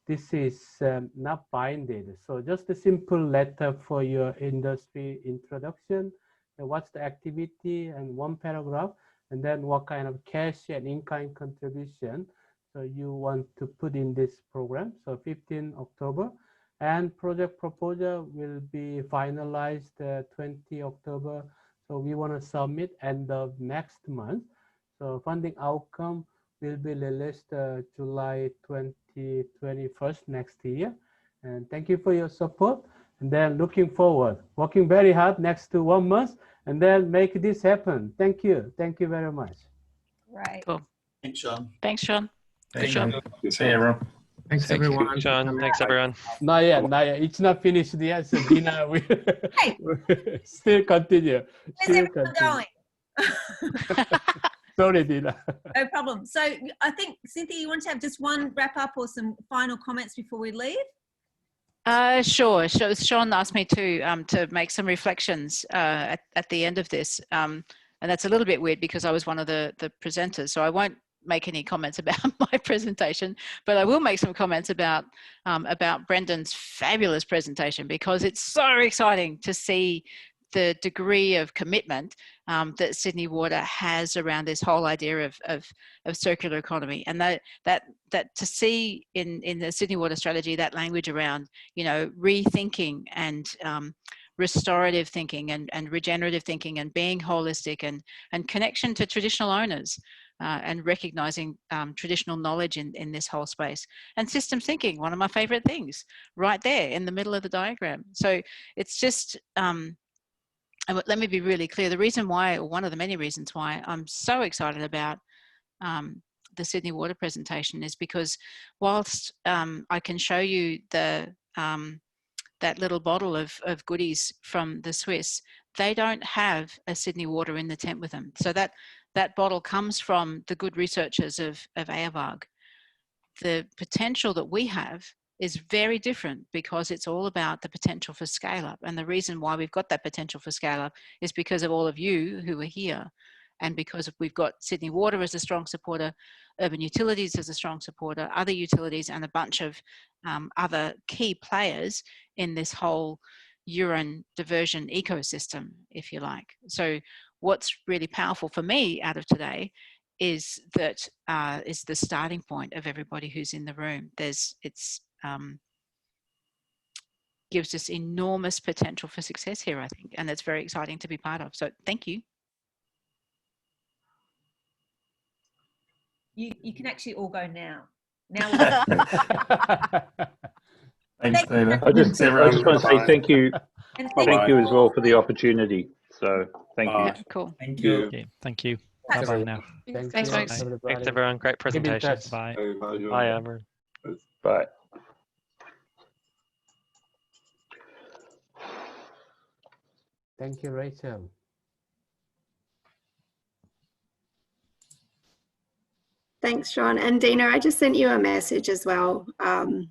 [SPEAKER 4] This is not binded. So just a simple letter for your industry introduction. And what's the activity and 1 paragraph, and then what kind of cash and in-kind contribution so you want to put in this program. So 15 October. And project proposal will be finalized 20 October. So we want to submit end of next month. So funding outcome will be released July 2021 next year. And thank you for your support. And then looking forward, working very hard next to 1 month, and then make this happen. Thank you. Thank you very much.
[SPEAKER 3] Right.
[SPEAKER 1] Cool.
[SPEAKER 10] Thanks, Sean.
[SPEAKER 1] Thanks, Sean. Good
[SPEAKER 20] Thank
[SPEAKER 1] job.
[SPEAKER 20] you.
[SPEAKER 13] See you, everyone.
[SPEAKER 2] Thanks,
[SPEAKER 16] Thank you,
[SPEAKER 2] everyone.
[SPEAKER 16] Sean. Thanks, everyone.
[SPEAKER 4] Not yet, not yet. It's not finished yet. So Dina, we still continue.
[SPEAKER 3] Where's everyone going?
[SPEAKER 4] Sorry, Dina.
[SPEAKER 3] No problem. So I think, Cynthia, you want to have just one wrap up or some final comments before we leave?
[SPEAKER 1] Sure. Sean asked me to make some reflections at the end of this. And that's a little bit weird because I was one of the presenters. So I won't make any comments about my presentation, but I will make some comments about Brendan's fabulous presentation, because it's so exciting to see the degree of commitment that Sydney Water has around this whole idea of circular economy, and that to see in the Sydney Water strategy that language around, you know, rethinking and restorative thinking and regenerative thinking and being holistic and connection to traditional owners and recognizing traditional knowledge in this whole space, and systems thinking, one of my favorite things, right there in the middle of the diagram. So it's just and let me be really clear. The reason why, or one of the many reasons why I'm so excited about the Sydney Water presentation is because whilst I can show you that little bottle of goodies from the Swiss, they don't have a Sydney Water in the tent with them. So that bottle comes from the good researchers of AWAG. The potential that we have is very different because it's all about the potential for scale up. And the reason why we've got that potential for scale up is because of all of you who are here, and because we've got Sydney Water as a strong supporter, Urban Utilities as a strong supporter, other utilities, and a bunch of other key players in this whole urine diversion ecosystem, if you like. So what's really powerful for me out of today is that is the starting point of everybody who's in the room. Gives us enormous potential for success here, I think, and it's very exciting to be part of. So thank you.
[SPEAKER 3] You can actually all go now.
[SPEAKER 13] Thanks, Dana.
[SPEAKER 15] I just want to say thank you. Thank you as well for the opportunity. So thank you.
[SPEAKER 1] Yeah, cool.
[SPEAKER 20] Thank you.
[SPEAKER 16] Okay, thank you.
[SPEAKER 3] Thanks,
[SPEAKER 16] Bye-bye now.
[SPEAKER 1] Thanks, folks.
[SPEAKER 16] Thanks, everyone. Great presentation. Bye. Bye, everyone.
[SPEAKER 15] Bye.
[SPEAKER 4] Thank you, Rachel.
[SPEAKER 11] Thanks, Sean. And Dina, I just sent you a message as well on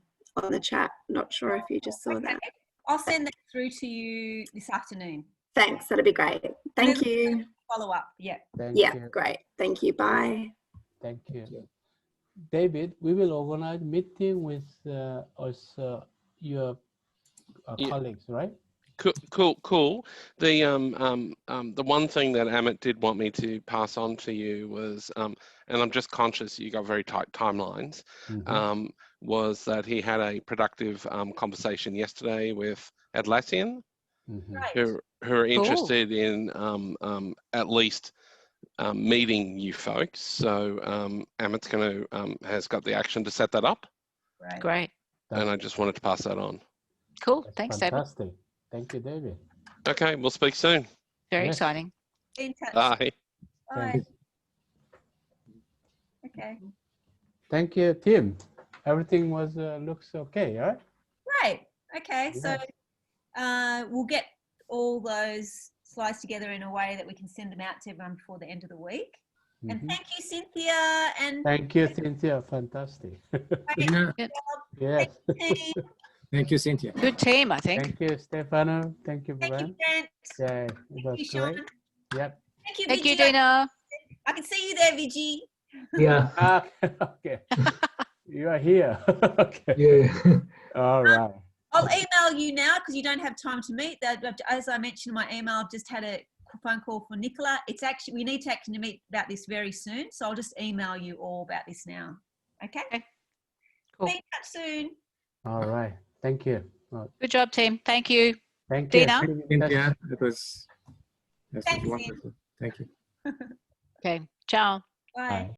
[SPEAKER 11] the chat. Not sure if you just saw that.
[SPEAKER 3] I'll send that through to you this afternoon.
[SPEAKER 11] Thanks, that'd be great. Thank you.
[SPEAKER 3] Follow up, yeah.
[SPEAKER 4] Thank
[SPEAKER 11] Yeah,
[SPEAKER 4] you.
[SPEAKER 11] great. Thank you. Bye.
[SPEAKER 4] Thank you. David, we will organize meeting with also your colleagues, right?
[SPEAKER 12] Cool. The one thing that Amit did want me to pass on to you was, and I'm just conscious you got very tight timelines, was that he had a productive conversation yesterday with Atlassian, who are interested in at least meeting you folks. So Amit's going to has got the action to set that up.
[SPEAKER 3] Right.
[SPEAKER 1] Great.
[SPEAKER 12] And I just wanted to pass that on.
[SPEAKER 1] Cool. Thanks,
[SPEAKER 4] fantastic.
[SPEAKER 1] David.
[SPEAKER 4] Thank you, David.
[SPEAKER 12] Okay, we'll speak soon.
[SPEAKER 1] Very exciting.
[SPEAKER 3] Be in touch.
[SPEAKER 12] Bye.
[SPEAKER 3] Bye. Okay.
[SPEAKER 4] Thank you, Tim. Everything was looks okay, right?
[SPEAKER 3] Great. Okay. So we'll get all those slides together in a way that we can send them out to everyone before the end of the week. And thank you, Cynthia. And
[SPEAKER 4] thank you, Cynthia. Fantastic.
[SPEAKER 2] Yeah.
[SPEAKER 4] Yes.
[SPEAKER 2] Thank you, Cynthia.
[SPEAKER 1] Good team, I think.
[SPEAKER 4] Thank you, Stefano. Thank you, Brian.
[SPEAKER 3] Brent.
[SPEAKER 4] Yeah, it was
[SPEAKER 3] Sean.
[SPEAKER 4] great. Yep.
[SPEAKER 3] Thank you,
[SPEAKER 1] Thank you,
[SPEAKER 3] Vijay.
[SPEAKER 1] Dina.
[SPEAKER 3] I can see you there, Vijay.
[SPEAKER 21] Yeah.
[SPEAKER 4] Okay. You are here. Okay.
[SPEAKER 21] Yeah.
[SPEAKER 4] All right.
[SPEAKER 3] I'll email you now because you don't have time to meet. As I mentioned in my email, I've just had a phone call for Nicola. It's actually, we need to actually meet about this very soon. So I'll just email you all about this now. Okay?
[SPEAKER 1] Cool.
[SPEAKER 3] Be in touch soon.
[SPEAKER 4] All right. Thank you.
[SPEAKER 1] Good job, team. Thank you.
[SPEAKER 4] Thank you.
[SPEAKER 1] Dina?
[SPEAKER 2] Cynthia, that was
[SPEAKER 3] Thanks,
[SPEAKER 2] wonderful. Thank you.
[SPEAKER 1] Okay. Ciao.
[SPEAKER 3] Bye.